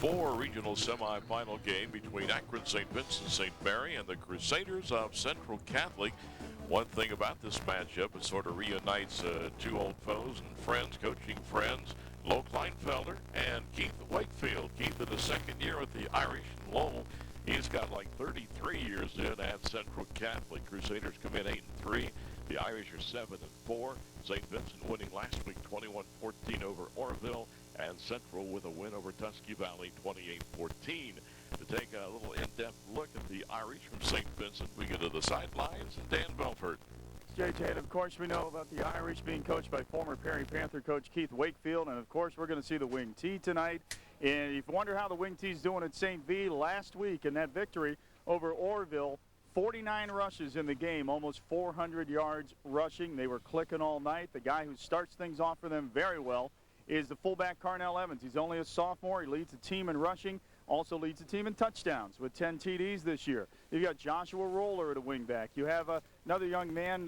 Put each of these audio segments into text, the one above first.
4 regional semifinal game between Akron St. Vincent St. Mary and the Crusaders of Central Catholic. One thing about this matchup, it sort of reunites two old foes and friends, coaching friends, Lo Kleinfelder and Keith Wakefield. Keith in his second year with the Irish in Lowell. He's got like 33 years in at Central Catholic. Crusaders come in 8-3. The Irish are 7-4. St. Vincent winning last week 21-14 over Orville, and Central with a win over Tusky Valley 28-14. To take a little in-depth look at the Irish from St. Vincent, we go to the sidelines and Dan Belfort. JJ, and of course we know about the Irish being coached by former Perry Panther coach Keith Wakefield, and of course we're going to see the Wing T tonight. And if you wonder how the Wing T's doing at St. V last week in that victory over Orville, 49 rushes in the game, almost 400 yards rushing. They were clicking all night. The guy who starts things off for them very well is the fullback Carnell Evans. He's only a sophomore. He leads the team in rushing, also leads the team in touchdowns with 10 TDs this year. You've got Joshua Roller at a wingback. You have another young man,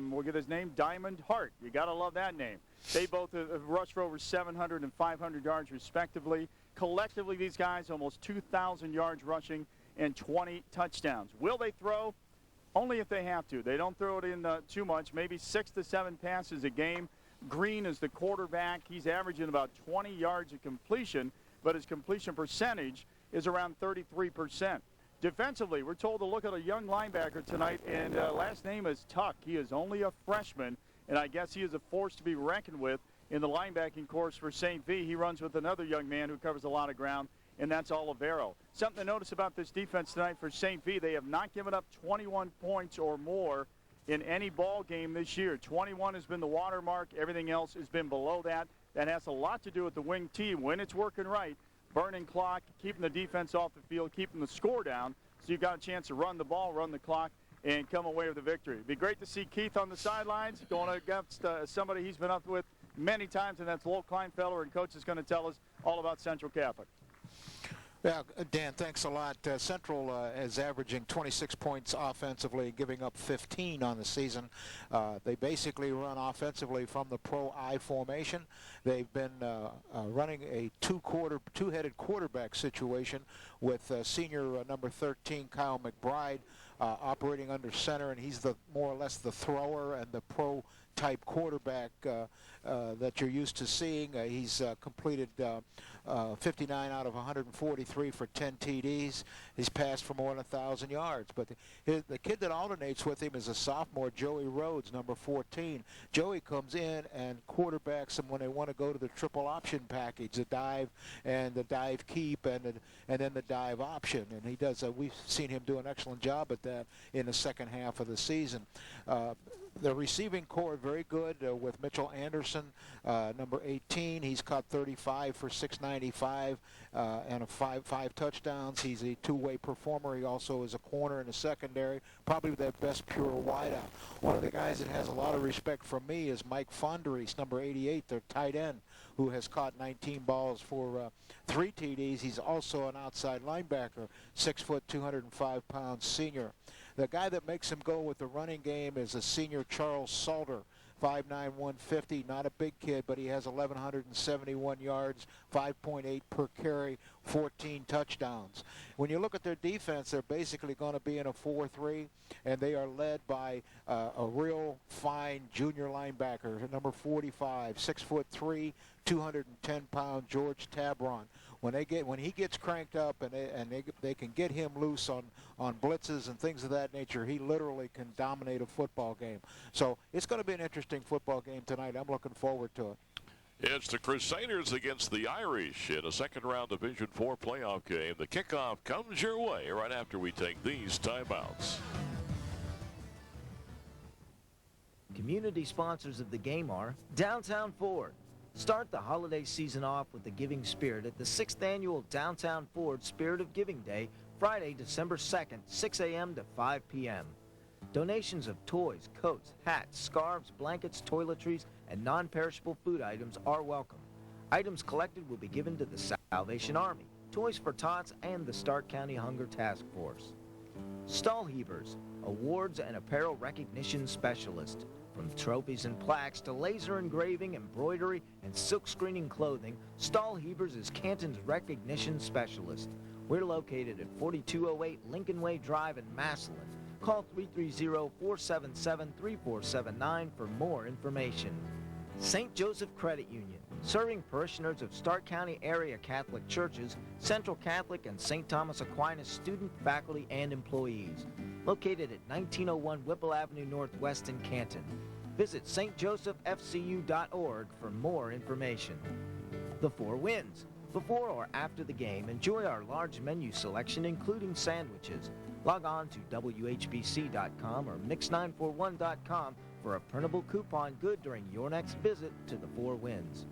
we'll get his name, Diamond Hart. You got to love that name. They both have rushed for over 700 and 500 yards respectively. Collectively, these guys almost 2,000 yards rushing and 20 touchdowns. Will they throw? Only if they have to. They don't throw it in too much, maybe 6 to 7 passes a game. Green is the quarterback. He's averaging about 20 yards of completion, but his completion percentage is around 33%. Defensively, we're told to look at a young linebacker tonight, and last name is Tuck. He is only a freshman, and I guess he is a force to be reckoned with in the linebacking course for St. V. He runs with another young man who covers a lot of ground, and that's Olivero. Something to notice about this defense tonight for St. V, they have not given up 21 points or more in any ball game this year. 21 has been the watermark. Everything else has been below that. That has a lot to do with the Wing team when it's working right, burning clock, keeping the defense off the field, keeping the score down, so you've got a chance to run the ball, run the clock, and come away with a victory. It'd be great to see Keith on the sidelines going against somebody he's been up with many times, and that's Lo Kleinfelder, and Coach is going to tell us all about Central Catholic. Yeah, Dan, thanks a lot. Central is averaging 26 points offensively, giving up 15 on the season. They basically run offensively from the pro-I formation. They've been running a two-headed quarterback situation with senior number 13, Kyle McBride, operating under center, and he's more or less the thrower and the pro-type quarterback that you're used to seeing. He's completed 59 out of 143 for 10 TDs. He's passed for more than 1,000 yards. But the kid that alternates with him is a sophomore, Joey Rhodes, number 14. Joey comes in and quarterbacks them when they want to go to the triple option package, the dive and the dive keep and then the dive option. And he does. We've seen him do an excellent job at that in the second half of the season. The receiving core very good with Mitchell Anderson, number 18. He's caught 35 for 695 and five touchdowns. He's a two-way performer. He also is a corner in the secondary, probably their best pure wideout. One of the guys that has a lot of respect from me is Mike Fonderies, number 88, their tight end, who has caught 19 balls for 3 TDs. He's also an outside linebacker, 6 foot, 205-pound senior. The guy that makes him go with the running game is a senior, Charles Salter, 5'9", 150, not a big kid, but he has 1,171 yards, 5.8 per carry, 14 touchdowns. When you look at their defense, they're basically going to be in a 4-3, and they are led by a real fine junior linebacker, number 45, 6'3", 210-pound George Tabron. When he gets cranked up and they can get him loose on blitzes and things of that nature, he literally can dominate a football game. So it's going to be an interesting football game tonight. I'm looking forward to it. It's the Crusaders against the Irish in a second-round Division IV playoff game. The kickoff comes your way right after we take these timeouts. Community sponsors of the game are Downtown Ford. Start the holiday season off with the giving spirit at the 6th Annual Downtown Ford Spirit of Giving Day, Friday, December 2nd, 6 a.m. to 5 p.m. Donations of toys, coats, hats, scarves, blankets, toiletries, and non-perishable food items are welcome. Items collected will be given to the Salvation Army, Toys for Tots, and the Stark County Hunger Task Force. Stallheavers, awards and apparel recognition specialist. From trophies and plaques to laser engraving, embroidery, and silk screening clothing, Stahlhebers is Canton's recognition specialist. We're located at 4208 Lincoln Way Drive in Massillon. Call 330-477-3479 for more information. St. Joseph Credit Union, serving parishioners of Stark County area Catholic churches, Central Catholic, and St. Thomas Aquinas student, faculty, and employees. Located at 1901 Whipple Avenue Northwest in Canton. Visit stjosephfcu.org for more information. The Four Winds. Before or after the game, enjoy our large menu selection, including sandwiches. Log on to WHBC.com or Mix941.com for a printable coupon good during your next visit to the Four Winds.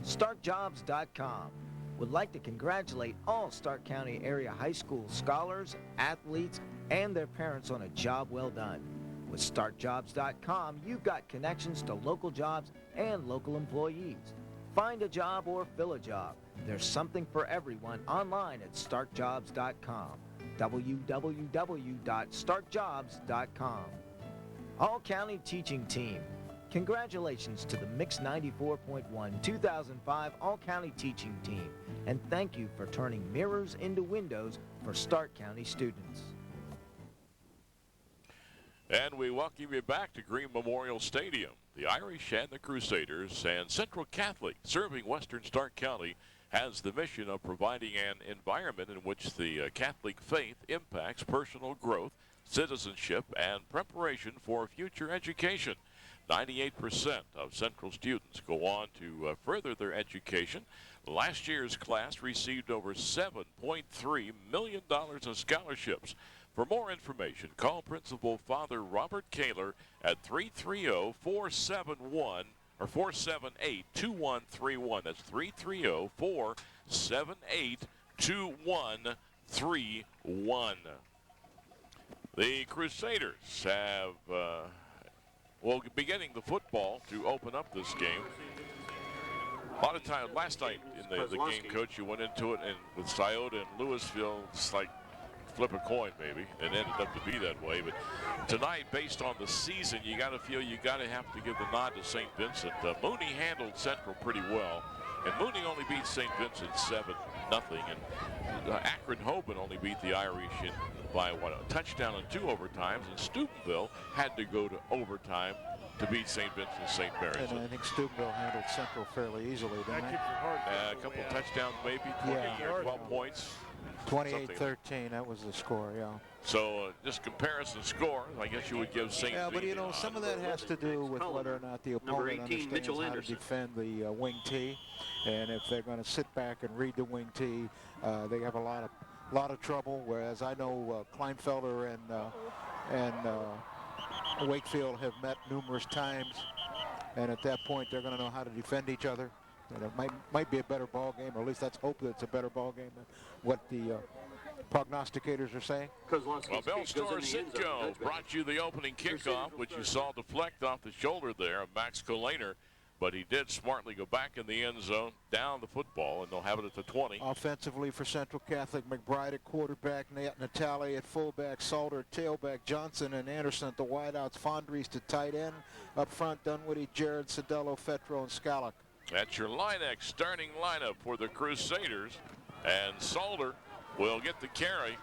StarkJobs.com would like to congratulate all Stark County area high school scholars, athletes, and their parents on a job well done. With StarkJobs.com, you've got connections to local jobs and local employees. Find a job or fill a job. There's something for everyone online at StarkJobs.com. www.starkjobs.com. All County Teaching Team. Congratulations to the Mix 94.1 2005 All County Teaching Team, and thank you for turning mirrors into windows for Stark County students. And we welcome you back to Green Memorial Stadium. The Irish and the Crusaders and Central Catholic, serving Western Stark County, has the mission of providing an environment in which the Catholic faith impacts personal growth, citizenship, and preparation for future education. 98% of Central students go on to further their education. Last year's class received over $7.3 million in scholarships. For more information, call Principal Father Robert Kaler at 330-471 or 478-2131. That's 330-478-2131. The Crusaders have will be getting the football to open up this game. A lot of time last night in the game, Coach, you went into it and with Scioto and Louisville, it's like flip a coin maybe. It ended up to be that way. But tonight, based on the season, you got to feel you got to have to give the nod to St. Vincent. Mooney handled Central pretty well, and Mooney only beat St. Vincent 7-0. And Akron-Hoban only beat the Irish by a touchdown and 2 overtimes, and Steubenville had to go to overtime to beat St. Vincent St. Mary's. And I think Steubenville handled Central fairly easily, didn't they? A couple of touchdowns maybe, 20 or 12 points. 28-13, that was the score, yeah. So just comparison score, I guess you would give St. Yeah, but you know, some of that has to do with whether or not the opponent understands how to defend the wing tee. And if they're going to sit back and read the wing tee, they have a lot of trouble. Whereas I know Kleinfelder and Wakefield have met numerous times, and at that point they're going to know how to defend each other. And it might be a better ball game, or at least let's hope that it's a better ball game than what the prognosticators are saying. Well, Bell Star Citgo brought you the opening kickoff, which you saw deflect off the shoulder there of Max Kolaner. But he did smartly go back in the end zone, down the football, and they'll have it at the 20. Offensively for Central Catholic, McBride at quarterback, Natale at fullback, Salter at tailback, Johnson and Anderson at the wideouts, Fondries to tight end. Up front, Dunwoody, Jared, Cedello, Fetro, and Scallock. That's your Linex starting lineup for the Crusaders. And Salter will get the carry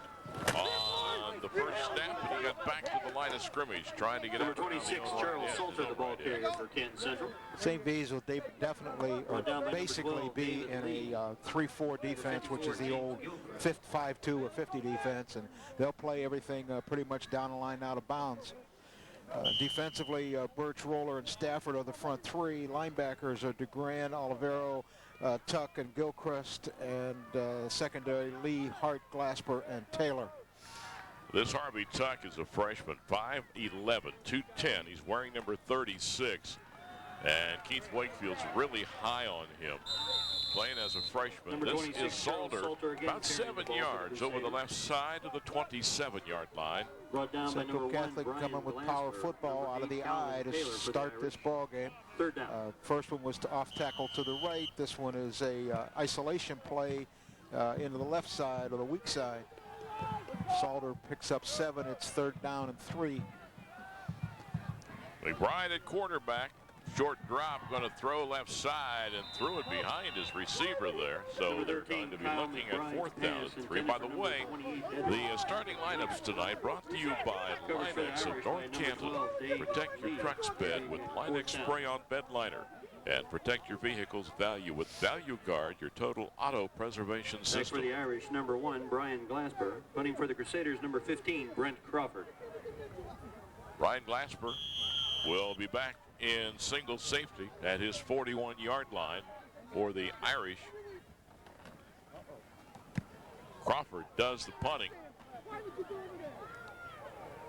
on the first snap, and he got back to the line of scrimmage, trying to get number 26, Charles Salter, the ball carrier for Canton Central. St. V's will definitely, or basically, be in a 3-4 defense, which is the old 5-2 or 50 defense, and they'll play everything pretty much down the line out of bounds. Defensively, Birch, Roller, and Stafford are the front three. Linebackers are DeGran, Olivero, Tuck, and Gilchrist, and secondary, Lee, Hart, Glasper, and Taylor. This Harvey Tuck is a freshman, 5'11", 210. He's wearing number 36. And Keith Wakefield's really high on him, playing as a freshman. This is Salter, about 7 yards over the left side of the 27-yard line. Central Catholic coming with power football out of the eye to start this ball game. First one was to off tackle to the right. This one is a isolation play into the left side or the weak side. Salter picks up 7. It's 3rd down and 3. McBride at quarterback. Short drop, going to throw left side, and threw it behind his receiver there. So they're going to be looking at 4th down and 3. By the way, the starting lineups tonight brought to you by Linex of North Canton. Protect your truck's bed with Linex spray-on bed liner. And protect your vehicle's value with Value Guard, your total auto preservation system. For the Irish, number 1, Brian Glasper. Punting for the Crusaders, number 15, Brent Crawford. Brian Glasper will be back in single safety at his 41-yard line for the Irish. Crawford does the punting.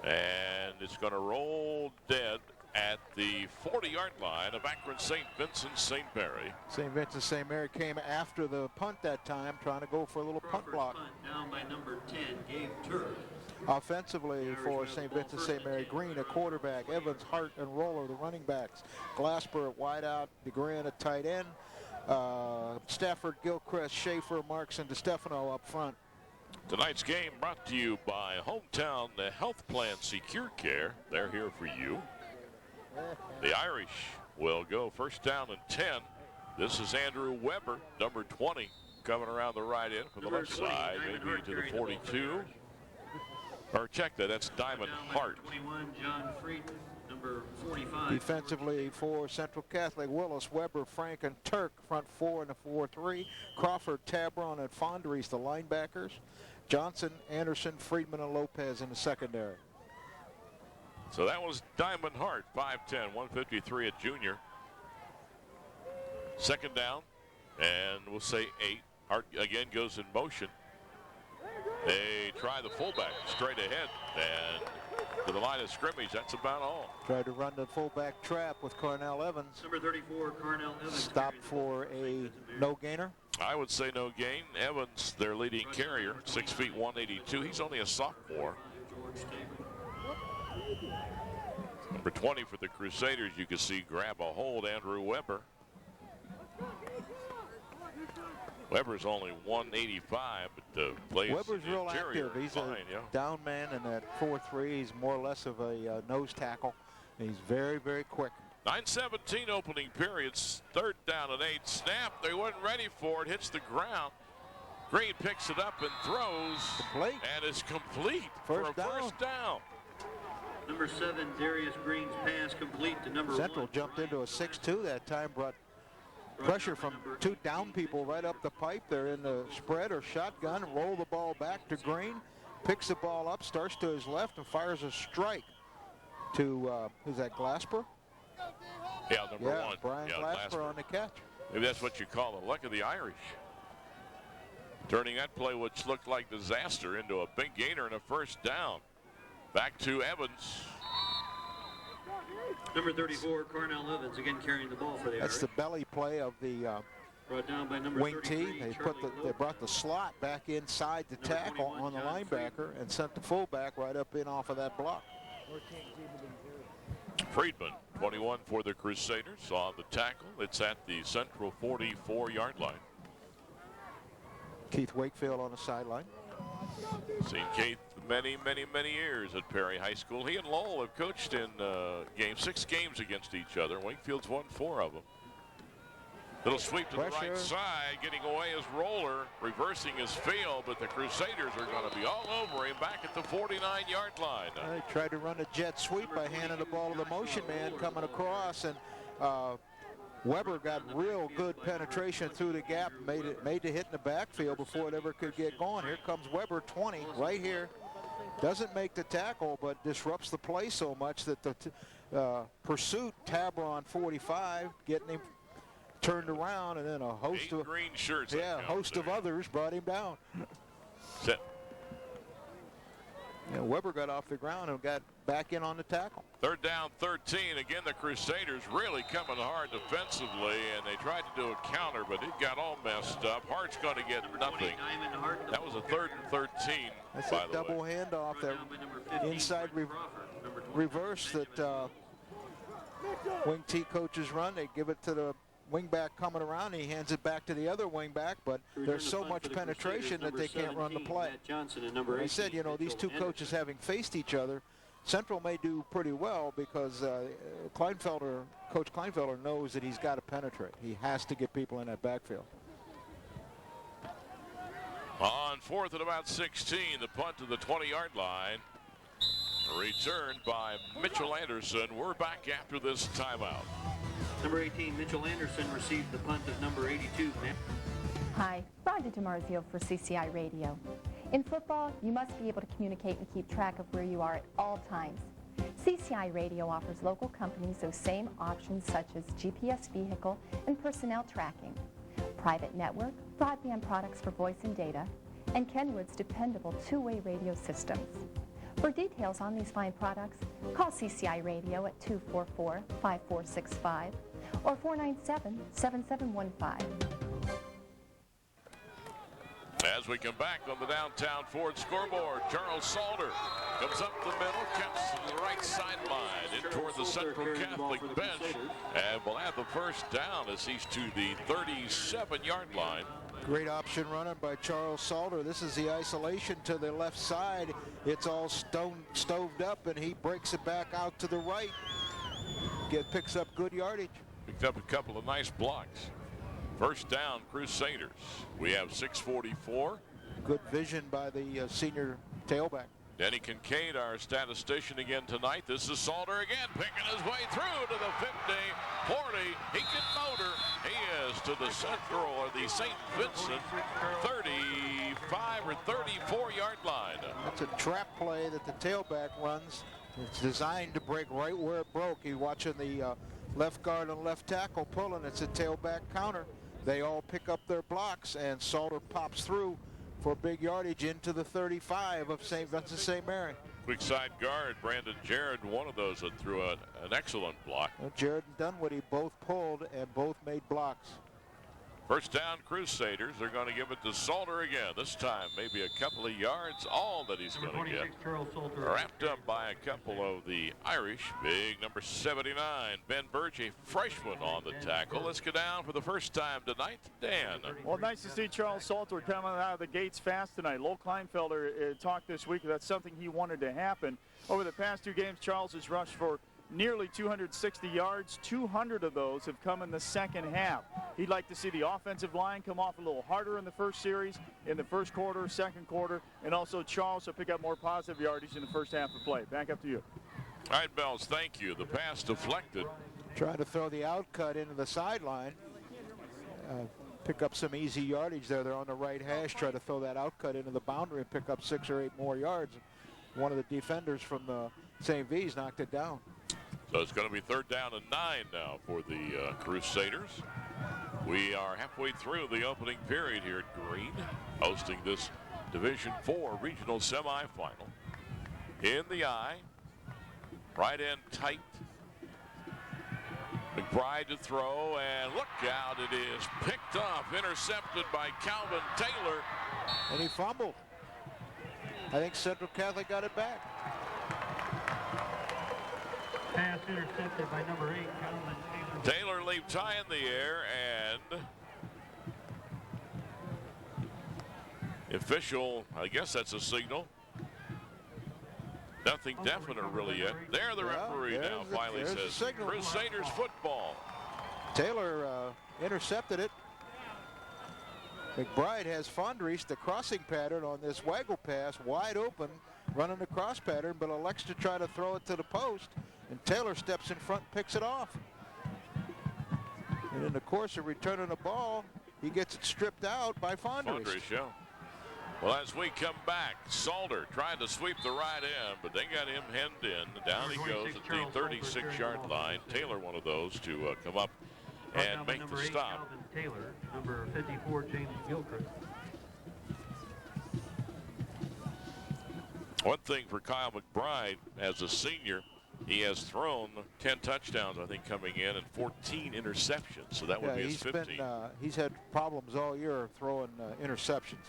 And it's going to roll dead at the 40-yard line of Akron St. Vincent St. Mary. St. Vincent St. Mary came after the punt that time, trying to go for a little punt block. Punt down by number 10, Gabe Turk. Offensively for St. Vincent St. Mary, Green a quarterback, Evans, Hart, and Roller the running backs. Glasper at wideout, DeGran at tight end, Stafford, Gilchrist, Schaefer, Marks, and DeStefano up front. Tonight's game brought to you by Hometown Health Plan Secure Care. They're here for you. The Irish will go 1st down and 10. This is Andrew Weber, number 20, coming around the right end from the left side, maybe to the 42. Or check that, that's Diamond Hart. 21, John Friedman, number 45. Defensively for Central Catholic, Willis, Weber, Frank, and Turk, front 4 in the 4-3. Crawford, Tabron, and Fondries, the linebackers. Johnson, Anderson, Friedman, and Lopez in the secondary. So that was Diamond Hart, 5'10", 153 at junior. 2nd down, and we'll say 8. Hart again goes in motion. They try the fullback straight ahead, and to the line of scrimmage, that's about all. Tried to run the fullback trap with Cornell Evans. Number 34, Cornell Evans. Stopped for a no gainer. I would say no gain. Evans, their leading carrier, 6 feet 182. He's only a sophomore. Number 20 for the Crusaders, you can see grab a hold, Andrew Weber. Weber's only 185, but plays Weber's real active. He's fine, a down man in that 4-3. He's more or less of a nose tackle. He's very, very quick. 9:17 opening periods, 3rd down and 8. Snap, they weren't ready for it, hits the ground. Green picks it up and throws. Complete. And it's complete First for a first down. Number 7, Darius Green's pass complete to number 1. Central jumped into a 6-2 that time, brought pressure from 2 down people right up the pipe. They're in the spread or shotgun, roll the ball back to Green, picks the ball up, starts to his left, and fires a strike to, who's that, Glasper? Yeah, number 1. Brian Glasper on the catch. Maybe that's what you call the luck of the Irish. Turning that play, which looked like disaster, into a big gainer and a first down. Back to Evans. Number 34, Cornell Evans, again carrying the ball for the That's Irish. the belly play of the Brought down by number wing T. 33, They brought the slot back inside the tackle 21, on the John linebacker and sent the fullback right up in off of that block. Friedman, 21 for the Crusaders on the tackle. It's at the Central 44-yard line. Keith Wakefield on the sideline. Seen Keith many years at Perry High School. He and Lowell have coached in 6 games against each other. Wakefield's won 4 of them. Little sweep to the right side, getting away his Roller, reversing his field, but the Crusaders are going to be all over him back at the 49-yard line. They tried to run a jet sweep by handing the ball to the motion man coming across, and Weber got real good penetration through the gap, made the hit in the backfield before it ever could get going. Here comes Weber, 20, right here. Doesn't make the tackle, but disrupts the play so much that the pursuit, Tabron 45, getting him turned around, and then a host of green shirts. of others brought him down. Set. Yeah, Weber got off the ground and got back in on the tackle. 3rd down, 13. Again, the Crusaders really coming hard defensively, and they tried to do a counter, but it got all messed up. Hart's going to get nothing. That was a 3rd and 13. That's a double handoff, that inside reverse that wing T coaches run. They give it to the wingback coming around. He hands it back to the other wingback, but there's so much penetration that they can't run the play. I said, you know, these two coaches having faced each other Central may do pretty well because Coach Kleinfelder knows that he's got to penetrate. He has to get people in that backfield. On 4th and about 16, the punt to the 20-yard line. Returned by Mitchell Anderson. We're back after this timeout. Number 18, Mitchell Anderson, received the punt of number 82. Hi, Rhonda DiMarzio for CCI Radio. In football, you must be able to communicate and keep track of where you are at all times. CCI Radio offers local companies those same options such as GPS vehicle and personnel tracking, private network, broadband products for voice and data, and Kenwood's dependable two-way radio systems. For details on these fine products, call CCI Radio at 244-5465 or 497-7715. As we come back on the downtown Ford scoreboard, Charles Salter comes up the middle, cuts to the right sideline in toward the Central Catholic bench, and will have the first down as he's to the 37-yard line. Great option running by Charles Salter. This is the isolation to the left side. It's all stoved up, and he breaks it back out to the right. Picks up good yardage. Picked up a couple of nice blocks. First down, Crusaders. We have 6:44. Good vision by the senior tailback. Denny Kincaid, our statistician again tonight. This is Salter again, picking his way through to the 50, 40. He can motor. He is to the Central or the St. Vincent 35 or 34-yard line. That's a trap play that the tailback runs. It's designed to break right where it broke. You're watching the left guard and left tackle pulling. It's a tailback counter. They all pick up their blocks, and Salter pops through for big yardage into the 35 of St. Vincent St. Mary. Quick side guard, Brandon Jared, one of those that threw an excellent block. Jared and Dunwoody both pulled and both made blocks. First down, Crusaders. They're going to give it to Salter again. This time, maybe a couple of yards, all that he's going to get. Wrapped up by a couple of the Irish. Big number 79, Ben Burge, a freshman on the tackle. Let's go down for the first time tonight. Dan. Well, nice to see Charles Salter coming out of the gates fast tonight. Lowell Kleinfelder talked this week. That's something he wanted to happen. Over the past two games, Charles has rushed for nearly 260 yards. 200 of those have come in the second half. He'd like to see the offensive line come off a little harder in the first series, in the first quarter, second quarter, and also Charles to pick up more positive yardage in the first half of play. Back up to you. All right, Bells, thank you. The pass deflected. Trying to throw the out cut into the sideline. Pick up some easy yardage there. They're on the right hash. Try to throw that out cut into the boundary and pick up 6 or 8 more yards. One of the defenders from the St. V's knocked it down. So it's going to be third down and 9 now for the Crusaders. We are halfway through the opening period here at Green, hosting this Division IV regional semifinal. In the eye, right end tight. McBride to throw, and look out, it is picked off, intercepted by Calvin Taylor. And he fumbled. I think Central Catholic got it back. Pass intercepted by number 8, Calvin Taylor. Taylor leaped high in the air, and the official, I guess that's a signal. Nothing definite really yet. There the referee now finally says Crusaders football. Taylor intercepted it. McBride has Fondries, the crossing pattern on this waggle pass, wide open, running the cross pattern, but elects to try to throw it to the post, and Taylor steps in front and picks it off. And in the course of returning the ball, he gets it stripped out by Fondries. Yeah. Well, as we come back, Salter trying to sweep the right end, but they got him hemmed in. Down he goes at the 36-yard line. Taylor, one of those to come up and make the stop. Calvin Taylor, number 54, James Gilchrist. One thing for Kyle McBride as a senior, he has thrown 10 touchdowns, I think, coming in, and 14 interceptions. So that would be his 15. He's had problems all year throwing interceptions.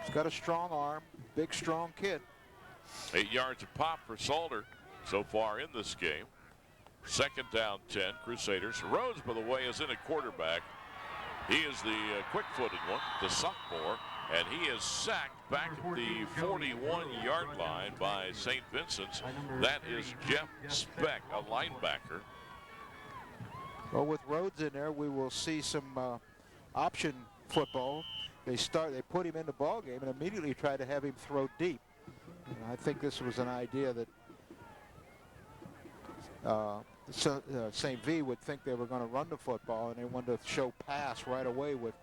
He's got a strong arm, big, strong kid. 8 yards a pop for Salter so far in this game. Second down 10, Crusaders. Rhodes, by the way, is in at quarterback. He is the quick-footed one, the sophomore. and he is sacked back at the 41-yard line by St. Vincent's. That is Jeff Speck, a linebacker. Well, with Rhodes in there, we will see some option football. They put him in the ball game and immediately try to have him throw deep. And I think this was an idea that St. V would think they were going to run the football, and they wanted to show pass right away with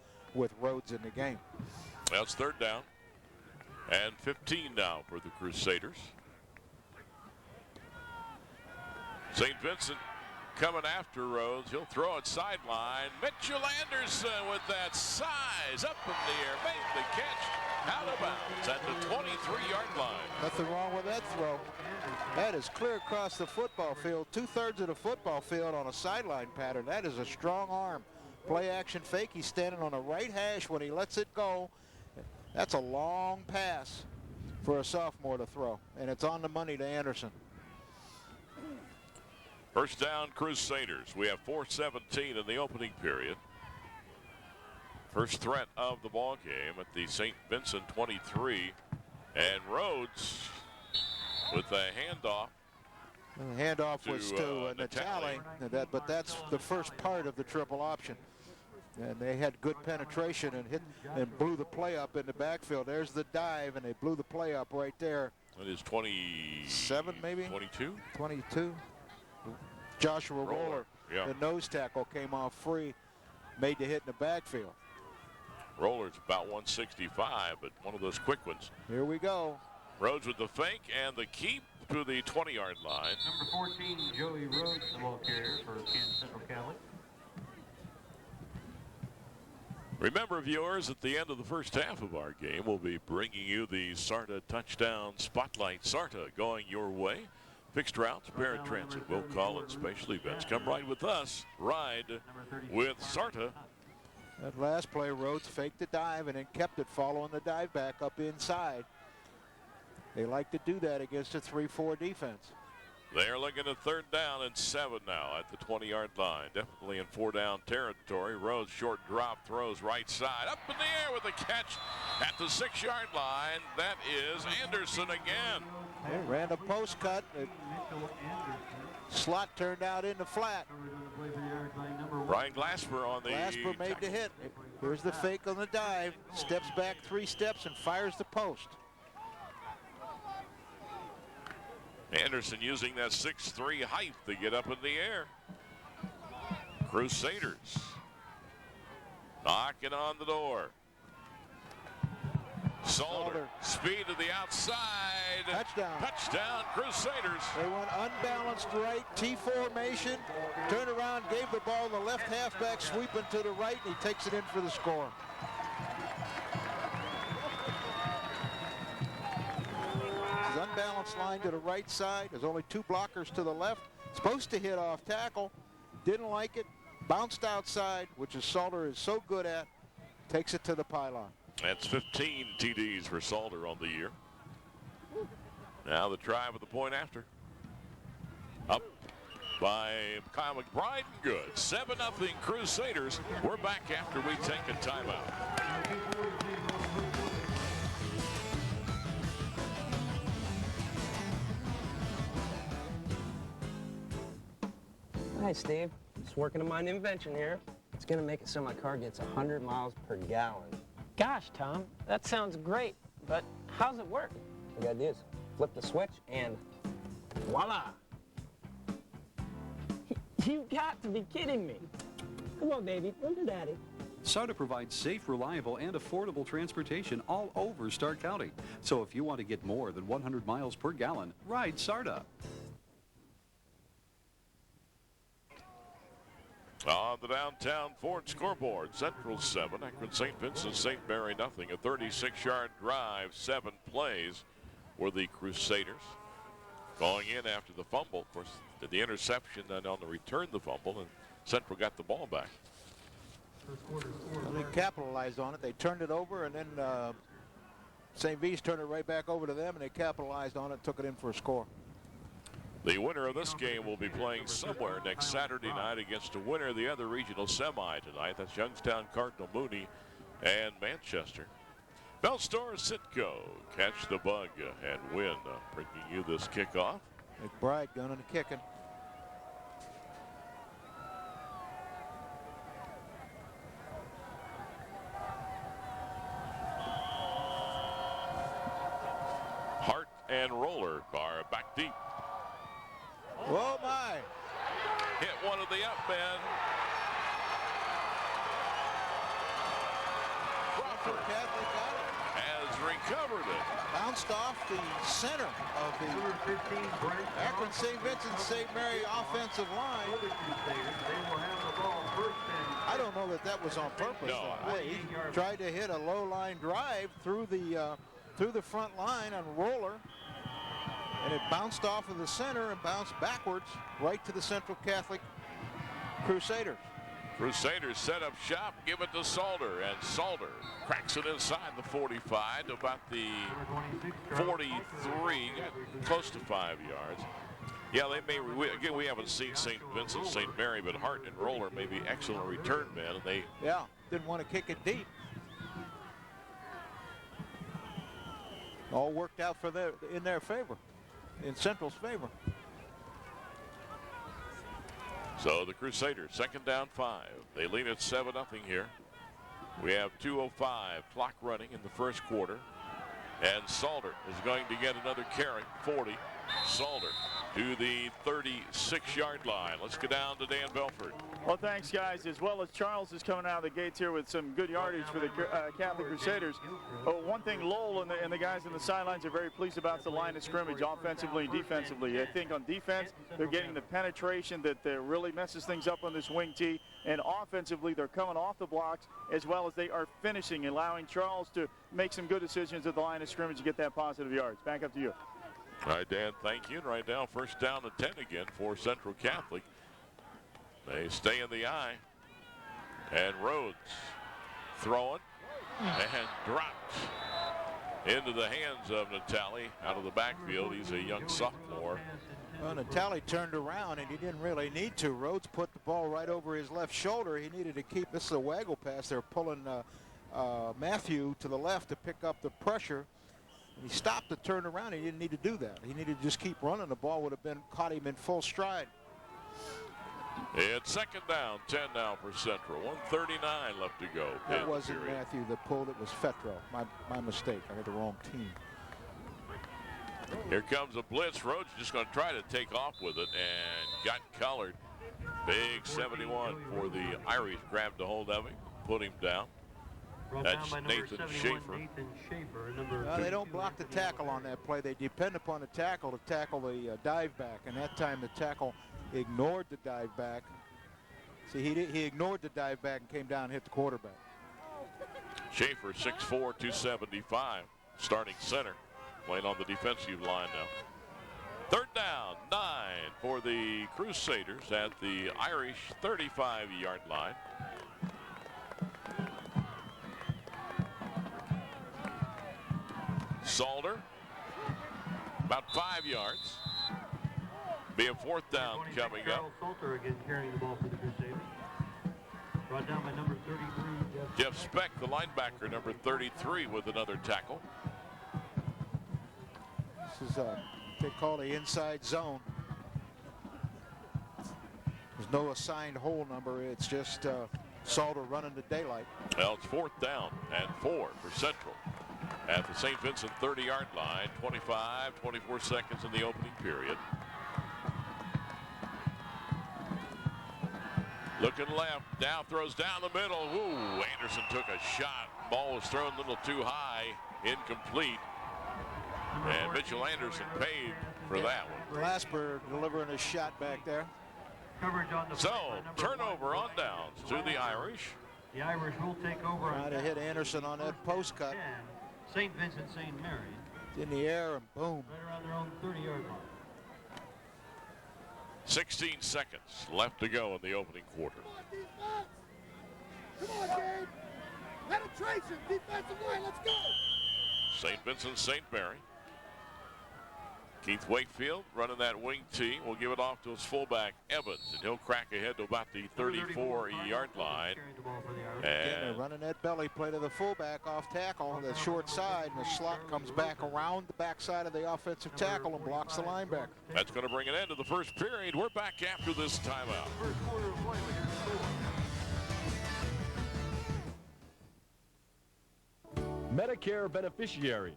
Rhodes in the game. That's third down and 15 now for the Crusaders. St. Vincent coming after Rhodes. He'll throw it sideline. Mitchell Anderson with that size up in the air. Made the catch out of bounds at the 23-yard line. Nothing wrong with that throw. That is clear across the football field. 2/3 of the football field on a sideline pattern. That is a strong arm. Play action fake. He's standing on the right hash when he lets it go. That's a long pass for a sophomore to throw. And it's on the money to Anderson. First down, Crusaders. We have 4:17 in the opening period. First threat of the ball game at the St. Vincent 23. And Rhodes with a handoff. The handoff was to Natale, but that's the first part of the triple option. And they had good penetration and blew the play up in the backfield. There's the dive, and they blew the play up right there. It is 27, maybe? 22? 22. Joshua Roller, yeah. The nose tackle, came off free, made the hit in the backfield. Roller's about 165, but one of those quick ones. Here we go. Rhodes with the fake and the keep to the 20-yard line. Number 14, Joey Rhodes, the ball carrier for Canton Central Catholic. Remember, viewers, at the end of the first half of our game, we'll be bringing you the SARTA Touchdown Spotlight. SARTA going your way. Fixed routes, paratransit, will call and special events. Come ride with us. Ride with SARTA. That last play, Rhodes faked the dive and then kept it following the dive back up inside. They like to do that against a 3-4 defense. They're looking at third down and 7 now at the 20-yard line. Definitely in 4-down territory. Rhodes short drop, throws right side. Up in the air with a catch at the 6-yard line. That is Anderson again. They ran a post cut. Slot turned out in the flat. Brian Glasper on the Glasper made the hit. Here's the fake on the dive. Steps back 3 steps and fires the post. Anderson using that 6'3" height to get up in the air. Crusaders knocking on the door. Salter, speed to the outside. Touchdown. Touchdown, Crusaders. They went unbalanced right, T formation, turned around, gave the ball to the left halfback, sweeping to the right, and he takes it in for the score. His unbalanced line to the right side. There's only 2 blockers to the left. Supposed to hit off tackle. Didn't like it. Bounced outside, which is Salter is so good at. Takes it to the pylon. That's 15 TDs for Salter on the year. Now the try with the point after. Up by Kyle McBride. Good. 7-0 Crusaders. We're back after we take a timeout. Hi, Steve. Just working on my new invention here. It's gonna make it so my car gets 100 miles per gallon. Gosh, Tom, that sounds great, but how's it work? The good news, flip the switch and voila! You've got to be kidding me. Come on, baby, run to Daddy. SARTA provides safe, reliable, and affordable transportation all over Stark County. So if you want to get more than 100 miles per gallon, ride SARTA. On the downtown Ford scoreboard, Central 7, Akron St. Vincent, St. Mary nothing. A 36-yard drive, 7 plays were the Crusaders. Going in after the fumble, of course, did the interception, and on the return the fumble, and Central got the ball back. Well, they capitalized on it. They turned it over, and then St. V's turned it right back over to them, and they capitalized on it, took it in for a score. The winner of this game will be playing somewhere next Saturday night against the winner of the other regional semi tonight. That's Youngstown, Cardinal Mooney, and Manchester. Bell Store Sitco, catch the bug and win, bringing you this kickoff. McBride gunning and kicking. Hart and Roller are back deep. Oh my! Hit one of the up men. Crawford Catholic got it. has recovered it. Bounced off the center of the Akron St. Vincent St. Mary offensive line. I don't know that that was on purpose. No. He tried to hit a low line drive through the front line on Roller, and it bounced off of the center and bounced backwards right to the Central Catholic Crusaders. Crusaders set up shop, give it to Salter, and Salter cracks it inside the 45 to about the 43, got close to 5 yards. Yeah, again, we haven't seen St. Vincent, St. Mary, but Hart and Roller may be excellent return men, and they didn't want to kick it deep. All worked out in their favor, in Central's favor. So the Crusaders, 2nd down 5. They lead at 7-0 here. We have 2:05 clock running in the first quarter. And Salter is going to get another carry, 40. Salter to the 36-yard line. Let's go down to Dan Belford. Well, thanks, guys. As well as Charles is coming out of the gates here with some good yardage for the Catholic Crusaders. Oh, one thing Lowell and the guys on the sidelines are very pleased about is the line of scrimmage, offensively and defensively. I think on defense, they're getting the penetration that really messes things up on this wing tee. And offensively, they're coming off the blocks as well as they are finishing, allowing Charles to make some good decisions at the line of scrimmage to get that positive yards. Back up to you. All right, Dan, thank you. And right now, 1st down and 10 again for Central Catholic. They stay in the eye. And Rhodes throwing and dropped into the hands of Natali out of the backfield. He's a young sophomore. Well, Natali turned around, and he didn't really need to. Rhodes put the ball right over his left shoulder. He needed to keep, this is a waggle pass. They're pulling Matthew to the left to pick up the pressure. He stopped to turn around. He didn't need to do that. He needed to just keep running. The ball would have caught him in full stride. It's 2nd down, 10 now for Central. 1:39 left to go. That wasn't Matthew that pulled. It was Fetro. My mistake. I had the wrong team. Here comes a blitz. Rhodes just going to try to take off with it and got collared. Big 71 for the Irish. Grabbed a hold of him, put him down. That's Nathan Schaefer. They don't block the tackle on that play. They depend upon the tackle to tackle the dive back. And that time the tackle ignored the dive back. See, he ignored the dive back and came down and hit the quarterback. Schaefer, 6'4", 275, starting center, playing on the defensive line now. 3rd down, 9 for the Crusaders at the Irish 35-yard line. Salter, about 5 yards. Be a 4th down coming up. Salter again carrying the ball for the Crusaders. Brought down by number 33. Jeff Speck, the linebacker, number 33, with another tackle. This is they call the inside zone. There's no assigned hole number. It's just Salter running the daylight. Well, it's 4th down and 4 for Central at the St. Vincent 30-yard line. 24 seconds in the opening period. Looking left, now throws down the middle. Ooh, Anderson took a shot. Ball was thrown a little too high, incomplete. And Mitchell Anderson paid for that one. Glasper delivering a shot back there. So, turnover on downs to the Irish. The Irish will take over. Trying to hit Anderson on that post cut. St. Vincent St. Mary. In the air and boom. Right around their own 30-yard line. 16 seconds left to go in the opening quarter. Come on, Gabe. Penetration, defensive line, let's go. St. Vincent St. Mary. Keith Wakefield running that wing tee. Will give it off to his fullback, Evans, and he'll crack ahead to about the 34-yard line. And running that belly play to the fullback off tackle on the short side, and the slot comes back around the backside of the offensive tackle and blocks the linebacker. That's going to bring an end to the first period. We're back after this timeout. Medicare beneficiaries.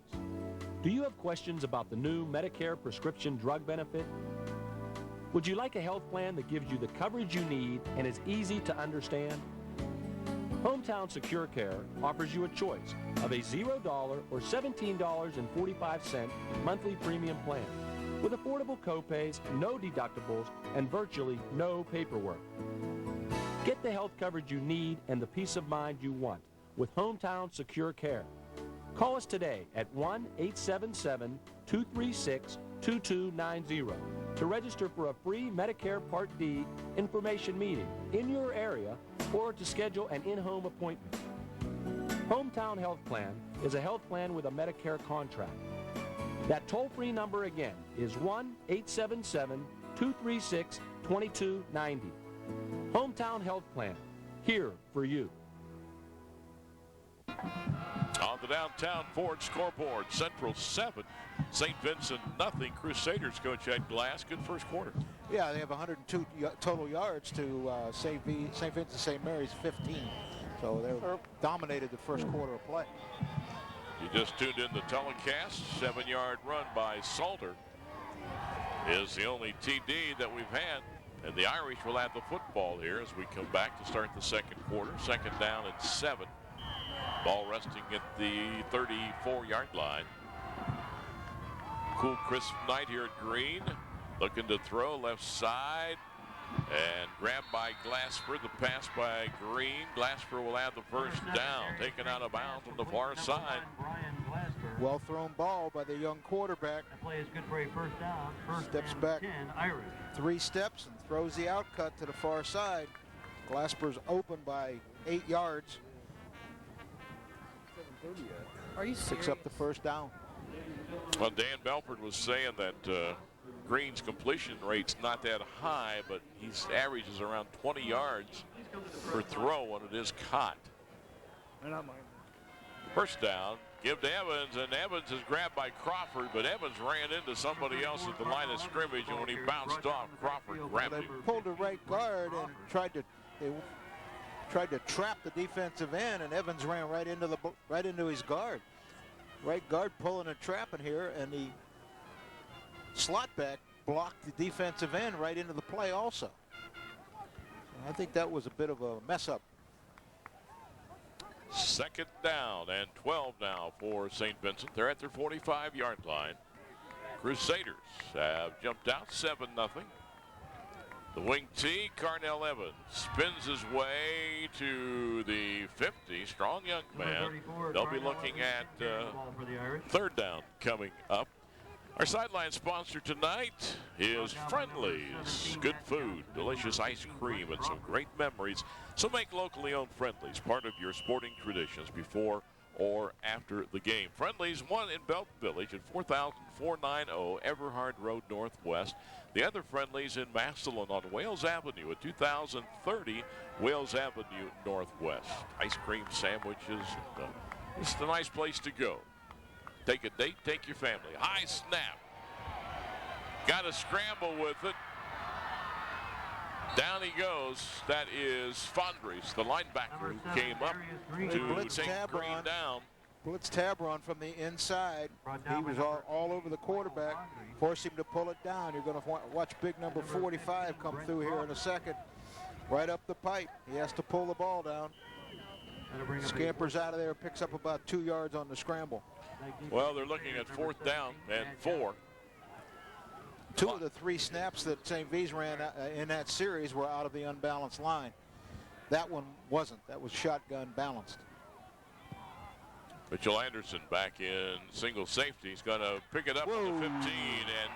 Do you have questions about the new Medicare prescription drug benefit? Would you like a health plan that gives you the coverage you need and is easy to understand? Hometown Secure Care offers you a choice of a $0 or $17.45 monthly premium plan with affordable copays, no deductibles, and virtually no paperwork. Get the health coverage you need and the peace of mind you want with Hometown Secure Care. Call us today at 1-877-236-2290 to register for a free Medicare Part D information meeting in your area or to schedule an in-home appointment. Hometown Health Plan is a health plan with a Medicare contract. That toll-free number again is 1-877-236-2290. Hometown Health Plan, here for you. On the downtown Ford scoreboard, Central 7, St. Vincent nothing. Crusaders coach Ed Glass. Good first quarter. Yeah, they have 102 total yards to St. Vincent St. Mary's 15. So they dominated the first quarter of play. You just tuned in the telecast. 7-yard run by Salter is the only TD that we've had. And the Irish will have the football here as we come back to start the second quarter. Second down and 7. Ball resting at the 34-yard line. Cool, crisp night here at Green. Looking to throw left side. And grabbed by Glasper. The pass by Green. Glasper will have the first down. Taken out of bounds on the far side. Well thrown ball by the young quarterback. That play is good for a first down. Steps back 10, Irish. 3 steps and throws the outcut to the far side. Glasper's open by 8 yards. Are you Picks up the first down. Well, Dan Belford was saying that Green's completion rate's not that high, but he's averages around 20 yards per throw when it is caught. First down, give to Evans, and Evans is grabbed by Crawford, but Evans ran into somebody else at the line of scrimmage, and when he bounced off, Crawford grabbed him. They pulled the right guard and tried to trap the defensive end, and Evans ran right into his guard. Right guard pulling and trapping here, and the slot back blocked the defensive end right into the play also. I think that was a bit of a mess up. Second down and 12 now for St. Vincent. They're at their 45-yard line. Crusaders have jumped out 7-0. The wing T, Carnell Evans, spins his way to the 50. Strong young man. They'll be looking at third down coming up. Our sideline sponsor tonight is Friendly's. Good food, delicious ice cream, and some great memories. So make locally owned Friendly's part of your sporting traditions before or after the game. Friendly's, one in Belt Village at 4490 Everhard Road Northwest. The other Friendly's in Massillon on Wales Avenue at 2030 Wales Avenue Northwest. Ice cream sandwiches. It's a nice place to go. Take a date, take your family. High snap. Got to scramble with it. Down he goes. That is Fondries, the linebacker who came up to take Green down. Blitz Tabron from the inside. He was all over the quarterback. Forced him to pull it down. You're going to watch big number 45 come through here in a second. Right up the pipe. He has to pull the ball down. Scampers out of there, picks up about 2 yards on the scramble. Well, they're looking at fourth down and 4. 2 of the 3 snaps that St. V's ran in that series were out of the unbalanced line. That one wasn't. That was shotgun balanced. Mitchell Anderson back in single safety. He's going to pick it up at the 15 and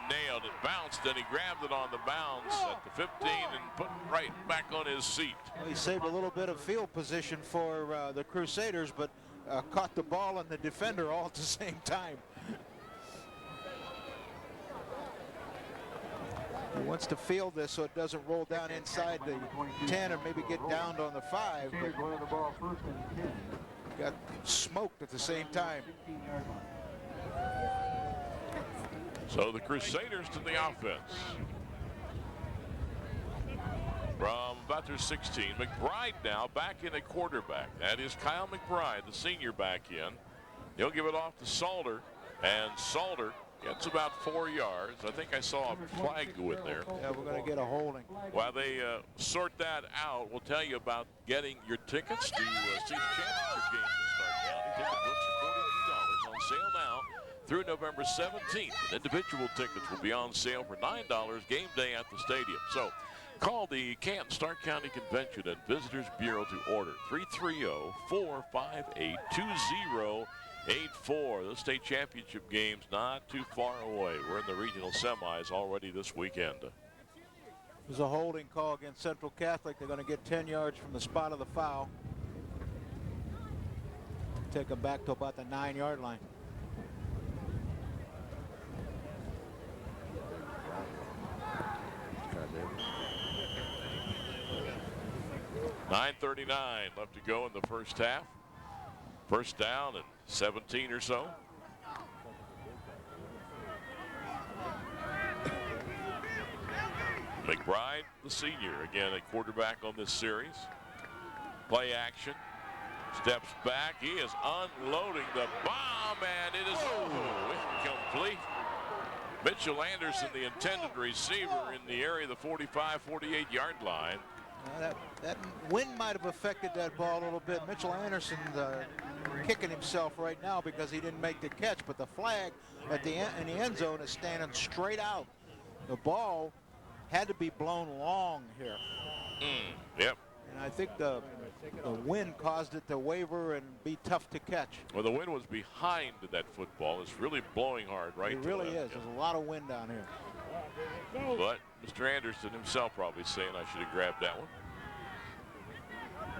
nailed it. Bounced, and he grabbed it on the bounce at the 15 and put it right back on his seat. Well, he saved a little bit of field position for the Crusaders, but caught the ball and the defender all at the same time. He wants to field this so it doesn't roll down inside the 10 or maybe get down on the 5. But got smoked at the same time. So the Crusaders to the offense. From about their 16, McBride now back in at quarterback. That is Kyle McBride, the senior, back in. He'll give it off to Salter, and Salter gets about 4 yards. I think I saw a flag go in there. Yeah, we're going to get a holding. While they sort that out, we'll tell you about getting your tickets to see the championship game to Stark County. Ticket books are $42 on sale now through November 17th. And individual tickets will be on sale for $9 game day at the stadium. So call the Canton Stark County Convention and Visitors Bureau to order. 330-458-2084. The state championship game's not too far away. We're in the regional semis already this weekend. There's a holding call against Central Catholic. They're going to get 10 yards from the spot of the foul. Take them back to about the 9-yard line. .9:39 left to go in the first half. First down and 17 or so. McBride, the senior, again at quarterback on this series. Play action. Steps back. He is unloading the bomb, and it is incomplete. Mitchell Anderson, the intended receiver, in the area of the 45, 48-yard line. That wind might have affected that ball a little bit. Mitchell Anderson kicking himself right now because he didn't make the catch, but the flag at the in the end zone is standing straight out. The ball had to be blown long here. Yep. And I think the wind caused it to waver and be tough to catch. Well, the wind was behind that football. It's really blowing hard right It really left. is. There's a lot of wind down here. But Mr. Anderson himself probably saying I should have grabbed that one.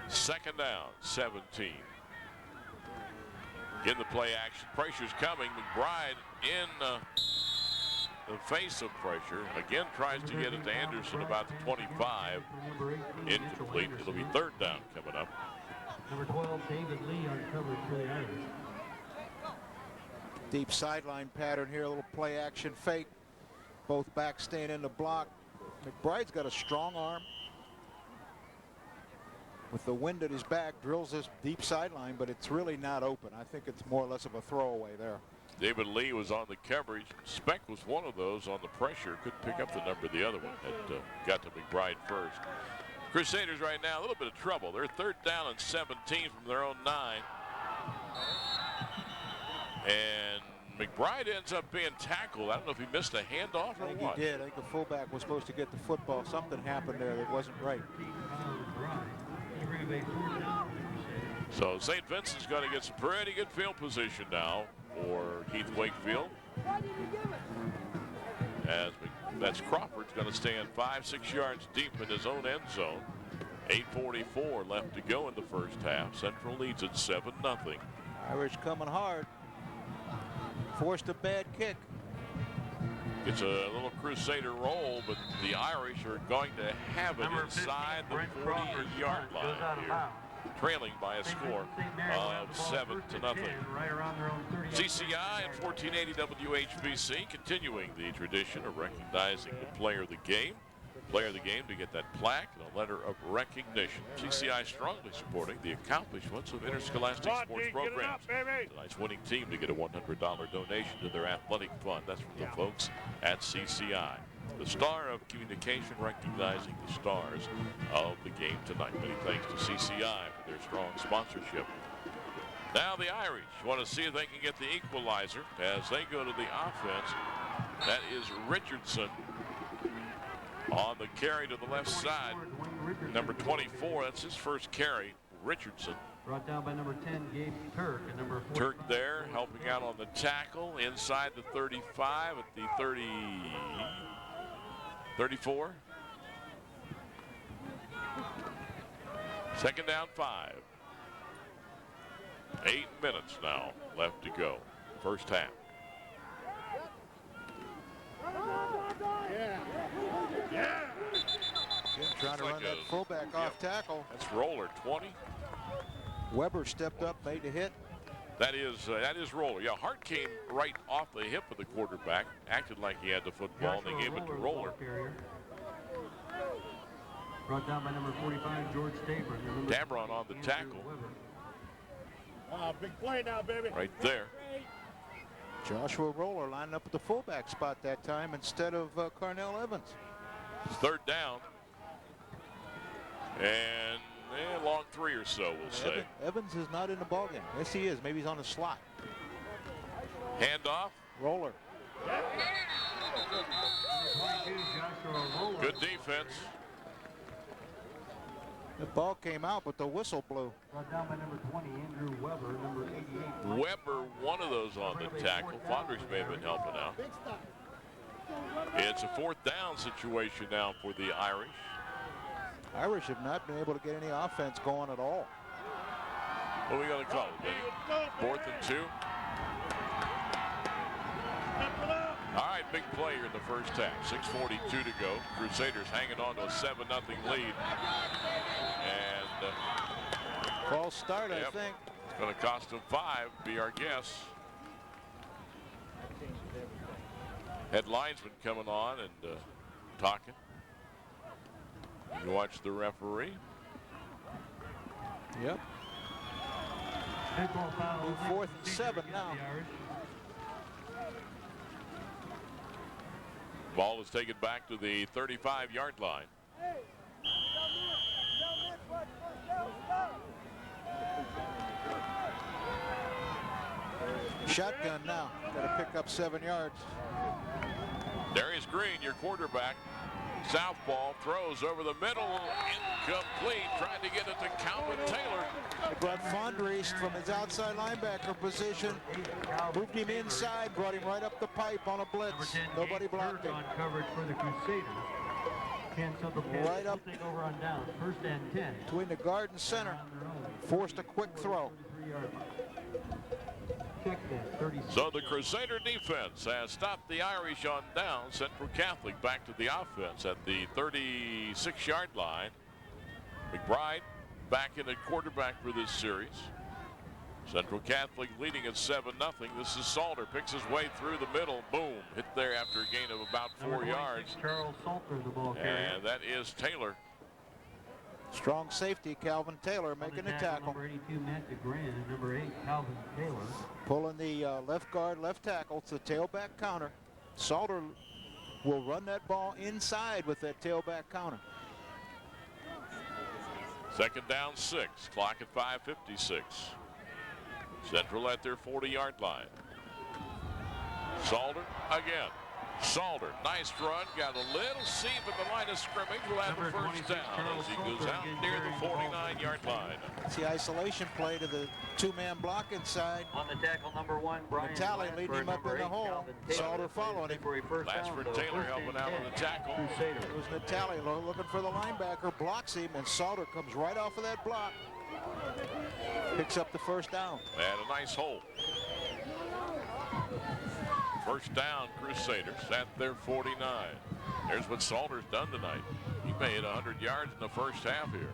Second down, 17. In the play action, pressure's coming. McBride in the face of pressure. Again tries to get it to Anderson about the 25. Incomplete. It'll be third down coming up. Number 12, David Lee on coverage for the Irish. Deep sideline pattern here, a little play action fake. Both backs staying in the block. McBride's got a strong arm. With the wind at his back, drills this deep sideline, but it's really not open. I think it's more or less of a throwaway there. David Lee was on the coverage. Speck was one of those on the pressure. Couldn't pick up the number. The other one had got to McBride first. Crusaders right now, a little bit of trouble. They're third down and 17 from their own 9. And McBride ends up being tackled. I don't know if he missed a handoff or what. He did. I think the fullback was supposed to get the football. Something happened there that wasn't right. So St. Vincent's going to get some pretty good field position now for Keith Wakefield. As that's Crawford's going to stand 5-6 yards deep in his own end zone. 8:44 left to go in the first half. Central leads at 7-0. Irish coming hard. Forced a bad kick. It's a little Crusader roll, but the Irish are going to have it inside the 40-yard line here, trailing by a score of 7-0. CCI and 1480 WHBC continuing the tradition of recognizing the player of the game. Player of the game to get that plaque and a letter of recognition. CCI strongly supporting the accomplishments of interscholastic sports programs. Tonight's winning team to get a $100 donation to their athletic fund. That's from the folks at CCI. The Star of Communication recognizing the stars of the game tonight. Many thanks to CCI for their strong sponsorship. Now the Irish want to see if they can get the equalizer as they go to the offense. That is Richardson on the carry to the left side. Number 24, that's his first carry, Richardson. Brought down by number 10, Gabe Turk. And number 4. Turk there helping out on the tackle inside the 35 at the 34. Second down 5. 8 minutes now left to go. First half. trying to run that fullback off tackle. That's Roller, 20. Weber stepped up, made the hit. That is Roller. Yeah, Hart came right off the hip of the quarterback, acted like he had the football, and they gave it to Roller. Brought down by number 45, George Tabron. Tabron on the tackle. Big play now, baby. Right there. Joshua Roller lining up at the fullback spot that time instead of Carnell Evans. It's third down. And long 3 or so, we'll say. Evans is not in the ballgame. Yes, he is. Maybe he's on the slot. Handoff. Roller. Good defense. The ball came out, but the whistle blew. Brought down by number 20, Andrew Weber, number 88. Weber, one of those on the tackle. Fondrich may have been helping out. It's a fourth down situation now for the Irish. Irish have not been able to get any offense going at all. What are we going to call it, Benny? 4th and 2. All right, big play here in the first half. 6:42 to go. Crusaders hanging on to a 7-0 lead. And false start, I think. It's going to cost them 5, be our guess. Head linesman coming on and talking. You watch the referee. Yep. 4th and 7 now. Ball is taken back to the 35-yard line. Shotgun now. Got to pick up 7 yards. Darius Green, your quarterback. Southpaw throws over the middle, incomplete, trying to get it to Calvin Taylor. They brought Fondrich from his outside linebacker position, moved him inside, brought him right up the pipe on a blitz. Nobody blocked him. On coverage for the Crusaders. Right up over on down, 1st and 10. Between the guard and center, forced a quick throw. So the Crusader defense has stopped the Irish on down. Central Catholic back to the offense at the 36-yard line. McBride back in at quarterback for this series. Central Catholic leading at 7-0. This is Salter, picks his way through the middle. Boom, hit there after a gain of about 4 yards. Charles Salter, the ball carrier. And that is Taylor. Strong safety, Calvin Taylor making the tackle. Number 82, Matt DeGran, and number 8, Calvin Taylor. Pulling the left guard, left tackle to the tailback counter. Salter will run that ball inside with that tailback counter. 2nd down 6, clock at 5:56. Central at their 40-yard line. Salter again. Salter, nice run, got a little seam at the line of scrimmage. Will have the first down as he goes out near the 49-yard line. It's the isolation play to the 2-man block inside. On the tackle, number 1, Brian Natale leading him up in the hole. Salter following him. Latchford Taylor helping out on the tackle. It was Natale looking for the linebacker, blocks him, and Salter comes right off of that block. Picks up the first down. And a nice hole. First down, Crusaders at their 49. There's what Salter's done tonight. He made 100 yards in the first half here.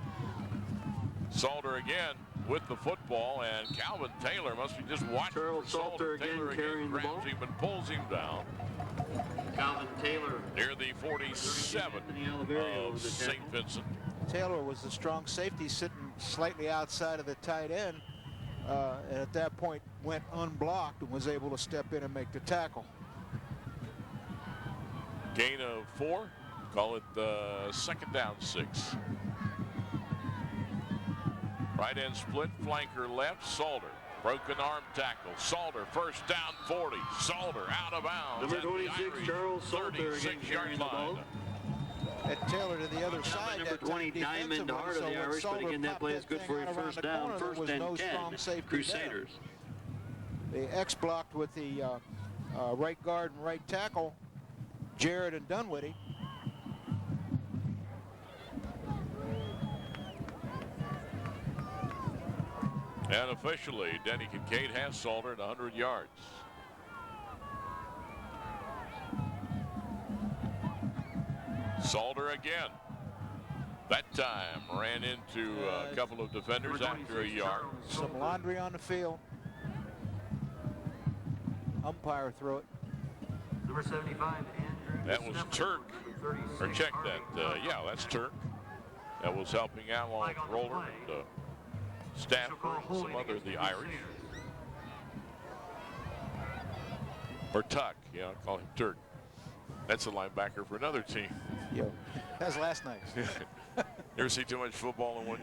Salter again with the football, and Calvin Taylor must be just watching Charles for Salter. Taylor again grabs him and pulls him down. Calvin Taylor Near the 47 of St. Vincent. Taylor was the strong safety sitting slightly outside of the tight end. And at that point went unblocked and was able to step in and make the tackle. Gain of 4, call it 2nd down 6. Right end split, flanker left, Salter. Broken arm tackle, Salter, first down 40. Salter out of bounds. Number 26, Charles Salter again carrying the ball. At Taylor to the other side. Number 20, Diamond, the heart of the Irish, but again, that play is good for a first down, 1st and 10, Crusaders. The X blocked with the right guard and right tackle, Jarrett and Dunwitty. And officially, Denny Kincaid has Salter at 100 yards. Salter again. That time ran into a couple of defenders after a yard. Some laundry on the field. Umpire threw it. Number 75, Andrew. That was Turk. Or check that. Yeah, that's Turk. That was helping out along with Roller, Stafford, and some other of the Irish. Or Tuck. Yeah, I'll call him Turk. That's a linebacker for another team. Yeah, that's last night. You ever see too much football in one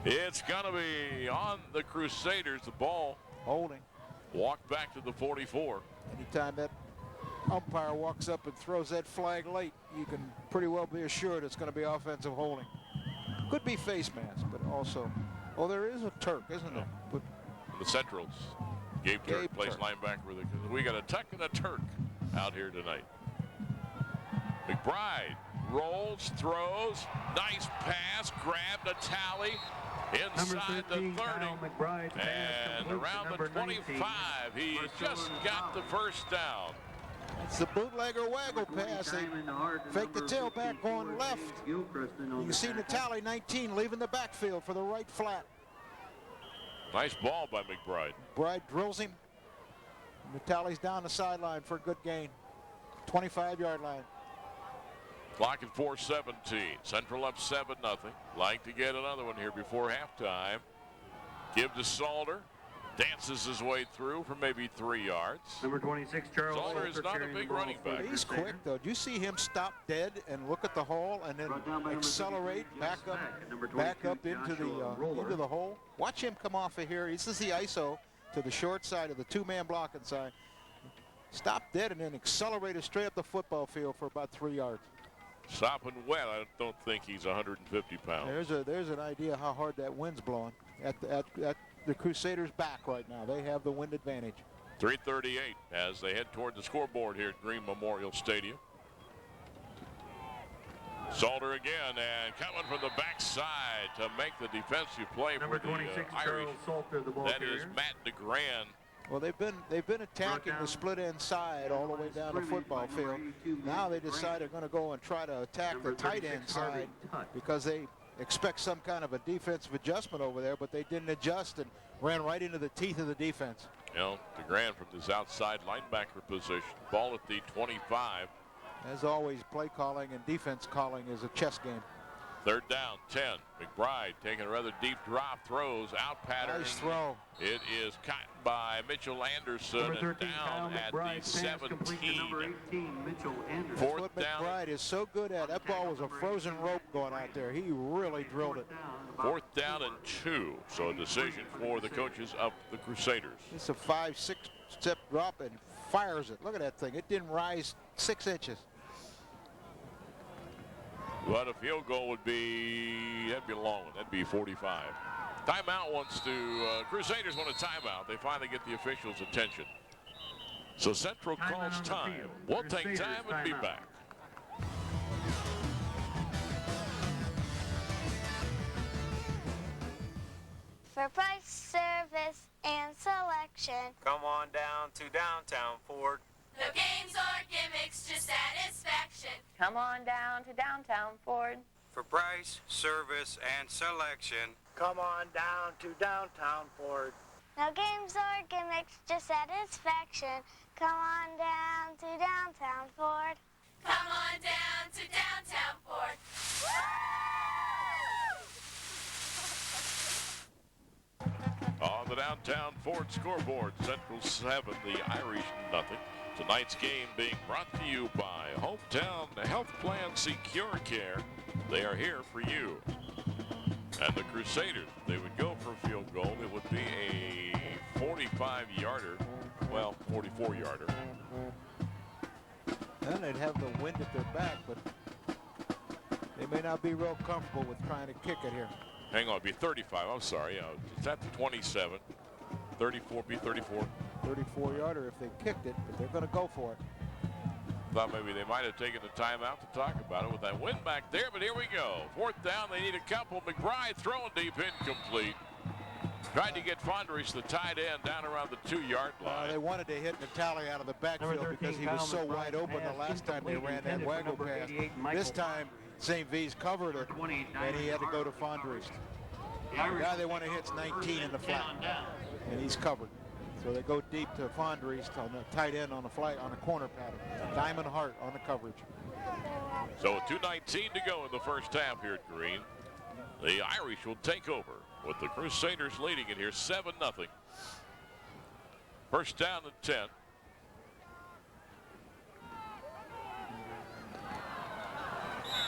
year? It's going to be on the Crusaders. The ball. Holding. Walk back to the 44. Anytime that umpire walks up and throws that flag late, you can pretty well be assured it's going to be offensive holding. Could be face mask, but also, oh, there is a Turk, isn't there? But the Centrals. Gabe Turk plays linebacker with it. We got a Tuck and a Turk out here tonight. McBride rolls, throws, nice pass, grabbed a tally inside the 30, and around the 25. He just got the first down. It's the bootlegger waggle pass. They fake the tailback going left. You can see Natali, 19, leaving the backfield for the right flat. Nice ball by McBride. McBride drills him. Natali's down the sideline for a good gain. 25-yard line. Clock at 4:17. Central up 7-0. Like to get another one here before halftime. Give to Salter. Dances his way through for maybe 3 yards. Number 26, Charles. Salter is not a big running back. He's quick, though. Do you see him stop dead and look at the hole and then accelerate back up into the hole? Watch him come off of here. This is the ISO to the short side of the two-man blocking side. Stop dead and then accelerated straight up the football field for about 3 yards. Stopping wet. I don't think he's 150 pounds. There's an idea how hard that wind's blowing at the Crusaders' back right now. They have the wind advantage. 3:38 as they head toward the scoreboard here at Green Memorial Stadium. Salter again, and coming from the backside to make the defensive play for the Irish. That is Matt DeGran. Well, they've been attacking the split end side all the way down the football field. Now they decide they're going to go and try to attack the tight end side because they expect some kind of a defensive adjustment over there, but they didn't adjust and ran right into the teeth of the defense. You know, DeGran from this outside linebacker position. Ball at the 25. As always, play calling and defense calling is a chess game. 3rd down, 10. McBride taking a rather deep drop, throws out pattern. Nice throw. It is caught by Mitchell Anderson and down at the 17. 4th down. McBride is so good at that. Ball was a frozen rope going out there. He really drilled it. 4th down and 2. So a decision for the coaches of the Crusaders. It's a 5-6 step drop and fires it. Look at that thing. It didn't rise 6 inches. But a field goal would be, that'd be a long one. That'd be 45. Timeout wants to, Crusaders want a timeout. They finally get the officials' attention. So Central calls time. We'll take time and be back. For price, service, and selection, come on down to downtown Ford. No games or gimmicks, just satisfaction. Come on down to downtown Ford. For price, service, and selection, come on down to downtown Ford. No games or gimmicks, just satisfaction. Come on down to downtown Ford. Come on down to downtown Ford. On the downtown Ford scoreboard, Central 7, the Irish nothing. Tonight's game being brought to you by Hometown Health Plan Secure Care. They are here for you. And the Crusaders, if they would go for a field goal, it would be a 45-yarder, well, 44-yarder. And they'd have the wind at their back, but they may not be real comfortable with trying to kick it here. Hang on, it'd be 35. I'm sorry. It's at the 27. 34, be 34. 34-yarder if they kicked it, but they're going to go for it. Thought maybe they might have taken the timeout to talk about it with that wind back there, but here we go. 4th down, they need a couple. McBride throwing deep, incomplete. Tried to get Fondrich, the tight end, down around the 2-yard line. They wanted to hit Natali out of the backfield because he was so wide open the last time they ran that waggle pass. This time St. V's covered it, and he had to go to Fondries. The guy they want to hit's 19 in the flat, and he's covered. So they go deep to Fondries on the tight end on the flat on the corner pattern. Diamond Hart on the coverage. So 2:19 to go in the first half here at Green. The Irish will take over with the Crusaders leading it here 7-0. First down and 10.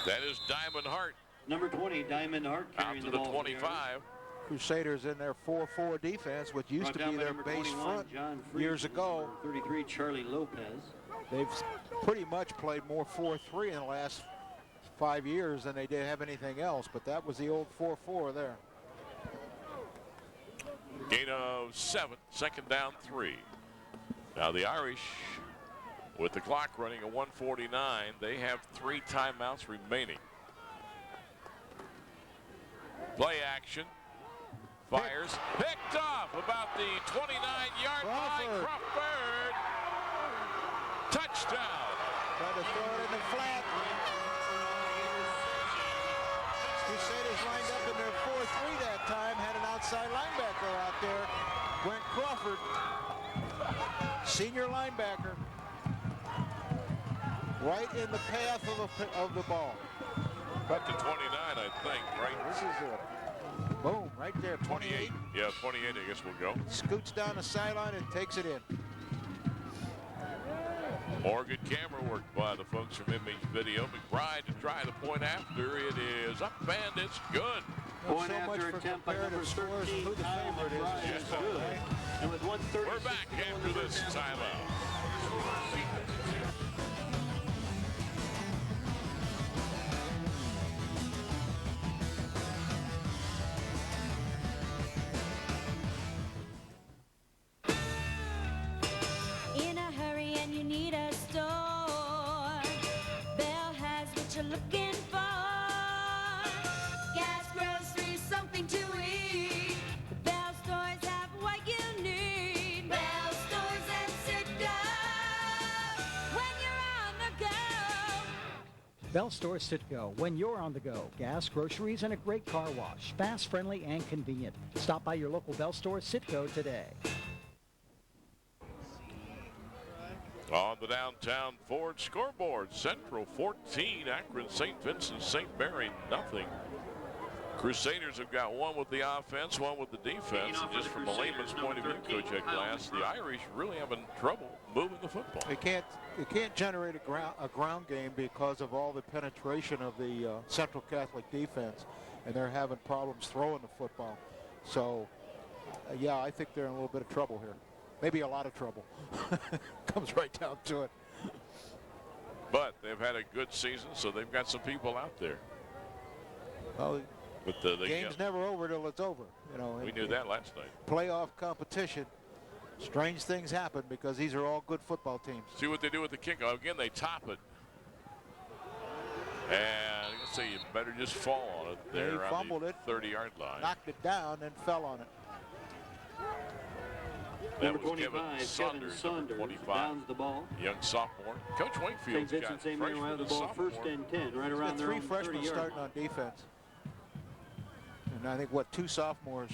That is Diamond Hart. Number 20, Diamond Hart carrying out to the 25. Crusaders in their 4-4 defense, which used to be their base front years ago. 33, Charlie Lopez. They've pretty much played more 4-3 in the last 5 years than they did have anything else, but that was the old 4-4 there. Gain of 7, second down 3. Now the Irish, with the clock running at 1:49, they have 3 timeouts remaining. Play action. Fires. Picked off about the 29-yard line. Crawford. Touchdown. Tried to throw it in the flat. Crusaders lined up in their 4-3 that time. Had an outside linebacker out there. Brent Crawford. Senior linebacker. Right in the path of the ball. Up to 29, I think, right? This is it. Boom, right there, 28. Yeah, 28, I guess we'll go. Scoots down the sideline and takes it in. More good camera work by the folks from Image Video. McBride to try the point after. It is up and it's good. Point so after attempt by number 13, who the favorite is. Yes, good. And with 1:30, we're back after this timeout. In a hurry and you need a store, Bell has what you're looking for. Gas, groceries, something to eat. The Bell stores have what you need. Bell stores and Citgo, when you're on the go. Bell Stores Citgo, when you're on the go. Gas, groceries, and a great car wash. Fast, friendly, and convenient. Stop by your local Bell Store Citgo today. On the downtown Ford scoreboard, Central 14, Akron St. Vincent St. Mary nothing. Crusaders have got one with the offense, one with the defense. And just from a layman's point of view, Coach Glass, the Irish really having trouble moving the football. They can't generate a ground game because of all the penetration of the Central Catholic defense, and they're having problems throwing the football. So, yeah, I think they're in a little bit of trouble here. Maybe a lot of trouble. Comes right down to it. But they've had a good season, so they've got some people out there. Well, but the game's never over till it's over. You know, we knew that last night. Playoff competition. Strange things happen because these are all good football teams. See what they do with the kickoff. Again, they top it. And let's say you better just fall on it there. He fumbled on the it, 30-yard line. Knocked it down and fell on it. That was Kevin Saunders, number 25. Downs the ball. Young sophomore. Coach Wakefield's St. got Vincent St. Mary the ball first and 10, right around their own 30-yard line. 3 freshmen starting on defense. And I think, 2 sophomores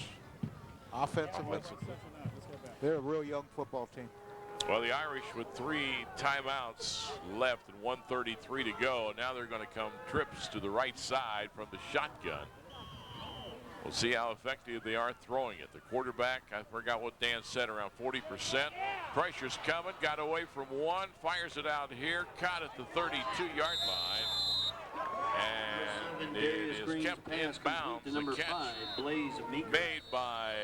offensively. They're a real young football team. Well, the Irish with 3 timeouts left and 1:33 to go. Now they're going to come trips to the right side from the shotgun. We'll see how effective they are throwing it. The quarterback, I forgot what Dan said, around 40%. Pressure's coming, got away from 1, fires it out here, caught at the 32-yard line. And it is kept in bounds. Number 5, Blaze Meeker. Made by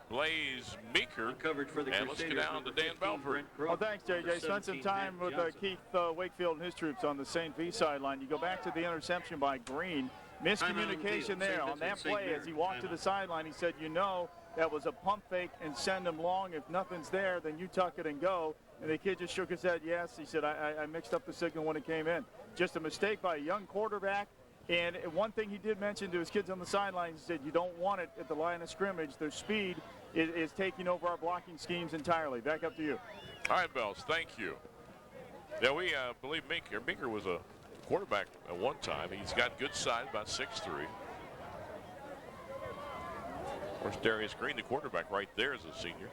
Blaze Meeker. Coverage for the and let's get down to Dan Belford. Well, thanks, JJ. Spent some time with Keith Wakefield and his troops on the St. V sideline. You go back to the interception by Green. Miscommunication there on that play as he walked to the sideline. He said, you know, that was a pump fake and send him long. If nothing's there, then you tuck it and go. And the kid just shook his head, yes. He said, I mixed up the signal when it came in. Just a mistake by a young quarterback. And one thing he did mention to his kids on the sidelines, he said, you don't want it at the line of scrimmage. Their speed is taking over our blocking schemes entirely. Back up to you. All right, Bells, thank you. Yeah, we believe Meeker was a quarterback at one time. He's got good size, about 6'3". Of course, Darius Green, the quarterback right there, is a senior.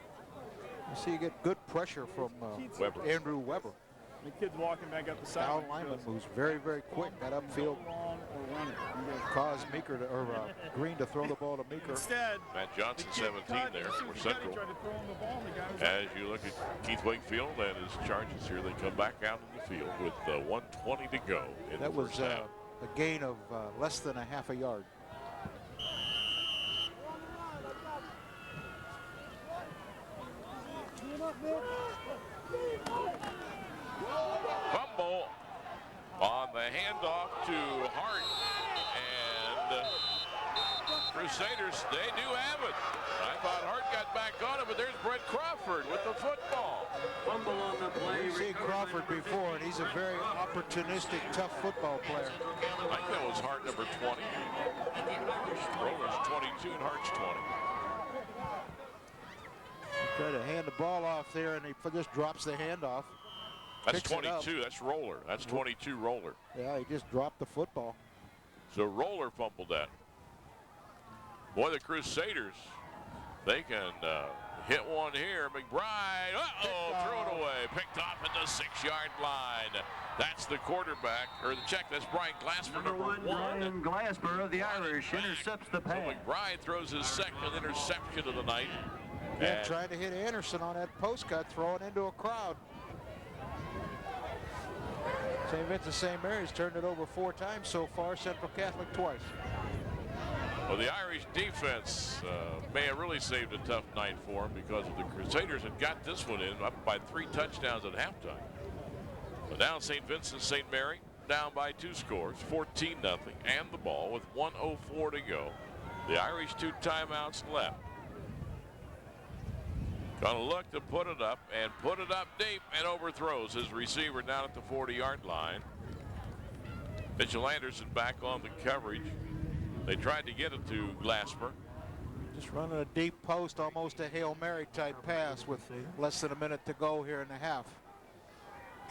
You see, you get good pressure from Andrew Weber. The kid's walking back up the side. Down lineman moves very, very quick. Got upfield. Caused Green to throw the ball to Meeker. Instead, Matt Johnson, 17 there for Central. As you look at Keith Wakefield and his Chargers here, they come back out in the field with 1:20 to go in the first half. A gain of less than a half a yard. Fumble on the handoff to Hart, and Crusaders, they do have it. I thought Hart got back on it, but there's Brett Crawford with the football. Fumble on the play. We've seen Crawford before, and he's a very opportunistic, tough football player. I think that was Hart, number 20. Roller's 22 and Hart's 20. Try to hand the ball off there, and he just drops the handoff. That's 22. That's Roller. That's 22 Roller. Yeah, he just dropped the football. So Roller fumbled that. Boy, the Crusaders, they can hit one here. McBride, throw it away. Picked off at the 6-yard line. That's the quarterback, or the check. That's Brian Glasper, number one. Brian Glasper of the Irish intercepts the pass. So McBride throws his second interception of the night. Yeah, trying to hit Anderson on that post cut, throwing into a crowd. St. Vincent St. Mary's turned it over 4 times so far, Central Catholic twice. Well, the Irish defense may have really saved a tough night for them, because the Crusaders had got this one in up by 3 touchdowns at halftime. But now St. Vincent St. Mary down by 2 scores, 14-0, and the ball with 1:04 to go. The Irish 2 timeouts left. Gonna look to put it up, and put it up deep, and overthrows his receiver down at the 40-yard line. Mitchell Anderson back on the coverage. They tried to get it to Glasper. Just running a deep post, almost a Hail Mary type pass with less than a minute to go here in the half.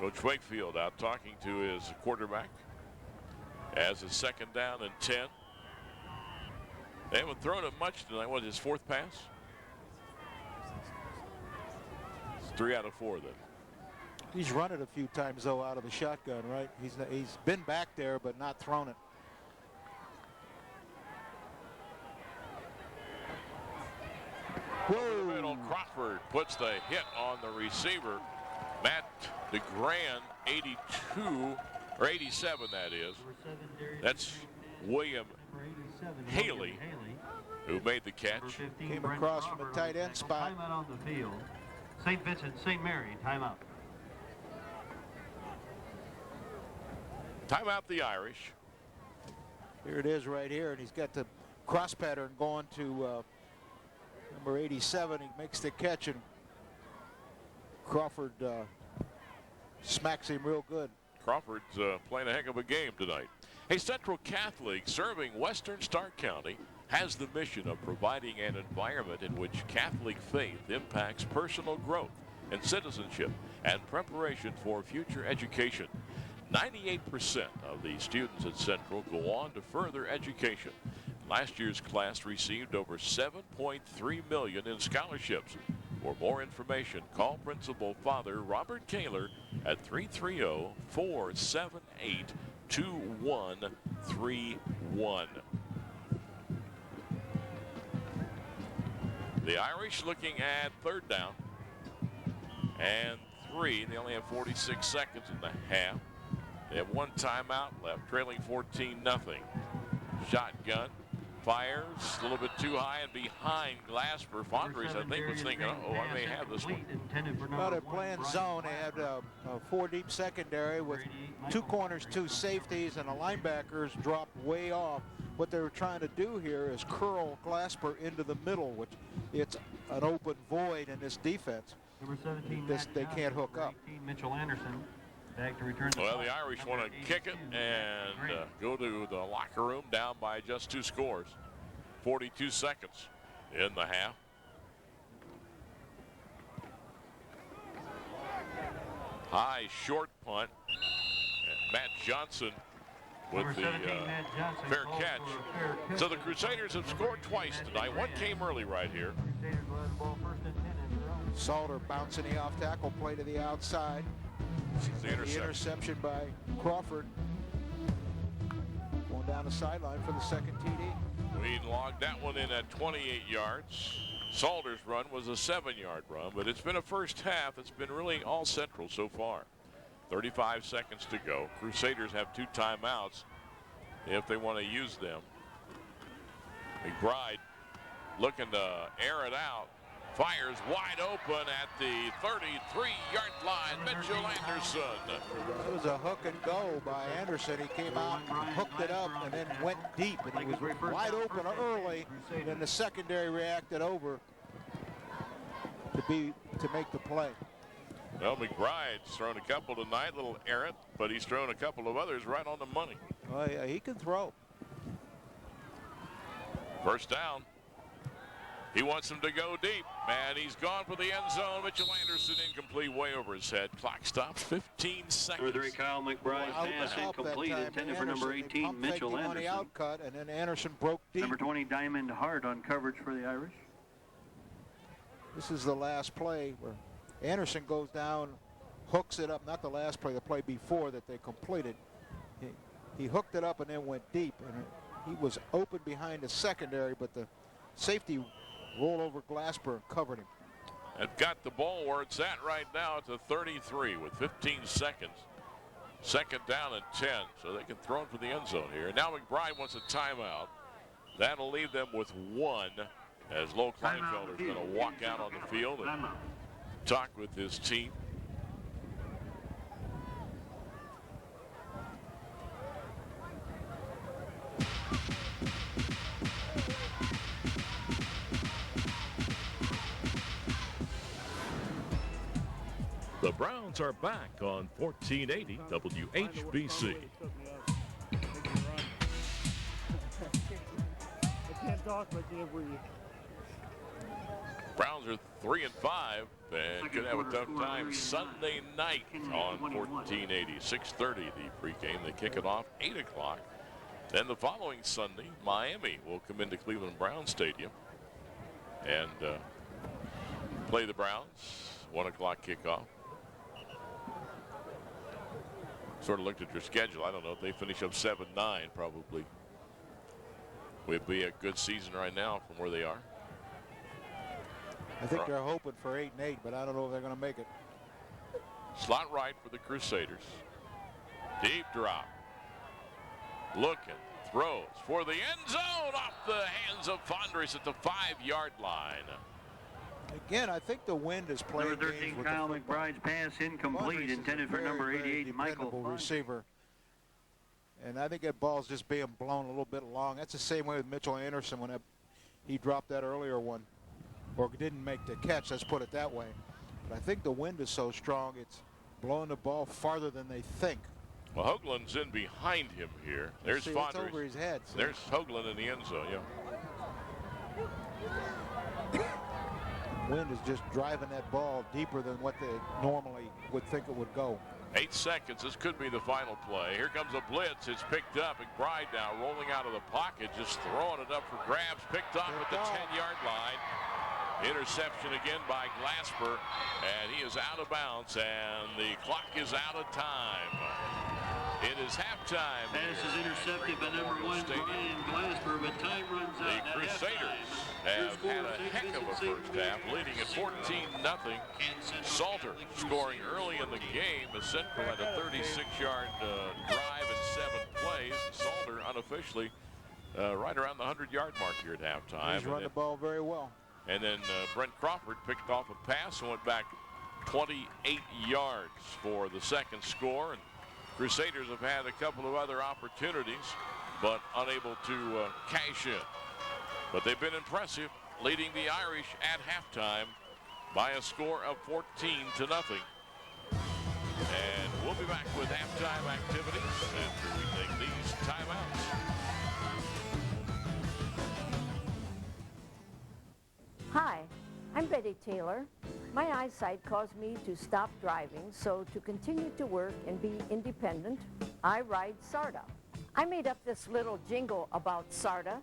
Coach Wakefield out talking to his quarterback as a 2nd down and 10. They haven't thrown it much tonight. What, his 4th pass? 3 out of 4 then. He's run it a few times though out of the shotgun, right? He's been back there but not thrown it. Over the middle, Crawford puts the hit on the receiver. Matt DeGrand, 82 or 87, that is. That's William Haley who made the catch. Came across from a tight end spot. Timeout on the field. St. Vincent St. Mary, timeout. Timeout the Irish. Here it is right here, and he's got the cross pattern going to number 87. He makes the catch, and Crawford smacks him real good. Crawford's playing a heck of a game tonight. Hey, Central Catholic, serving Western Stark County, has the mission of providing an environment in which Catholic faith impacts personal growth and citizenship and preparation for future education. 98% of the students at Central go on to further education. Last year's class received over $7.3 million in scholarships. For more information, call Principal Father Robert Kaler at 330-478-2131. The Irish looking at 3rd down and 3. They only have 46 seconds in the half. They have 1 timeout left, trailing 14-0. Shotgun, fires a little bit too high and behind Glasper. Fondries, I think, was thinking, I may have this one. Well, they're playing zone. They had a 4-deep secondary with 2 corners, 2 safeties, and the linebackers dropped way off. What they were trying to do here is curl Glasper into the middle, which it's an open void in this defense. Number 17, they can't hook up. 18, Mitchell Anderson. Back to return the well, the Irish want to kick it and go to the locker room down by just 2 scores. 42 seconds in the half. High short punt. And Matt Johnson with the fair catch. So the Crusaders have scored twice tonight. One came early right here. Salter bouncing the off tackle play to the outside. The interception by Crawford. Going down the sideline for the second TD. We logged that one in at 28 yards. Salter's run was a 7-yard run, but it's been a first half that's been really all Central so far. 35 seconds to go. Crusaders have 2 timeouts if they want to use them. McBride looking to air it out. Fires wide open at the 33-yard line. Mitchell Anderson. It was a hook and go by Anderson. He came out, hooked it up, and then went deep. And he was wide open early. And then the secondary reacted over to make the play. Well, McBride's thrown a couple tonight, a little errant, but he's thrown a couple of others right on the money. Oh, yeah, he can throw. First down. He wants him to go deep, and he's gone for the end zone. Mitchell Anderson incomplete, way over his head. Clock stops, 15 seconds. Number 3, Kyle McBride, pass incomplete, intended for number 18, Mitchell Anderson. On the outcut, and then Anderson broke deep. Number 20, Diamond Hart on coverage for the Irish. This is the last play where Anderson goes down, hooks it up. Not the last play, the play before that they completed. He hooked it up and then went deep, and he was open behind the secondary, but the safety rollover Glasper covered him. And got the ball where it's at right now at the 33 with 15 seconds. Second down and 10, so they can throw it for the end zone here. Now McBride wants a timeout. That'll leave them with 1 as Low Kleinfelder is going to walk out on the field and talk with his team. The Browns are back on 1480 WHBC. I can't talk, but I can't breathe. Browns are 3-5 and could have a tough time Sunday night on 1480. 6:30 the pregame. They kick it off 8 o'clock. Then the following Sunday, Miami will come into Cleveland Brown Stadium and play the Browns. 1 o'clock kickoff. Sort of looked at your schedule. I don't know if they finish up 7-9, probably would be a good season right now from where they are. I think they're hoping for 8-8, but I don't know if they're going to make it. Slot right for the Crusaders. Deep drop. Looking, throws for the end zone off the hands of Fondres at the 5-yard line. Again, I think the wind is playing. Number 13, Kyle McBride's pass incomplete, intended for number 88, Michael receiver. And I think that ball's just being blown a little bit long. That's the same way with Mitchell Anderson when he dropped that earlier one, or didn't make the catch. Let's put it that way. But I think the wind is so strong, it's blowing the ball farther than they think. Well, Hoagland's in behind him here. There's Fondres. It's over his head. So. There's Hoagland in the end zone. Yeah. Wind is just driving that ball deeper than what they normally would think it would go. 8 seconds. This could be the final play. Here comes a blitz. It's picked up. McBride now rolling out of the pocket, just throwing it up for grabs. Picked off at the 10-yard line. Interception again by Glasper, and he is out of bounds, and the clock is out of time. It is halftime. Pass is intercepted by number 1, Brian Glasper, but time runs out. The Crusaders have had a heck of a first half, leading at 14-0. Salter scoring early in the game. Central had a 36-yard drive and 7 plays. Salter unofficially right around the 100-yard mark here at halftime. He's run the ball very well. And then Brent Crawford picked off a pass and went back 28 yards for the second score. And Crusaders have had a couple of other opportunities, but unable to cash in. But they've been impressive, leading the Irish at halftime by a score of 14-0. And we'll be back with halftime activities after we take these timeouts. Hi, I'm Betty Taylor. My eyesight caused me to stop driving, so to continue to work and be independent, I ride SARTA. I made up this little jingle about SARTA.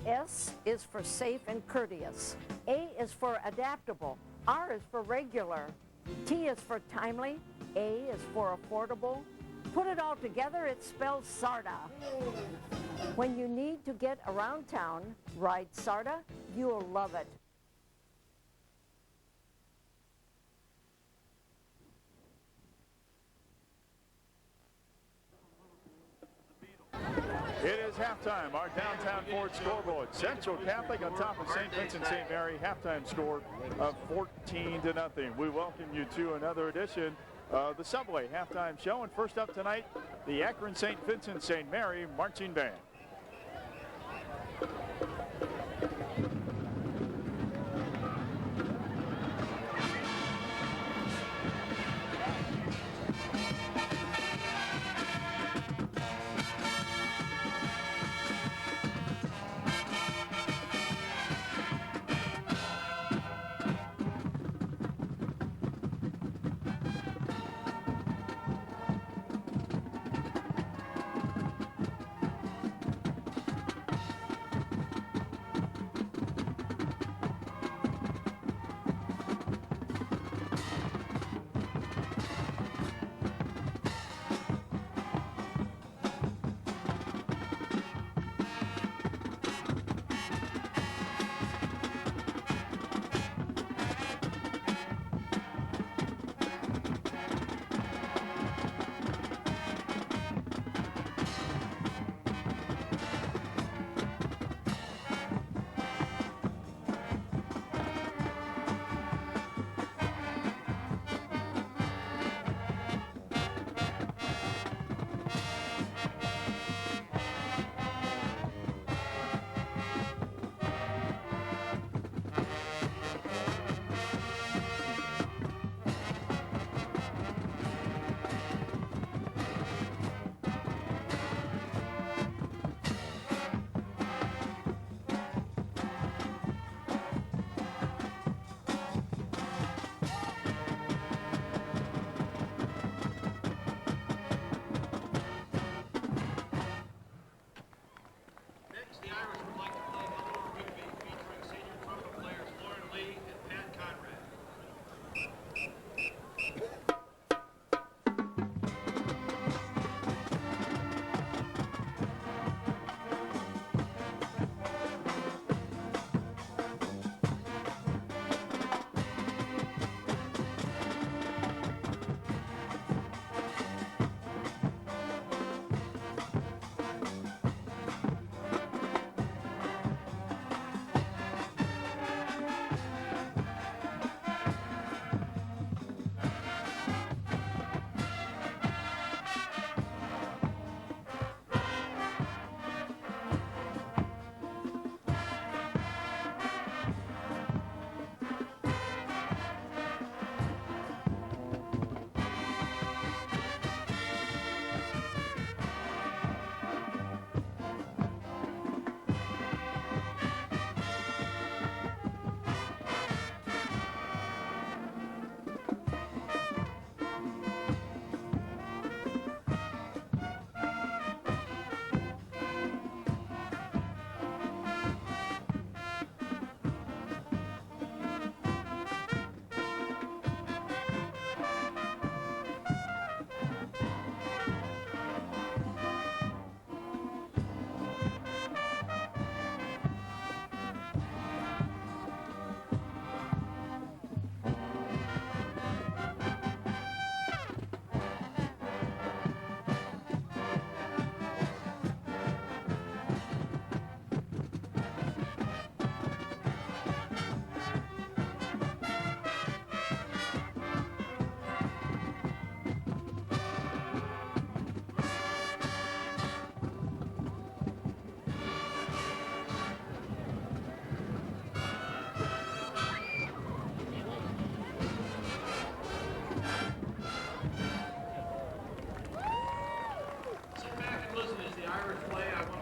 S is for safe and courteous. A is for adaptable. R is for regular. T is for timely. A is for affordable. Put it all together, it spells SARTA. When you need to get around town, ride SARTA. You'll love it. It is halftime. Our downtown Ford scoreboard. Central Catholic on top of St. Vincent St. Mary. Halftime score of 14-0. We welcome you to another edition of the Subway halftime show. And first up tonight, the Akron St. Vincent St. Mary Marching Band.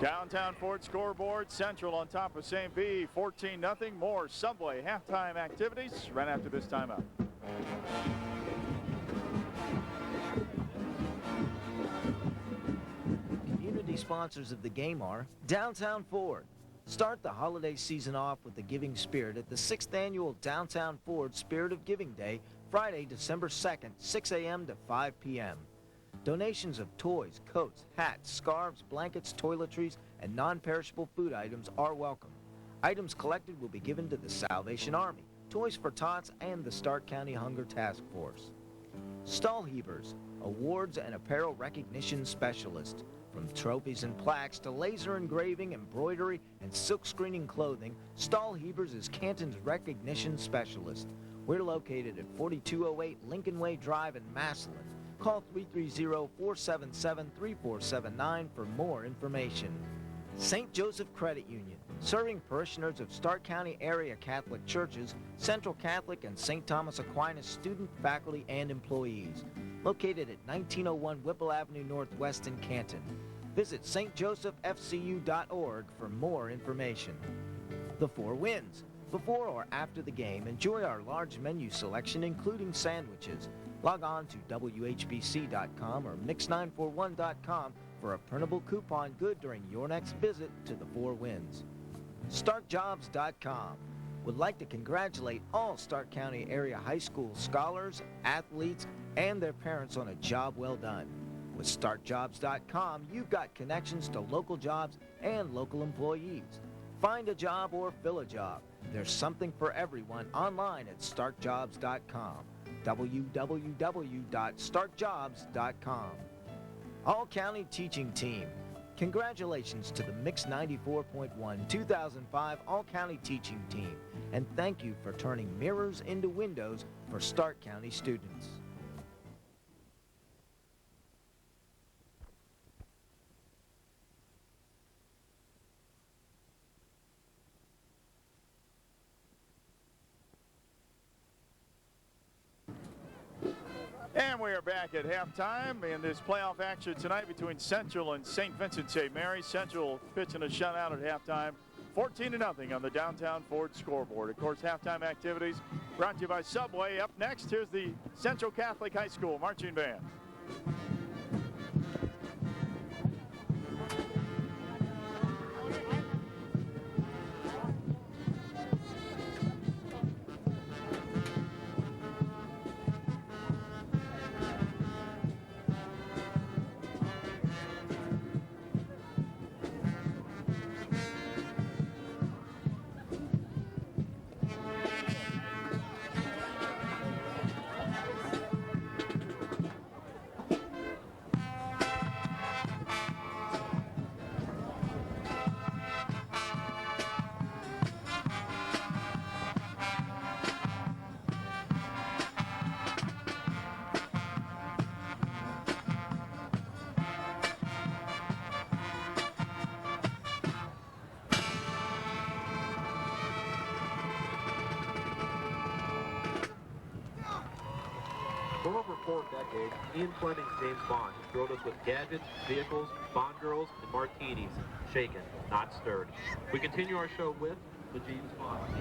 Downtown Ford scoreboard. Central on top of St. V, 14-0. More Subway halftime activities right after this timeout. Community Community sponsors of the game are Downtown Ford. Start the holiday season off with the giving spirit at the 6th Annual Downtown Ford Spirit of Giving Day, Friday, December 2nd, 6 a.m. to 5 p.m. Donations of toys, coats, hats, scarves, blankets, toiletries, and non-perishable food items are welcome. Items collected will be given to the Salvation Army, Toys for Tots, and the Stark County Hunger Task Force. Stahlhebers, awards and apparel recognition specialist. From trophies and plaques to laser engraving, embroidery, and silk screening clothing, Stahlhebers is Canton's recognition specialist. We're located at 4208 Lincoln Way Drive in Massillon. Call 330-477-3479 for more information. St. Joseph Credit Union, serving parishioners of Stark County area Catholic churches, Central Catholic, and St. Thomas Aquinas student, faculty, and employees. Located at 1901 Whipple Avenue Northwest in Canton. Visit stjosephfcu.org for more information. The Four Winds. Before or after the game, enjoy our large menu selection, including sandwiches. Log on to WHBC.com or Mix941.com for a printable coupon good during your next visit to the Four Winds. StarkJobs.com would like to congratulate all Stark County area high school scholars, athletes, and their parents on a job well done. With StarkJobs.com, you've got connections to local jobs and local employees. Find a job or fill a job. There's something for everyone online at StarkJobs.com. www.starkjobs.com. All County Teaching Team. Congratulations to the Mix 94.1 2005 All County Teaching Team, and thank you for turning mirrors into windows for Stark County students. And we are back at halftime in this playoff action tonight between Central and St. Vincent St. Mary. Central pitching a shutout at halftime, 14-0 on the Downtown Ford scoreboard. Of course, halftime activities brought to you by Subway. Up next, here's the Central Catholic High School marching band. For over 4 decades, Ian Fleming's James Bond has thrilled us with gadgets, vehicles, Bond girls, and martinis. Shaken, not stirred. We continue our show with the James Bond.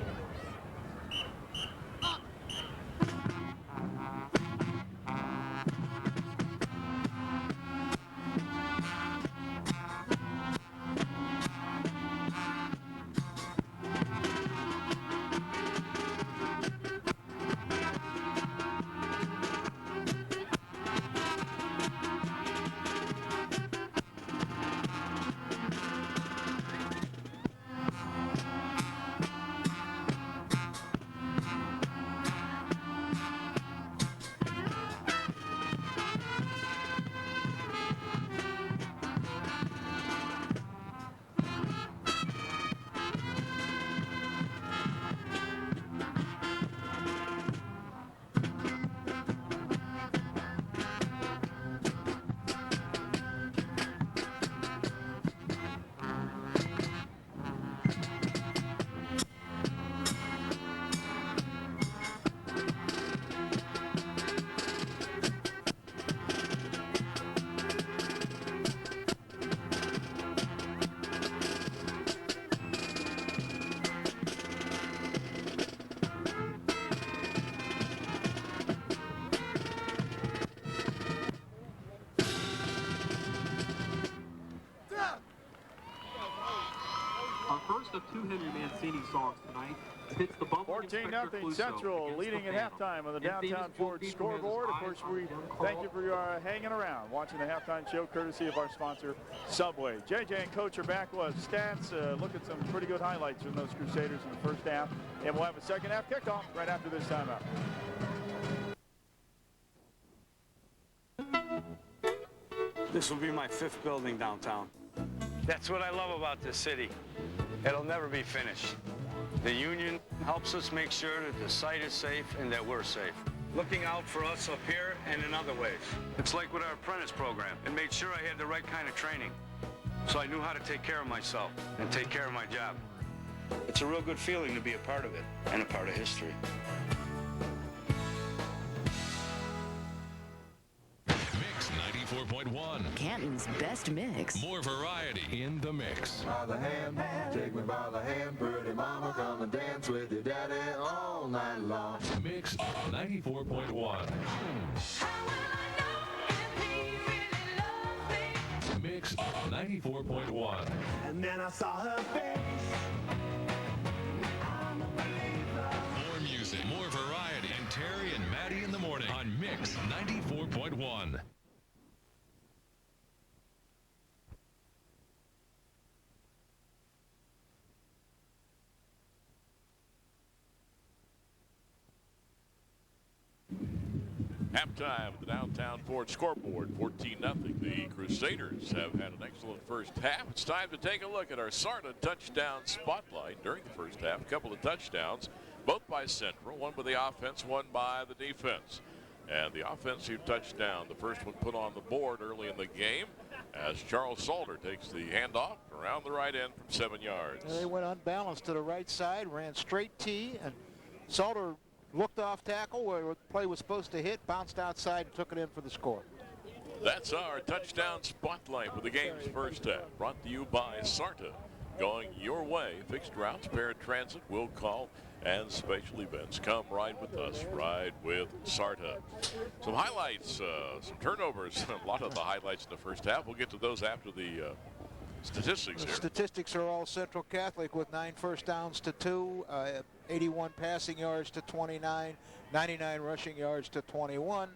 songs tonight. It's the 14-0 Central leading at halftime on the Downtown Ford scoreboard. Of course, we thank you for hanging around, watching the halftime show, courtesy of our sponsor, Subway. JJ and Coach are back. We'll have stats, look at some pretty good highlights from those Crusaders in the first half, and we'll have a second half kickoff right after this timeout. This will be my 5th building downtown. That's what I love about this city. It'll never be finished. The union helps us make sure that the site is safe and that we're safe. Looking out for us up here and in other ways. It's like with our apprentice program. It made sure I had the right kind of training. So I knew how to take care of myself and take care of my job. It's a real good feeling to be a part of it and a part of history. Mix 94.1. Canton's best mix. More variety in the mix. By the hand, take me by the hand, pretty mama, come and dance with your daddy all night long. Mix 94.1. Mix 94.1. And then I saw her face. More music, more variety, and Terry and Maddie in the morning on Mix 94.1. Halftime, the Downtown Ford scoreboard, 14-0. The Crusaders have had an excellent first half. It's time to take a look at our SARTA touchdown spotlight during the first half. A couple of touchdowns, both by Central, one by the offense, one by the defense. And the offensive touchdown, the first one put on the board early in the game as Charles Salter takes the handoff around the right end from 7 yards. And they went unbalanced to the right side, ran straight T, and Salter looked off tackle where the play was supposed to hit, bounced outside, and took it in for the score. That's our touchdown spotlight for the game's first half. Brought to you by SARTA. Going your way. Fixed routes, paratransit, will call, and special events. Come ride with us. Ride with SARTA. Some highlights, some turnovers. A lot of the highlights in the first half. We'll get to those after the statistics here. Statistics are all Central Catholic with 9 first downs to 2, 81 passing yards to 29, 99 rushing yards to 21.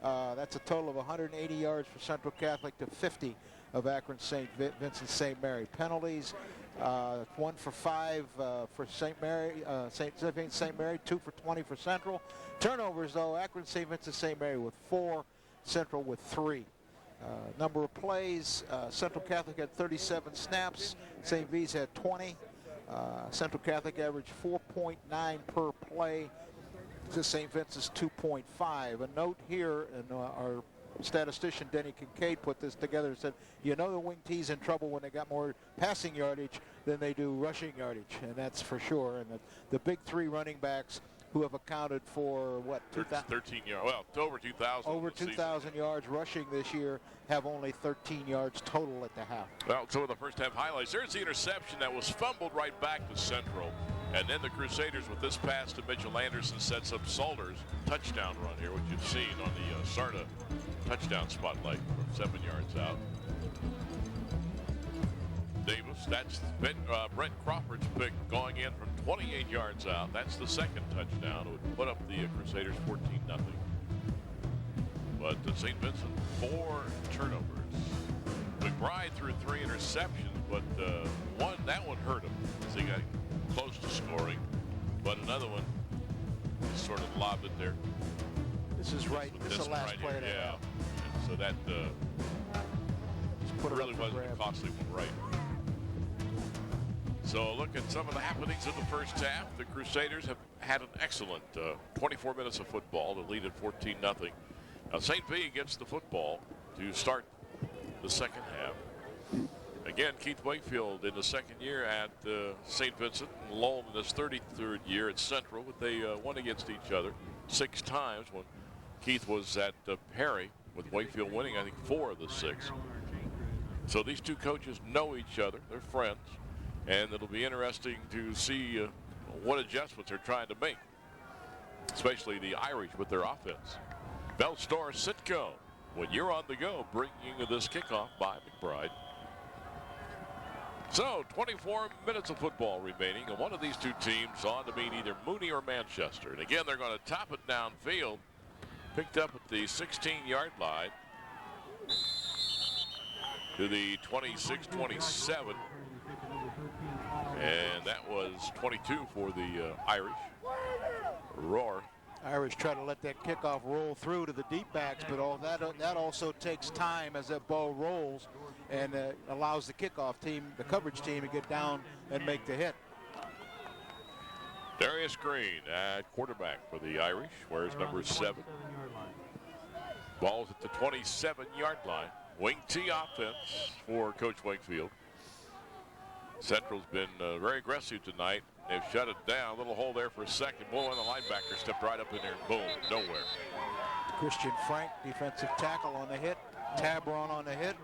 That's a total of 180 yards for Central Catholic to 50 of Akron St. Vincent St. Mary. Penalties, 1 for 5 for St. Mary, St. Mary, 2 for 20 for Central. Turnovers, though, Akron St. Vincent St. Mary with 4, Central with 3. Number of plays, Central Catholic had 37 snaps, St. V's had 20. Central Catholic averaged 4.9 per play to St. Vincent's 2.5. A note here, and our statistician Denny Kincaid put this together and said, you know the Wing T's in trouble when they got more passing yardage than they do rushing yardage, and that's for sure. And the big 3 running backs who have accounted for, what, 13 yards, well, over 2,000. Over 2,000 yards rushing this year, have only 13 yards total at the half. Well, some of the first half highlights. There's the interception that was fumbled right back to Central. And then the Crusaders with this pass to Mitchell Anderson sets up Salter's touchdown run here, which you've seen on the SARTA touchdown spotlight from 7 yards out. Davis, that's Brent Crawford's pick going in from 28 yards out. That's the second touchdown. It would put up the Crusaders 14-0. But St. Vincent, 4 turnovers. McBride threw 3 interceptions, but that one hurt him as he got close to scoring. But another one, he sort of lobbed it there. This is right. This is the last play. Yeah. And so that really wasn't a costly one, right? So look at some of the happenings in the first half. The Crusaders have had an excellent 24 minutes of football to lead at 14-0. Now St. V gets the football to start the second half. Again, Keith Wakefield in the second year at St. Vincent, and Lowell in his 33rd year at Central, but they won against each other 6 times when Keith was at Perry, with Wakefield winning, I think, 4 of the 6. So these two coaches know each other. They're friends. And it'll be interesting to see what adjustments they're trying to make, especially the Irish with their offense. Bell Store Sitco, when you're on the go, bringing this kickoff by McBride. So 24 minutes of football remaining, and one of these two teams on to meet either Mooney or Manchester. And again, they're going to top it downfield. Picked up at the 16-yard line to the 26-27. And that was 22 for the Irish. Roar. Irish try to let that kickoff roll through to the deep backs, but all that also takes time as that ball rolls and allows the kickoff team, the coverage team, to get down and make the hit. Darius Green at quarterback for the Irish, wears number 7. Ball's at the 27-yard line. Wing T offense for Coach Wakefield. Central's been very aggressive tonight. They've shut it down. A little hole there for a second. Boy, and the linebacker stepped right up in there and boom, nowhere. Christian Frank, defensive tackle on the hit. Tabron on the hit.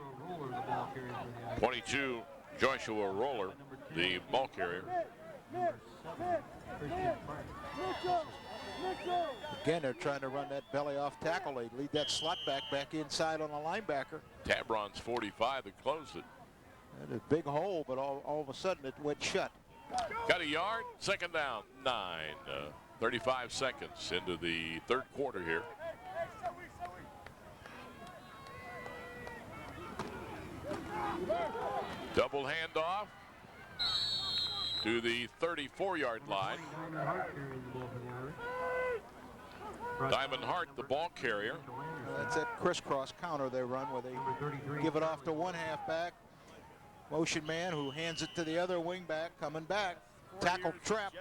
22, Joshua Roller, the ball carrier. Again, they're trying to run that belly off tackle. They lead that slot back inside on the linebacker. Tabron's 45 that closed it. And a big hole, but all of a sudden it went shut. Got a yard, second down, 9. 35 seconds into the third quarter here. Double handoff to the 34-yard line. Diamond Hart, the ball carrier. That's that crisscross counter they run where they give it off to one halfback. Motion man who hands it to the other wing back, coming back. Tackle trap.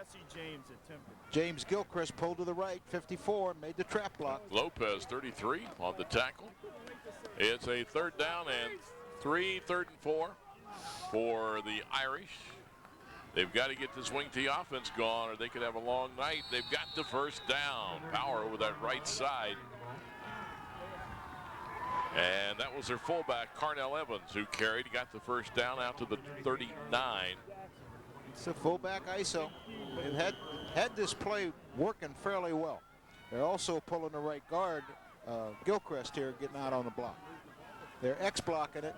James Gilchrist pulled to the right, 54, made the trap block. Lopez, 33, on the tackle. It's a third down and 3, 3rd and 4 for the Irish. They've got to get this wing T offense gone or they could have a long night. They've got the first down. Power over that right side. And that was their fullback, Carnell Evans, who carried. He got the first down out to the 39. It's a fullback ISO. They've had this play working fairly well. They're also pulling the right guard, Gilchrist here, getting out on the block. They're X-blocking it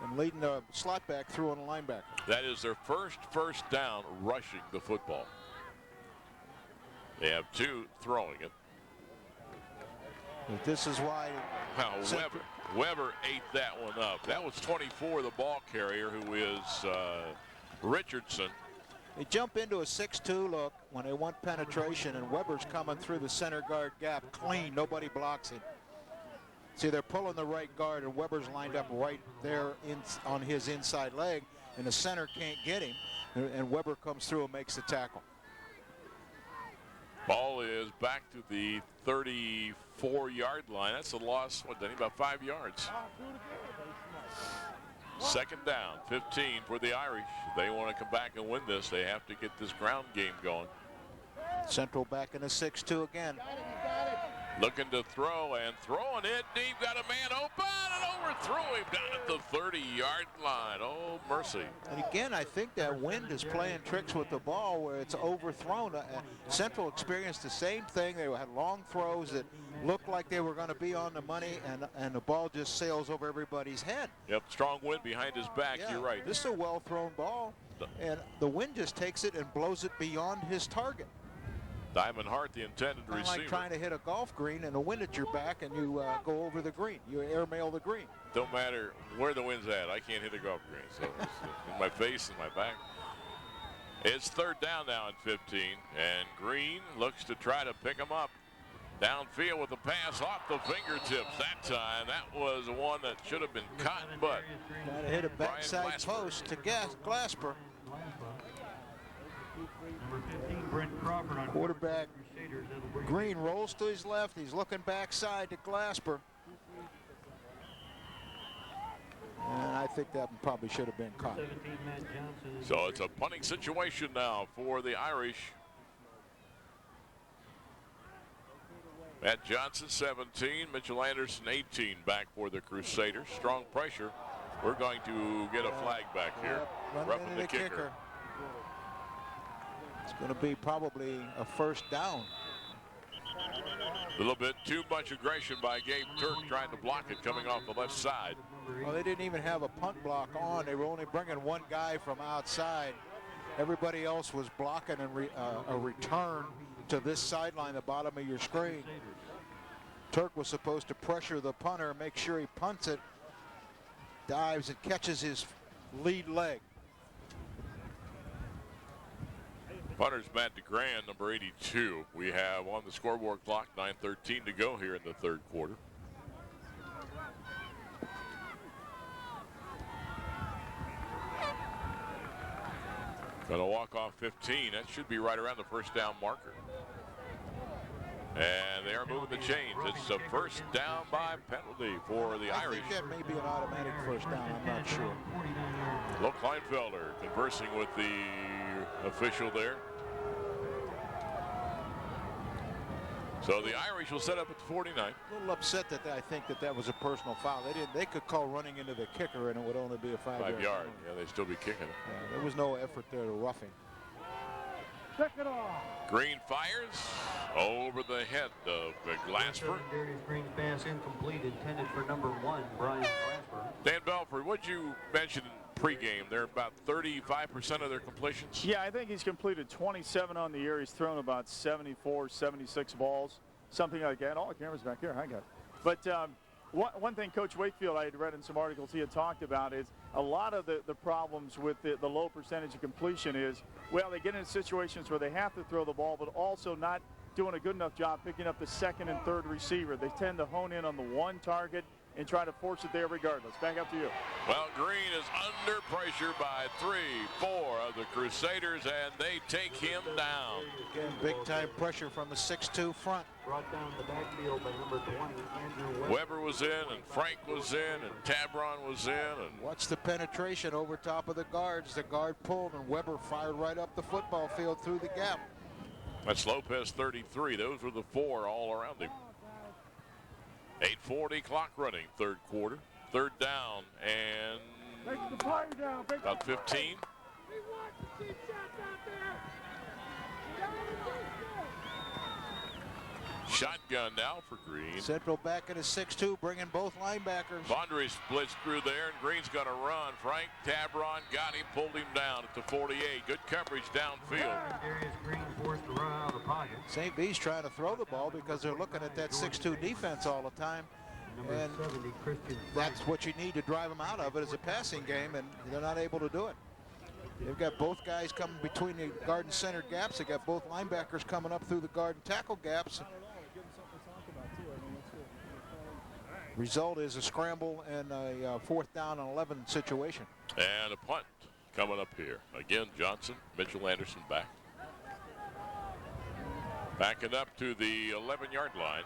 and leading the slot back through on the linebacker. That is their first down rushing the football. They have 2 throwing it. But this is why. Wow, Weber ate that one up. That was 24, the ball carrier, who is Richardson. They jump into a 6-2 look when they want penetration, and Weber's coming through the center guard gap clean. Nobody blocks him. See, they're pulling the right guard, and Weber's lined up right there on his inside leg, and the center can't get him, and Weber comes through and makes the tackle. Ball is back to the 34-yard line. That's a loss, what, Denny, about 5 yards. Second down, 15 for the Irish. If they want to come back and win this, they have to get this ground game going. Central back in a 6-2 again. Looking to throw and throwing it deep. Got a man open and overthrew him down at the 30-yard line. Oh, mercy. And again, I think that wind is playing tricks with the ball where it's overthrown. Central experienced the same thing. They had long throws that looked like they were going to be on the money, and the ball just sails over everybody's head. Yep, strong wind behind his back. Yeah, you're right. This is a well-thrown ball, and the wind just takes it and blows it beyond his target. Diamond Hart, the intended receiver. Like trying to hit a golf green and the wind at your back and you go over the green. You airmail the green. Don't matter where the wind's at. I can't hit a golf green. So it's in my face and my back. It's third down now at 15. And Green looks to try to pick him up. Downfield with a pass off the fingertips that time. That was one that should have been caught, but trying to hit a backside post to Glasper. Quarterback Green rolls to his left. He's looking backside to Glasper. And I think that probably should have been caught. So it's a punting situation now for the Irish. Matt Johnson, 17. Mitchell Anderson, 18, back for the Crusaders. Strong pressure. We're going to get a flag back here. Roughing the kicker. It's going to be probably a first down. little bit too much aggression by Gabe Turk trying to block it coming off the left side. Well, they didn't even have a punt block on. They were only bringing one guy from outside. Everybody else was blocking and a return to this sideline, the bottom of your screen. Turk was supposed to pressure the punter, make sure he punts it, dives and catches his lead leg. Punter's Matt DeGrand, number 82. We have on the scoreboard clock 9:13 to go here in the third quarter. Going to walk off 15. That should be right around the first down marker. And they are moving the chains. It's a first down by penalty for the Irish. I think that may be an automatic first down. I'm not sure. Lo Kleinfelder conversing with the official there. So the Irish will set up at the 49. A little upset that I think that was a personal foul. They could call running into the kicker and it would only be a 5 yard. Yeah, they'd still be kicking it. Yeah, there was no effort there to rough him. Check it off. Green fires over the head of Glasper. Darius Green's pass incomplete, intended for number 1, Brian Glasper. Dan Belford, what'd you mention in pregame? They're about 35% of their completions? Yeah, I think he's completed 27 on the year. He's thrown about 74, 76 balls, something like that. Oh, the camera's back here. I got it. But one thing Coach Wakefield, I had read in some articles he had talked about, is a lot of the problems with the low percentage of completion is, well, they get into situations where they have to throw the ball, but also not doing a good enough job picking up the second and third receiver. They tend to hone in on the one target and try to force it there regardless. Back up to you. Well, Green is under pressure by 3, 4 of the Crusaders, and they take him down. Again, big-time pressure from the 6'2 front. Brought down the backfield by number 20, Andrew Weber. Weber was in, and Frank was in, and Tabron was in. And watch the penetration over top of the guards. The guard pulled, and Weber fired right up the football field through the gap. That's Lopez, 33. Those were the 4 all around him. 8:40 clock running, third quarter. Third down and about 15. Shotgun now for Green. Central back at a 6'2", bringing both linebackers. Bondry splits through there, and Green's going to run. Frank Tabron got him, pulled him down at the 48. Good coverage downfield. Darius Green forced to run out of the pocket. St. B's trying to throw the ball because they're looking at that 6'2" defense all the time. And that's what you need to drive them out of it as a passing game, and they're not able to do it. They've got both guys coming between the guard and center gaps. They got both linebackers coming up through the guard and tackle gaps. Result is a scramble and a 4th down and 11 situation. And a punt coming up here. Again, Johnson, Mitchell Anderson back. Backing up to the 11-yard line.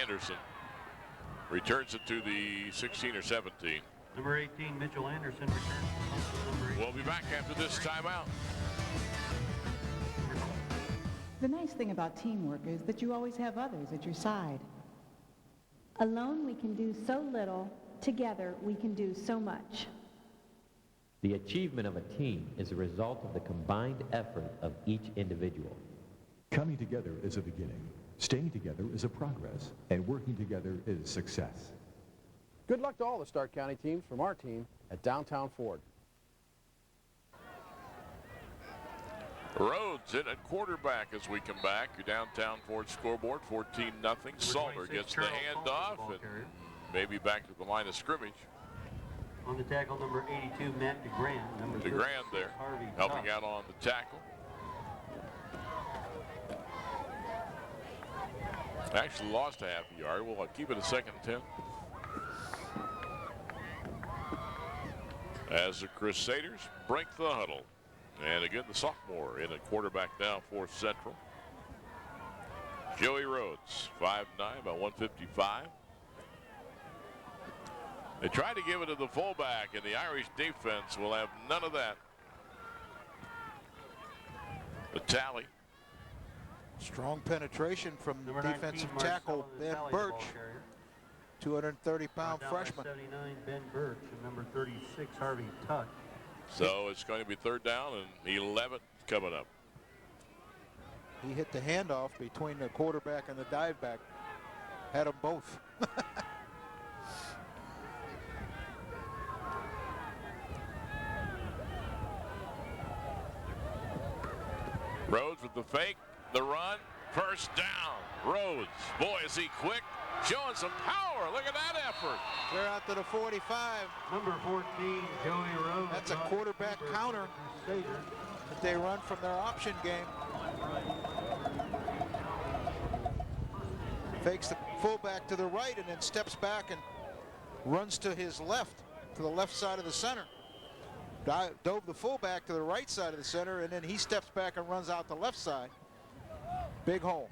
Anderson returns it to the 16 or 17. Number 18, Mitchell Anderson returns. We'll be back after this timeout. The nice thing about teamwork is that you always have others at your side. Alone we can do so little, together we can do so much. The achievement of a team is a result of the combined effort of each individual. Coming together is a beginning, staying together is a progress, and working together is success. Good luck to all the Stark County teams from our team at Downtown Ford. Rhodes in at quarterback as we come back. Your Downtown Ford scoreboard, 14-0. Salter gets the handoff and maybe back to the line of scrimmage. On the tackle, number 82, Matt DeGrand. DeGrand there, helping out on the tackle. Actually lost a half a yard. We'll keep it a 2nd and 10. As the Crusaders break the huddle. And again, the sophomore in at quarterback now for Central. Joey Rhodes, 5'9", about 155. They tried to give it to the fullback, and the Irish defense will have none of that. The tally. Strong penetration from the defensive tackle, Ben Birch. 230-pound freshman. 79, Ben Birch, and number 36, Harvey Tuck. So it's going to be 3rd down and 11 coming up. He hit the handoff between the quarterback and the dive back. Had them both. Rhodes with the fake, the run, first down. Rhodes, boy, is he quick, showing some power. Look at that effort. They're out to the 45. Number 14, Joey Rhodes. That's a quarterback counter that they run from their option game. Fakes the fullback to the right and then steps back and runs to his left, to the left side of the center. Dove the fullback to the right side of the center, and then he steps back and runs out the left side. Big hole.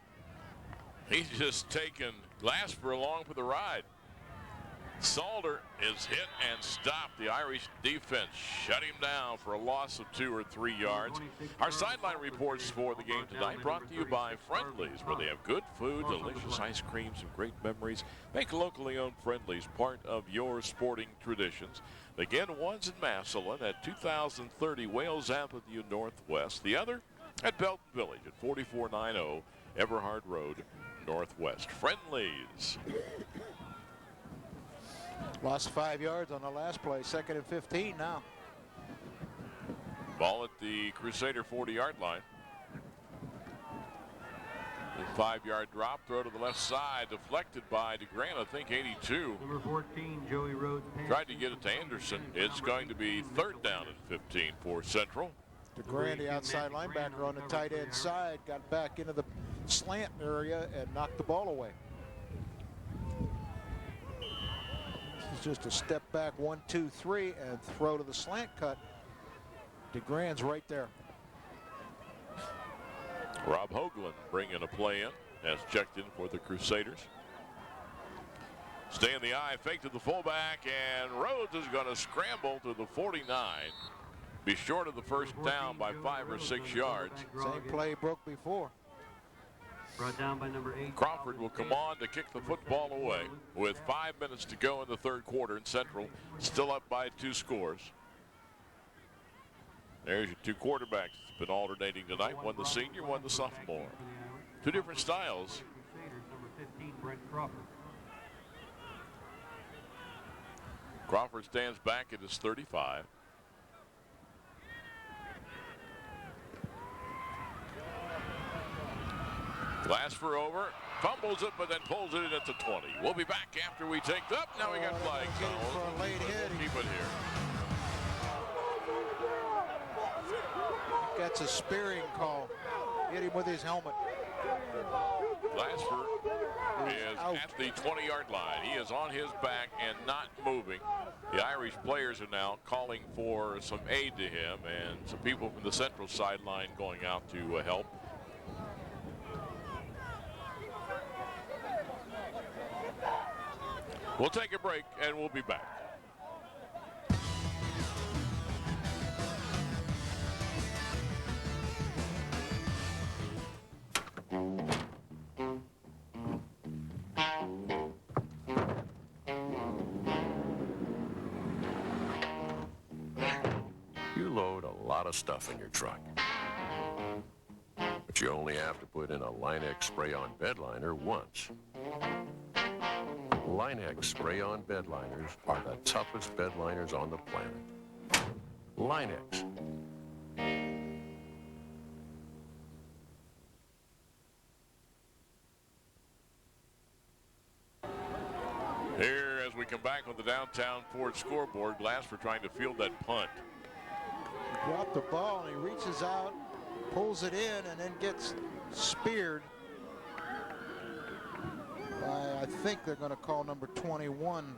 He's just taken Glasper along for the ride. Salter is hit and stopped. The Irish defense shut him down for a loss of 2 or 3 yards. Our sideline reports for the game tonight brought to you by Friendly's, where they have good food, delicious ice creams, and great memories. Make locally owned Friendly's part of your sporting traditions. Again, one's in Massillon at 2030 Wales Avenue Northwest. The other at Belton Village at 4490 Everhard Road Northwest. Friendly's. Lost 5 yards on the last play. 2nd and 15 now. Ball at the Crusader 40-yard line. 5-yard drop, throw to the left side, deflected by DeGrant, I think 82. Number 14, Joey Rhodes. Tried to get it to Anderson. It's going to be 3rd down and 15 for Central. DeGrant, the outside linebacker on the tight end side, got back into the slant area and knocked the ball away. This is just a step back 1, 2, 3 and throw to the slant cut. DeGrant's right there. Rob Hoagland bringing a play in as checked in for the Crusaders. Stay in the eye, fake to the fullback, and Rhodes is going to scramble to the 49. Be short of the first down by 5 or 6 yards. Same play broke before. Brought down by number 8. Crawford will come on to kick the football away with 5 minutes to go in the 3rd quarter, and Central still up by 2 scores. There's your 2 quarterbacks. It's been alternating tonight. One the senior, one the sophomore. 2 different styles. Number 15, Brent Crawford. Crawford stands back at his 35. Glasper over, fumbles it, but then pulls it in at the 20. We'll be back after we take the up. Now we got flags. For a late hit. We'll keep it here. Gets a spearing call. Hit him with his helmet. Glasper is at the 20-yard line. He is on his back and not moving. The Irish players are now calling for some aid to him, and some people from the Central sideline going out to help. We'll take a break, and we'll be back. You load a lot of stuff in your truck, but you only have to put in a Line-X spray-on bed liner once. Line-X spray-on bed liners are the toughest bed liners on the planet. Line-X. Here as we come back on the downtown Ford scoreboard, Glasper trying to field that punt. He dropped the ball and he reaches out, pulls it in, and then gets speared by, I think they're going to call number 21,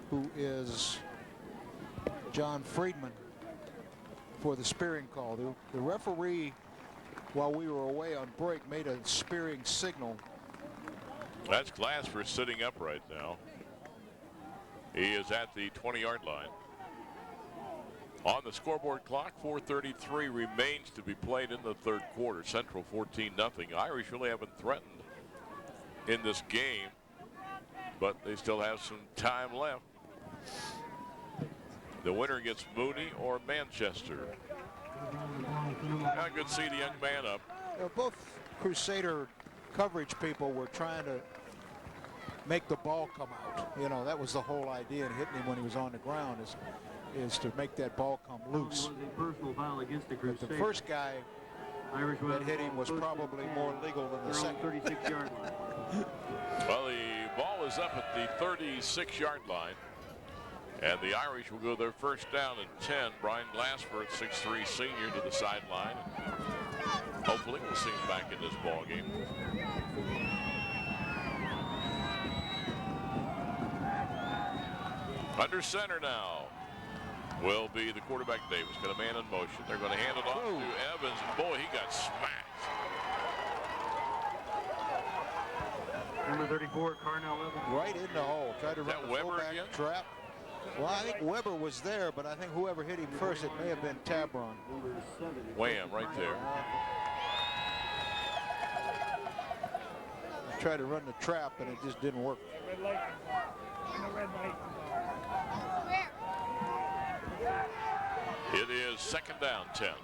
who is John Friedman, for the spearing call. The referee, while we were away on break, made a spearing signal. That's Glasper sitting up right now. He is at the 20-yard line. On the scoreboard clock, 4:33 remains to be played in the 3rd quarter. Central 14-0. Irish really haven't threatened in this game, but they still have some time left. The winner gets Mooney or Manchester. Good to see the young man up. Both Crusader coverage people were trying to make the ball come out. You know, that was the whole idea in hitting him when he was on the ground is to make that ball come loose. But the first guy that hit him was probably more legal than the second. 36-yard line. Well, the ball is up at the 36-yard line. And the Irish will go their first down and 10. Brian Glassford, 6'3" senior, to the sideline. Hopefully we'll see him back in this ball game. Under center now will be the quarterback Davis. Got a man in motion. They're going to hand it off to Evans. And boy, he got smacked. Number 34, Carnell Evans. Right in the hole. Tried to run the fullback trap. Well, I think Weber was there, but I think whoever hit him first, it may have been Tabron. Wham, right there. Tried to run the trap, and it just didn't work. It is second down, 10.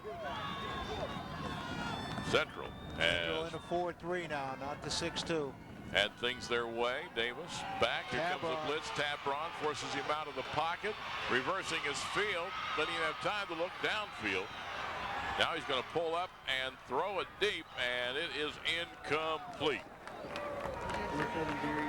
Central has in a 4-3 now, not the 6-2. Had things their way. Davis back. Here comes the blitz. Tabron forces him out of the pocket, reversing his field. Doesn't even have time to look downfield. Now he's going to pull up and throw it deep, and it is incomplete.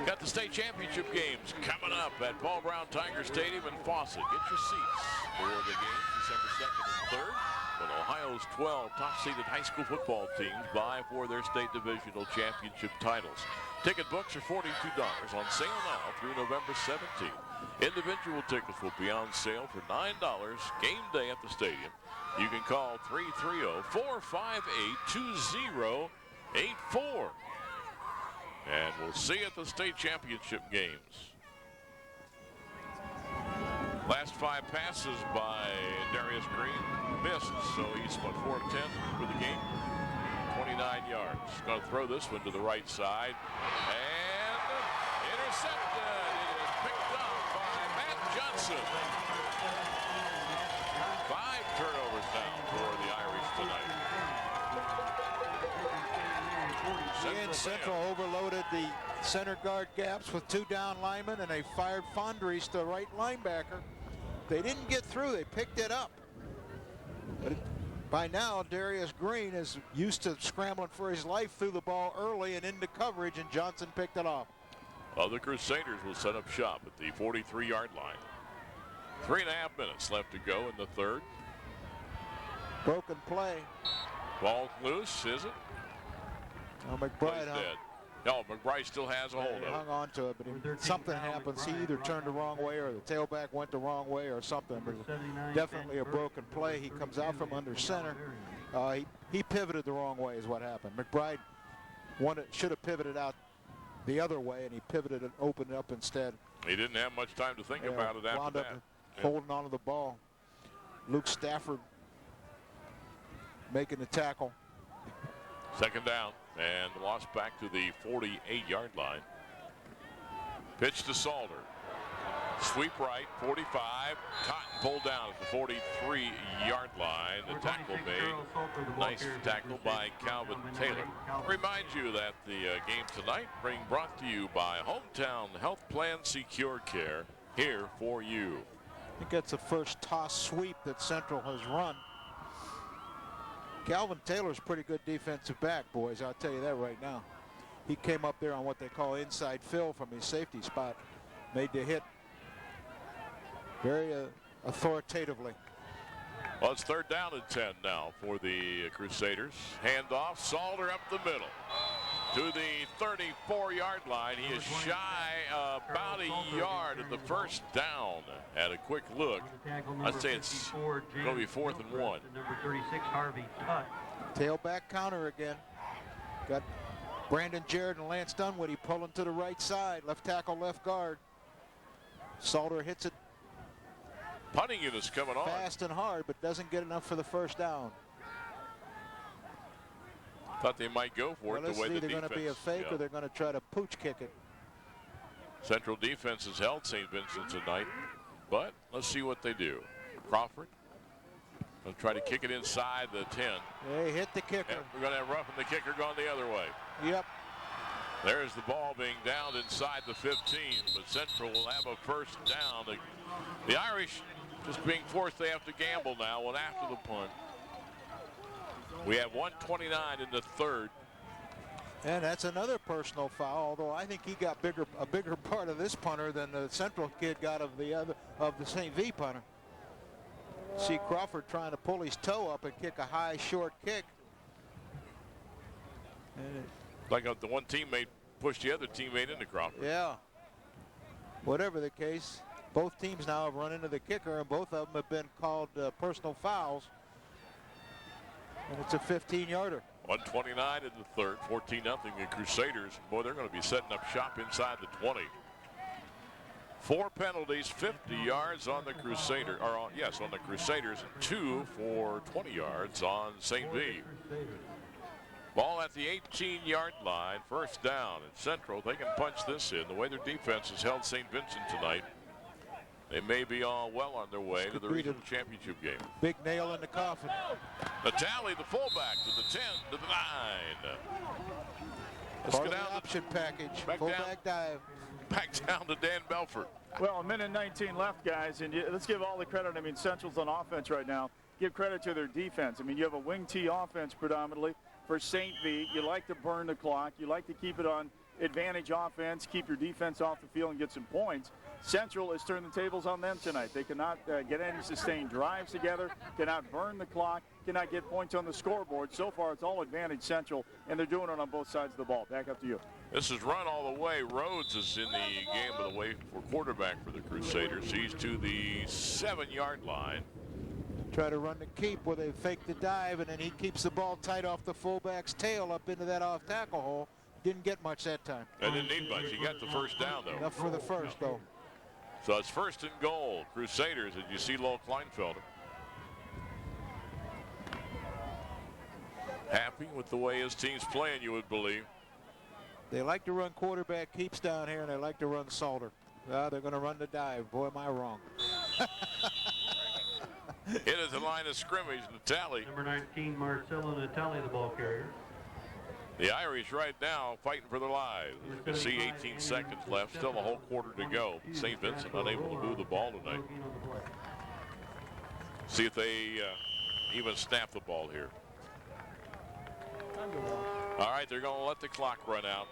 Got the state championship games coming up at Paul Brown Tiger Stadium in Fawcett. Get your seats for the games December 2nd and 3rd. When Ohio's 12 top-seeded high school football teams vie for their state divisional championship titles. Ticket books are $42 on sale now through November 17th. Individual tickets will be on sale for $9 game day at the stadium. You can call 330-458-2084. And we'll see you at the state championship games. Last 5 passes by Darius Green missed, so he's 4 of 10 for the game. 29 yards. Going to throw this one to the right side. And intercepted. It is picked up by Matt Johnson. 5 turnovers now for the Irish tonight. And Central overloaded the center guard gaps with 2 down linemen, and they fired Fondries, the right linebacker. They didn't get through. They picked it up. But by now, Darius Green is used to scrambling for his life through the ball early and into coverage, and Johnson picked it off. Well, the Crusaders will set up shop at the 43-yard line. 3.5 minutes left to go in the third. Broken play. Ball loose, is it? Oh, McBride dead. No, McBride still has a hold of it. Hung on to it, but something happens. He either turned the wrong way or the tailback went the wrong way or something. But definitely a broken play. He comes out from under center. He pivoted the wrong way is what happened. McBride should have pivoted out the other way, and he pivoted and opened it up instead. He didn't have much time to think about it after that. Holding on to the ball. Luke Stafford making the tackle. Second down, and the loss back to the 48-yard line. Pitch to Salter. Sweep right, 45. Cotton pulled down at the 43-yard line. The tackle made. Nice tackle by Calvin Taylor. Remind you that the game tonight being brought to you by Hometown Health Plan Secure Care, here for you. I think that's the first toss sweep that Central has run. Calvin Taylor's pretty good defensive back, boys. I'll tell you that right now. He came up there on what they call inside fill from his safety spot. Made the hit very authoritatively. Well, it's third down and 10 now for the Crusaders. Handoff, Salter up the middle to the 34-yard line. He is shy about a yard at the first down. At a quick look, I'd say it's going to be 4th and 1. Number 36, Harvey Tutt. Tailback counter again. Got Brandon Jarrett and Lance Dunwoody pulling to the right side. Left tackle, left guard. Salter hits it. Punting it is coming on. Fast and hard, but doesn't get enough for the first down. Thought they might go for it the way the defense. They're going to be a fake or they're going to try to pooch kick it. Central defense has held St. Vincent tonight, but let's see what they do. Crawford will try to kick it inside the 10. They hit the kicker. And we're going to have roughing the kicker going the other way. Yep. There's the ball being downed inside the 15, but Central will have a first down. The Irish just being forced, they have to gamble now, one after the punt. We have 1:29 in the third. And that's another personal foul, although I think he got a bigger part of this punter than the Central kid got of the St. V punter. See Crawford trying to pull his toe up and kick a high, short kick. And like the one teammate pushed the other teammate into Crawford. Yeah. Whatever the case, both teams now have run into the kicker, and both of them have been called personal fouls. And it's a 15-yarder. 1:29 in the third, 14-0. The Crusaders, boy, they're going to be setting up shop inside the 20. 4 penalties, 50 yards on the Crusaders, on the Crusaders, and 2 for 20 yards on St. V. Ball at the 18-yard line, first down. And Central, they can punch this in. The way their defense has held St. Vincent tonight, they may be all well on their way to the regional championship game. Big nail in the coffin. Natale, the fullback, to the 10, to the 9. Let's get down the option package. Back Fullback dive. Back down to Dan Belfort. Well, 1:19 left, guys, and let's give all the credit. I mean, Central's on offense right now. Give credit to their defense. I mean, you have a wing T offense predominantly for St. V. You like to burn the clock. You like to keep it on advantage offense, keep your defense off the field and get some points. Central has turned the tables on them tonight. They cannot get any sustained drives together, cannot burn the clock, cannot get points on the scoreboard. So far, it's all advantage Central, and they're doing it on both sides of the ball. Back up to you. This is run all the way. Rhodes is in the game of the way for quarterback for the Crusaders. He's to the 7-yard line. Try to run the keep where they fake the dive, and then he keeps the ball tight off the fullback's tail up into that off-tackle hole. Didn't get much that time. I didn't need much. He got the first down, though. Enough for the first, though. So it's first and goal. Crusaders, as you see Lowell Kleinfelder. Happy with the way his team's playing, you would believe. They like to run quarterback keeps down here, and they like to run Salter. They're going to run the dive. Boy, am I wrong. It is the line of scrimmage. Natale. Number 19, Marcelo Natale, the ball carrier. The Irish right now fighting for their lives. You can see 18 seconds left, still a whole quarter to go. St. Vincent unable to move the ball tonight. See if they even snap the ball here. All right, they're going to let the clock run out.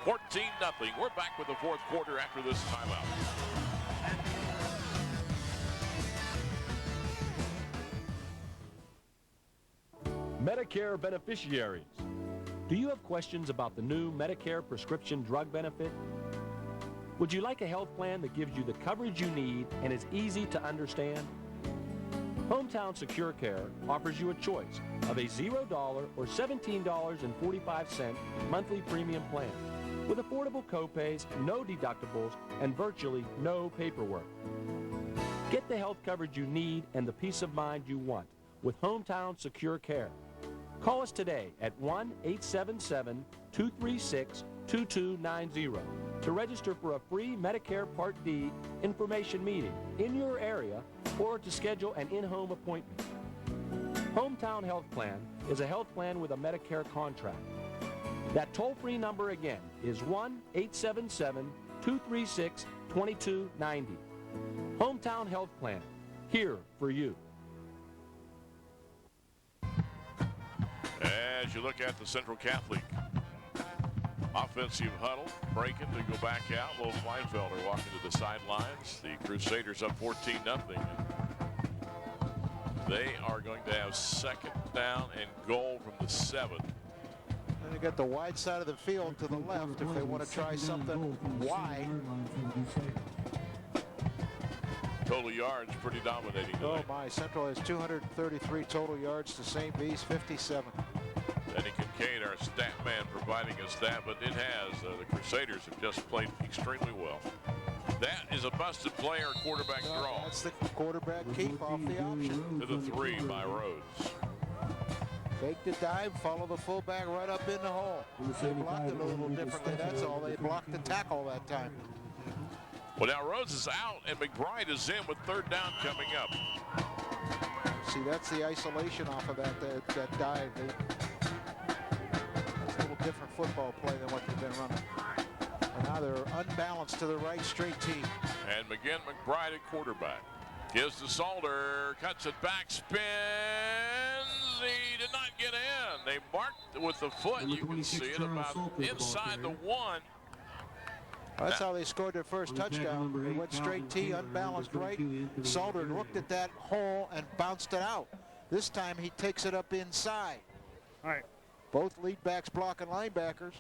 14-0. We're back with the fourth quarter after this timeout. Medicare beneficiaries. Do you have questions about the new Medicare prescription drug benefit? Would you like a health plan that gives you the coverage you need and is easy to understand? Hometown Secure Care offers you a choice of a $0 or $17.45 monthly premium plan with affordable copays, no deductibles, and virtually no paperwork. Get the health coverage you need and the peace of mind you want with Hometown Secure Care. Call us today at 1-877-236-2290 to register for a free Medicare Part D information meeting in your area or to schedule an in-home appointment. Hometown Health Plan is a health plan with a Medicare contract. That toll-free number again is 1-877-236-2290. Hometown Health Plan, here for you. As you look at the Central Catholic offensive huddle, breaking to go back out. Lowell Kleinfelder walking to the sidelines. The Crusaders up 14-0. They are going to have second down and goal from the 7. And they got the wide side of the field to the left if they want to try something wide. Total yards pretty dominating tonight. Oh my, Central has 233 total yards to St. V's 57. Danny Kincaid, our stat man, providing us that, but it has. The Crusaders have just played extremely well. That is a busted player quarterback draw. That's the quarterback keep off the option. To the 3 by Rhodes. Fake the dive, follow the fullback right up in the hole. They blocked it a little differently, that's all. They blocked the tackle that time. Well, now Rhodes is out, and McBride is in with third down coming up. See, that's the isolation off of that dive. That's a little different football play than what they've been running. And now they're unbalanced to the right, straight T. And McGinn McBride at quarterback. Gives to Salter, cuts it back, spins. He did not get in. They marked with the foot. You can see it about inside the 1. That's how they scored their first touchdown. They went straight T, unbalanced right. Salter looked at that hole and bounced it out. This time he takes it up inside. All right. Both lead backs blocking linebackers.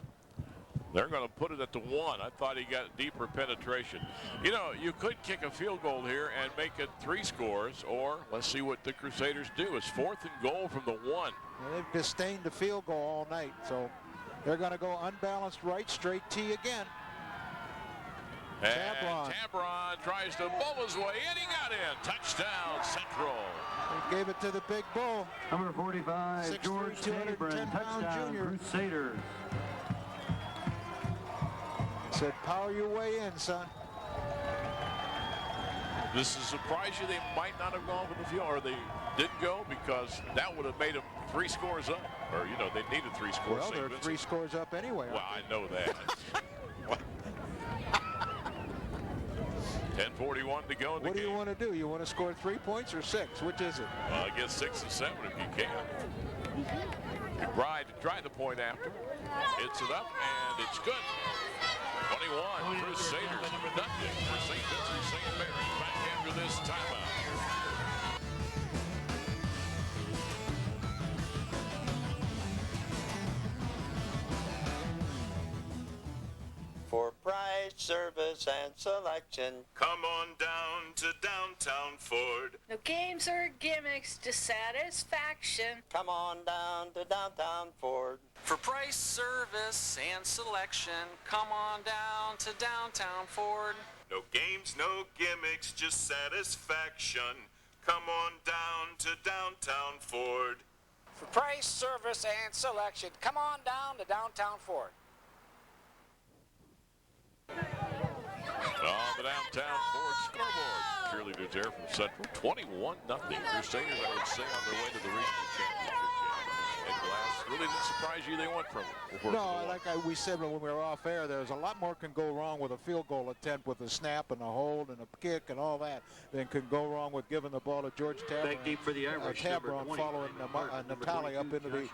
They're going to put it at the 1. I thought he got deeper penetration. You know, you could kick a field goal here and make it 3 scores, or let's see what the Crusaders do. It's 4th and goal from the 1. Well, they've disdained the field goal all night, so they're going to go unbalanced right, straight T again. And Tabron tries to bowl his way in. He got in. Touchdown, Central. He gave it to the big bull. Number 45, George Tabor, touchdown, junior. Crusaders. Said, power your way in, son. Does it surprise you they might not have gone for the field, or they didn't go, because that would have made them 3 scores up, or you know they needed 3 scores. Well, they're 3 scores up anyway. Well, I know that. 10:41 to go in the game. What do you want to do? You want to score 3 points or 6? Which is it? Well, I guess 6 and 7 if you can. McBride tried the point after. Hits it up, and it's good. 21, Crusaders, nothing for St. Vincent St. Mary's back after this timeout. For price, service, and selection, come on down to downtown Ford. No games or gimmicks, just satisfaction. Come on down to downtown Ford. For price, service, and selection, come on down to downtown Ford. No games, no gimmicks, just satisfaction. Come on down to downtown Ford. For price, service, and selection, come on down to downtown Ford. On the downtown Ford scoreboard, cheerleaders there from Central, 21-0. Crusaders, I would say, on their way to the regional championship game. And Glass really didn't surprise you. They went from it. No, like we said when we were off air, there's a lot more can go wrong with a field goal attempt with a snap and a hold and a kick and all that than can go wrong with giving the ball to George Tabron. Back deep for the Irish. Tabron following Natali up into the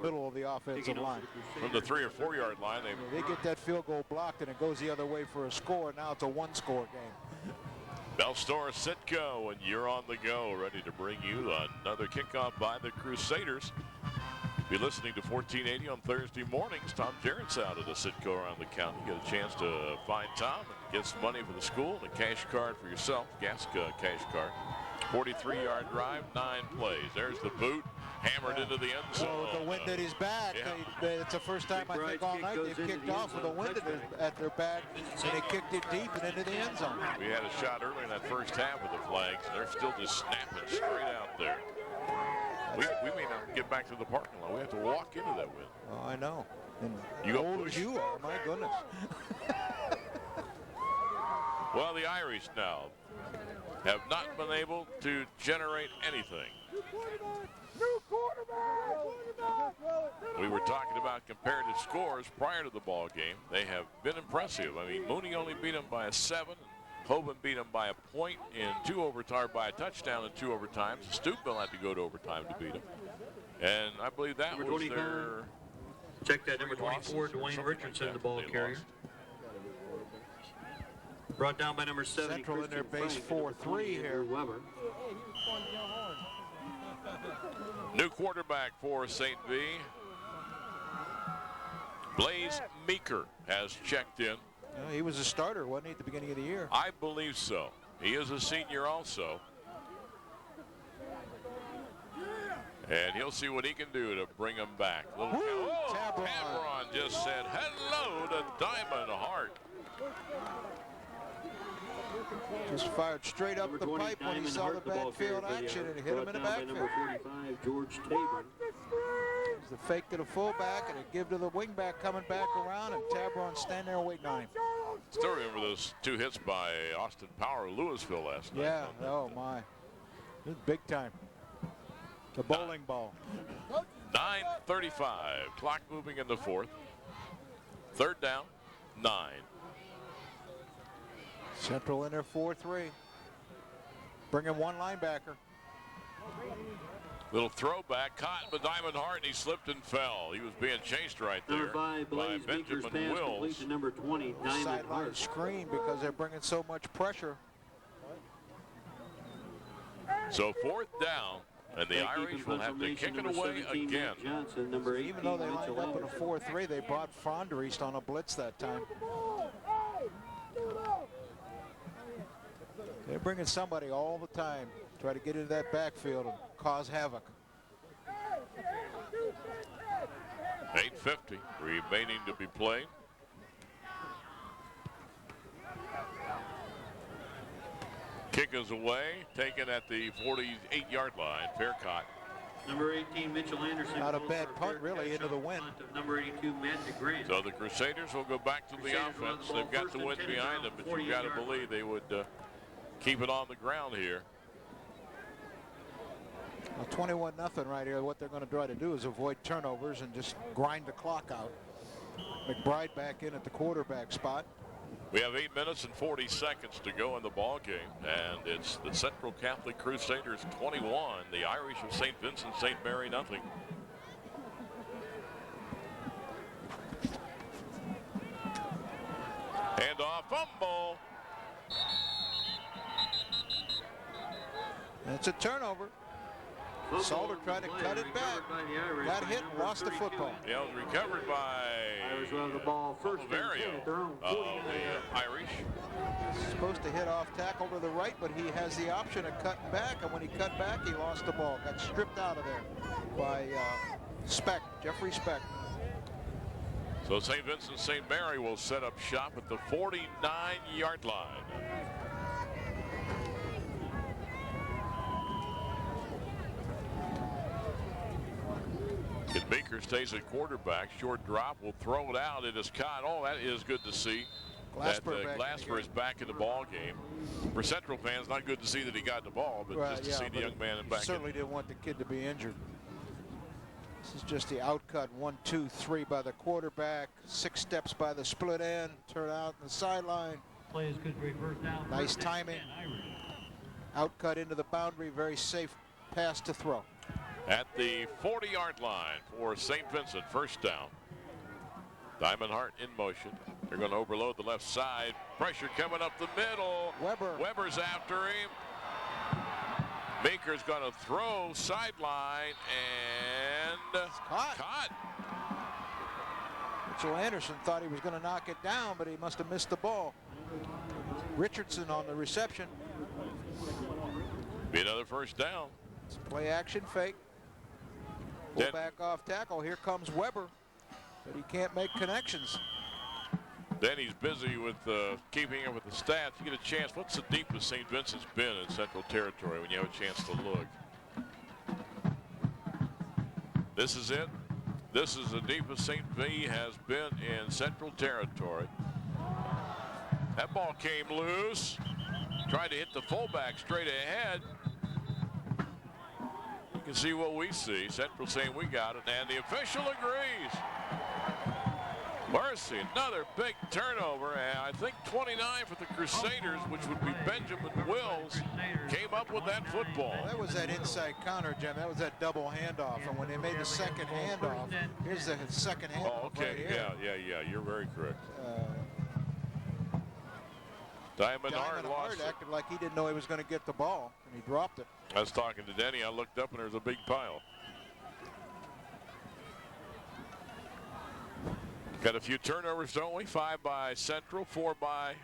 middle of the offensive line. From the 3 or 4 yard line, they get that field goal blocked and it goes the other way for a score. Now it's a 1-score game. Bellstor Sitco, and you're on the go, ready to bring you another kickoff by the Crusaders. Be listening to 1480 on Thursday mornings. Tom Jarrett's out at the Sitco around the county. Get a chance to find Tom and get some money for the school and a cash card for yourself, gas cash card. 43-yard drive, 9 plays. There's the boot, hammered into the end zone. Well, with the wind at his back, it's the first time I think all night they've kicked off with the wind at their back, and they kicked it deep and into the end zone. We had a shot earlier in that first half with the flags. They're still just snapping straight out there. We may not get back to the parking lot. We have to walk into that wind. Oh, I know. And you old as you are, my goodness. Well, the Irish now have not been able to generate anything. New quarterback! We were talking about comparative scores prior to the ball game. They have been impressive. I mean, Mooney only beat them by a 7. Hoban beat them by a point in 2 overtime, by a touchdown in 2 overtimes. Steubenville had to go to overtime to beat them. And I believe that number was 25. their... Check that, number 24, Dwayne Richardson, like the ball carrier. Brought down by number 70. Central in their base 4-3 here. Weber. New quarterback for St. V. Blaze Meeker has checked in. He was a starter, wasn't he, at the beginning of the year? I believe so. He is a senior also. And he'll see what he can do to bring him back. Tabron just said hello to Diamond Hart. Just fired straight up the pipe when he saw the backfield action and hit him in the backfield. Number 45, George Tabor. The fake to the fullback and a give to the wingback coming back around, and Tabron standing there waiting on him. Still remember those 2 hits by Austin Power of Louisville last night. Yeah, oh my. This is big time. The bowling ball. 9:35, clock moving in the 4th. 3rd down, 9. Central in there 4-3. Bringing one linebacker. Little throwback, caught by Diamond Hart, and he slipped and fell. He was being chased right there by Benjamin Wills. To number 20, Diamond Sideline Hart. screen because they're bringing so much pressure. So 4th down, and the Irish will have to kick it away again. Johnson, number 18, Even though they lined Mitchell up in a 4-3, they brought Fondreist on a blitz that time. They're bringing somebody all the time. Try to get into that backfield and cause havoc. 8:50 remaining to be played. Kick is away, taken at the 48-yard line. Fair caught. Number 18, Mitchell Anderson. Not a bad punt, really, into the wind. Number 82, Matt DeGrant. So the Crusaders will go back to the offense. They've got the wind behind them, but you've got to believe they would keep it on the ground here. Well, 21-0 right here. What they're going to try to do is avoid turnovers and just grind the clock out. McBride back in at the quarterback spot. We have 8 minutes and 40 seconds to go in the ball game, and it's the Central Catholic Crusaders 21, the Irish of St. Vincent St. Mary nothing. And off fumble. It's a turnover. Salter tried to cut it back. Got hit and lost the football. Yeah, it was recovered by Irish will have the ball first and 10 at their own 49. the Irish. Supposed to hit off tackle to the right, but he has the option of cutting back, and when he cut back, he lost the ball. Got stripped out of there by Speck, Jeffrey Speck. So St. Vincent St. Mary will set up shop at the 49-yard line. Baker stays at quarterback. Short drop. Will throw it out. It is caught. Oh, that is good to see. Glasper is back in the ball game. For Central fans, not good to see that he got the ball, but just to see the young man back. Certainly didn't want the kid to be injured. This is just the outcut 1, 2, 3 by the quarterback. 6 steps by the split end. Turn out in the sideline. Play is good for a first down. Nice timing. Outcut into the boundary. Very safe pass to throw. At the 40-yard line for St. Vincent, first down. Diamond Hart in motion. They're going to overload the left side. Pressure coming up the middle. Weber's after him. Baker's going to throw sideline and caught. Mitchell Anderson thought he was going to knock it down, but he must have missed the ball. Richardson on the reception. Be another first down. It's play action fake. Pull back off tackle. Here comes Weber, but he can't make connections. Then he's busy with keeping up with the stats. You get a chance. What's the deepest St. Vincent's been in Central Territory when you have a chance to look? This is it. This is the deepest St. V has been in Central Territory. That ball came loose. Tried to hit the fullback straight ahead. You can see what we see. Central saying we got it, and the official agrees. Mercy, another big turnover, and I think 29 for the Crusaders, which would be Benjamin Wills, came up with that football. That was that inside counter, Jim. That was that double handoff, and when they made the second handoff, here's the second handoff. Oh, okay, right here. yeah, you're very correct. Diamond Hart acted like he didn't know he was going to get the ball, and he dropped it. I was talking to Denny. I looked up, and there's a big pile. Got a few turnovers, don't we? 5 by Central, 5 by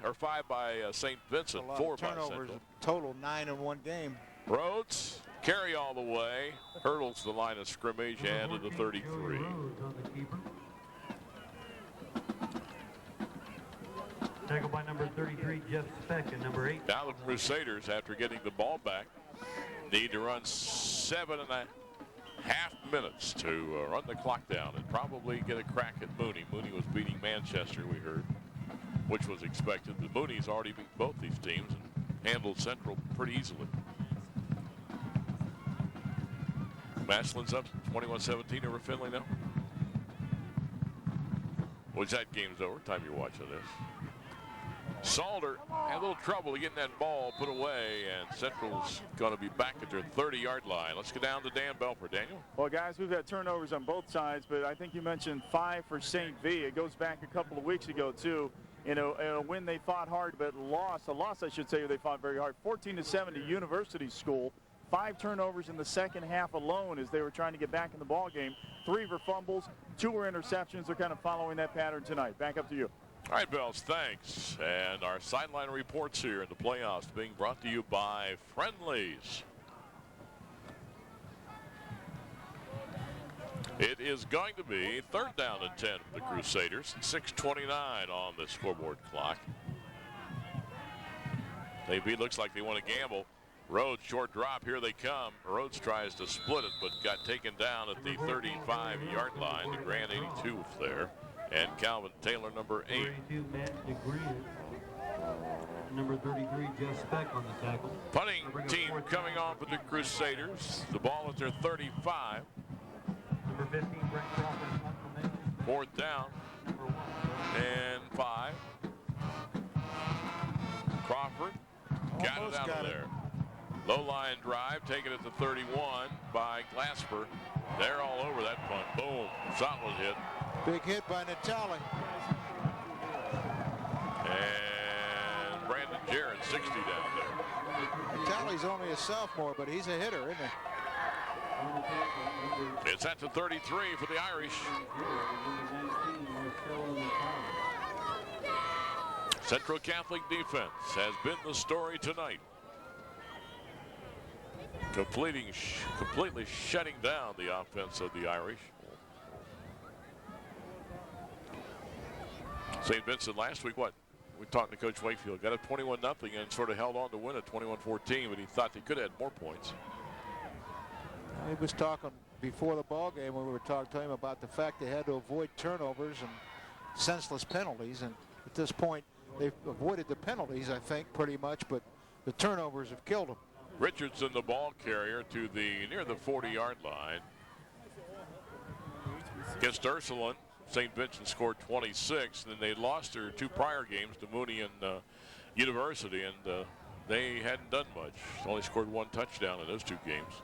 St. Vincent, 4 by Central. Total 9 in one game. Rhodes carry all the way, hurdles the line of scrimmage and to the 33. Tackle by number 33, Jeff Speck, and number 8. Now the Crusaders, after getting the ball back, need to run 7.5 minutes to run the clock down and probably get a crack at Mooney. Mooney was beating Manchester, we heard, which was expected. But Mooney's already beat both these teams and handled Central pretty easily. Masslin's up 21-17 over Finley now. Which that game's over. Time you're watching this. Salter had a little trouble getting that ball put away, and Central's going to be back at their 30-yard line. Let's go down to Dan Belfer. Daniel? Well, guys, we've had turnovers on both sides, but I think you mentioned 5 for St. V. It goes back a couple of weeks ago, too. In a win they fought hard, but lost. A loss, I should say, they fought very hard. 14-7 to University School. 5 turnovers in the second half alone as they were trying to get back in the ball game. 3 were fumbles, 2 were interceptions. They're kind of following that pattern tonight. Back up to you. All right, Bells, thanks. And our sideline reports here in the playoffs being brought to you by Friendly's. It is going to be 3rd down and 10 for the Crusaders. 6:29 on the scoreboard clock. AB looks like they want to gamble. Rhodes, short drop. Here they come. Rhodes tries to split it, but got taken down at the 35-yard line. The Grand 82 was there. And Calvin Taylor, number 8. 32, Matt DeGreen. Number 33, Jeff Speck on the tackle. Punting team coming on for the Crusaders. The ball at their 35. Number 15, Brent Crawford. 4th down and 5. Crawford got it out of there. Low line drive taken at the 31 by Glasper. They're all over that punt. Boom. Solid hit. Big hit by Natali. And Brandon Jarrett, 60 down there. Natali's only a sophomore, but he's a hitter, isn't he? It's at the 33 for the Irish. Central Catholic defense has been the story tonight. Completely shutting down the offense of the Irish. St. Vincent last week, we talked to Coach Wakefield, got up 21-0 and sort of held on to win at 21-14, but he thought they could have had more points. He was talking before the ball game when we were talking to him about the fact they had to avoid turnovers and senseless penalties, and at this point they've avoided the penalties, I think, pretty much, but the turnovers have killed them. Richardson, the ball carrier, to near the 40-yard line. Against Ursuline, St. Vincent scored 26, and then they lost their 2 prior games to Mooney and University, and they hadn't done much. Only scored 1 touchdown in those 2 games.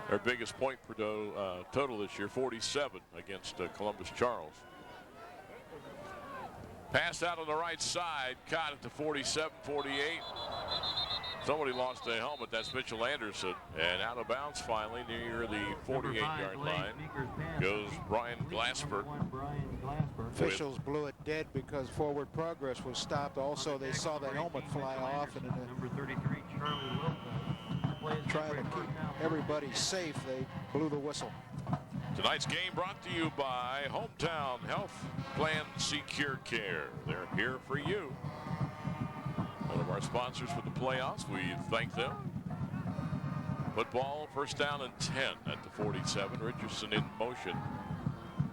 Their biggest point per total this year, 47 against Columbus Charles. Pass out on the right side, caught at the 47-48. Somebody lost a helmet. That's Mitchell Anderson. And out of bounds finally near the 48-yard line goes Brian Glasper. Officials blew it dead because forward progress was stopped. Also, they saw the helmet fly off, and number 33, Charlie Wilson. Trying to keep everybody safe, they blew the whistle. Tonight's game brought to you by Hometown Health Plan Secure Care. They're here for you. One of our sponsors for the playoffs. We thank them. Football, 1st down and 10 at the 47. Richardson in motion.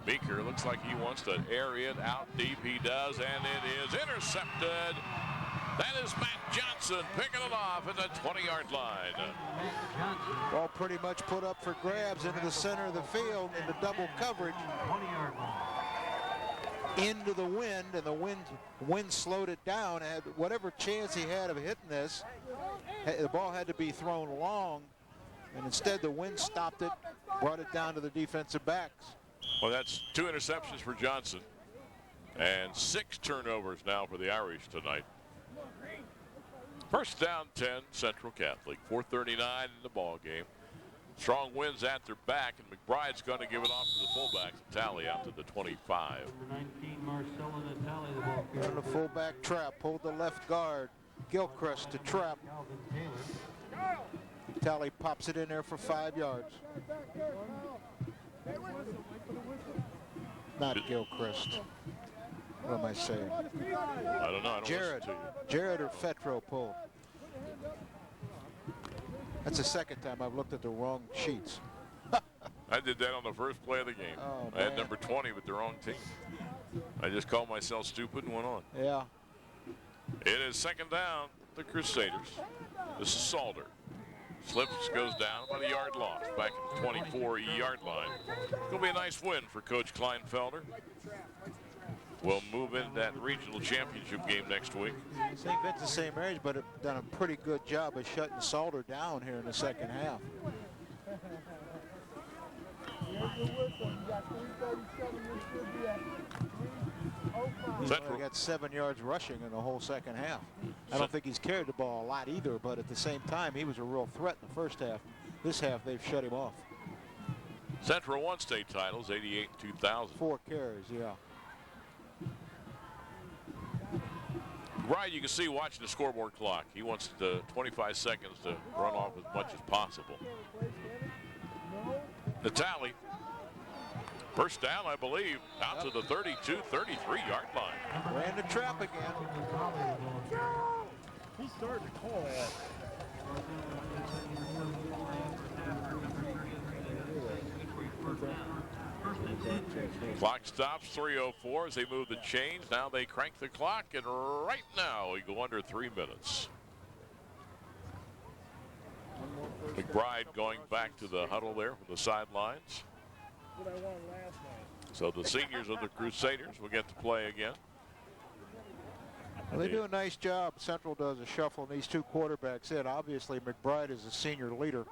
Meeker looks like he wants to air it out deep. He does, and it is intercepted. That is Matt Johnson picking it off at the 20-yard line. Ball pretty much put up for grabs into the center of the field into double coverage. 20-yard line. Into the wind, and the wind slowed it down. And whatever chance he had of hitting this, the ball had to be thrown long, and instead the wind stopped it, brought it down to the defensive backs. Well, that's 2 interceptions for Johnson and 6 turnovers now for the Irish tonight. 1st down 10, Central Catholic. 4:39 in the ball game. Strong winds at their back, and McBride's going to give it off to the fullback. Tally out to the 25. Number 19, Marcella Natali, the ball carrier. In the fullback trap, pulled the left guard. Gilchrist to trap. Tally pops it in there for 5 yards. Not Gilchrist. What am I saying? I don't know. I don't Jared. listen to you. Jared or Fetro pulled. That's the second time I've looked at the wrong sheets. I did that on the first play of the game. Oh, I had number 20 with the wrong team. I just called myself stupid and went on. Yeah. It is 2nd down, the Crusaders. This is Salter. Slips, goes down, about a yard loss, back at the 24-yard line. It's going to be a nice win for Coach Kleinfelder. will move into that regional championship game next week. St. Vincent St. Mary's, but have done a pretty good job of shutting Salter down here in the second half. Central got 7 yards rushing in the whole second half. I don't think he's carried the ball a lot either, but at the same time, he was a real threat in the first half. This half, they've shut him off. Central won state titles, 88 and 2000. 4 carries, yeah. Right, you can see watching the scoreboard clock. He wants the 25 seconds to run off as much as possible. The tally, first down, I believe, out to the 32, 33-yard line. Ran the trap again. He started to call that. Clock stops, 3:04 as they move the chains. Now they crank the clock, and right now we go under 3 minutes. McBride going back to the huddle there from the sidelines. So the seniors of the Crusaders will get to play again. Well, they do a nice job. Central does a shuffle these two quarterbacks in. Obviously, McBride is a senior leader.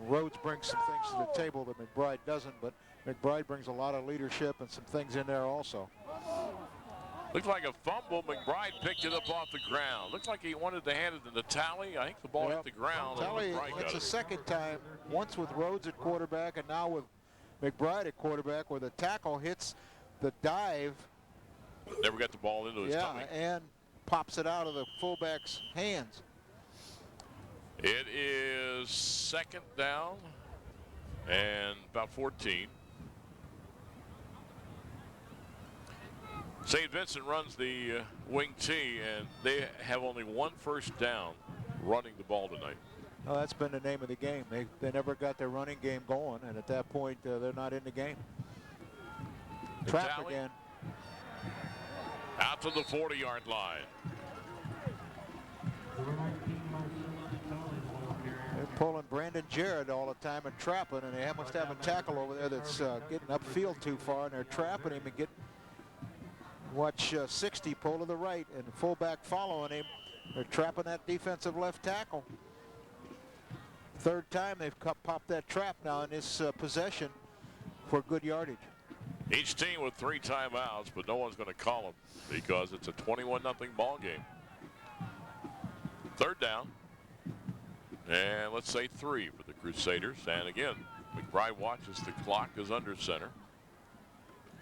Rhodes brings some things to the table that McBride doesn't, but McBride brings a lot of leadership and some things in there also. Looked like a fumble. McBride picked it up off the ground. Looked like he wanted to hand it to the Tally. I think the ball hit the ground. Tally, it's the second time, once with Rhodes at quarterback and now with McBride at quarterback, where the tackle hits the dive. Never got the ball into his tummy. And pops it out of the fullback's hands. It is second down and about 14. St. Vincent runs the wing T, and they have only one first down running the ball tonight. Oh, that's been the name of the game. They never got their running game going, and at that point, they're not in the game. Trap again. Out to the 40-yard line. They're pulling Brandon Jarrett all the time and trapping, and they must have a tackle over there that's getting upfield too far, and they're trapping him and watch 60 pull to the right, and the fullback following him. They're trapping that defensive left tackle. Third time they've popped that trap now in this possession for good yardage. Each team with 3 timeouts, but no one's going to call them because it's a 21-0 ball game. Third down, and let's say 3 for the Crusaders. And again, McBride watches the clock is under center.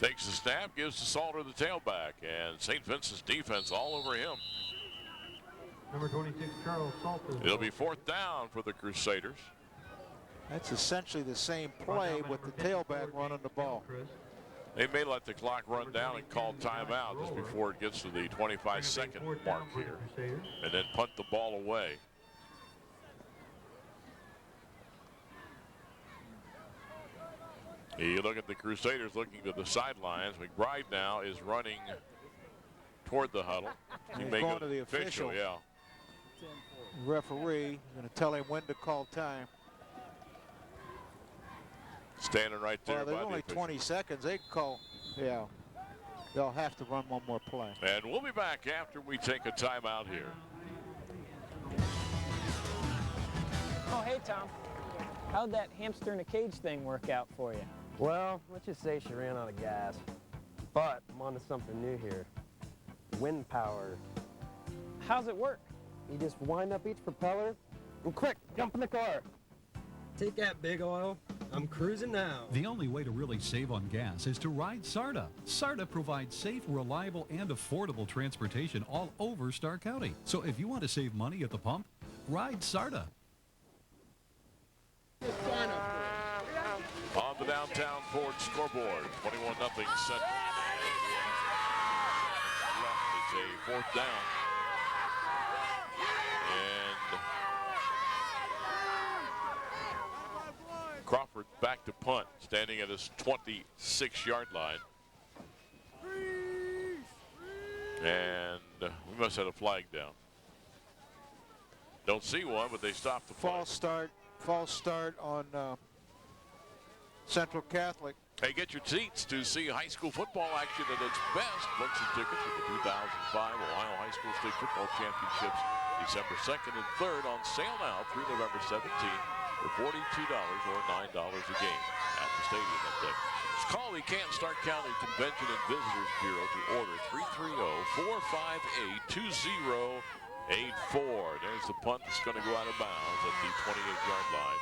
Takes the snap, gives to Salter the tailback, and St. Vincent's defense all over him. Number 26, Charles Salter. It'll be 4th down for the Crusaders. That's essentially the same play with the tailback running the ball. They may let the clock run down and call timeout just before it gets to the 25-second mark here, and then punt the ball away. You look at the Crusaders looking to the sidelines. McBride now is running toward the huddle. He's going to the official. Yeah. Referee going to tell him when to call time. Standing right there. Well, there's only 20 seconds. They can call. Yeah. They'll have to run one more play. And we'll be back after we take a timeout here. Oh, hey, Tom. How'd that hamster in a cage thing work out for you? Well, let's just say she ran out of gas. But I'm on to something new here. Wind power. How's it work? You just wind up each propeller and quick, jump in the car. Take that, Big Oil. I'm cruising now. The only way to really save on gas is to ride SARTA. SARTA provides safe, reliable, and affordable transportation all over Starr County. So if you want to save money at the pump, ride SARTA. On the downtown Ford scoreboard, 21-0 Central. Left is a 4th down. And Crawford back to punt, standing at his 26-yard line. And we must have a flag down. Don't see one, but they stopped the play. False start on Central Catholic. Hey, get your seats to see high school football action at its best. Books and tickets for the 2005 Ohio High School State Football Championships, December 2nd and 3rd, on sale now through November 17th for $42 or $9 a game at the stadium that day. Just call the Canton Stark County Convention and Visitors Bureau to order 330-458-2084. There's the punt that's going to go out of bounds at the 28-yard line.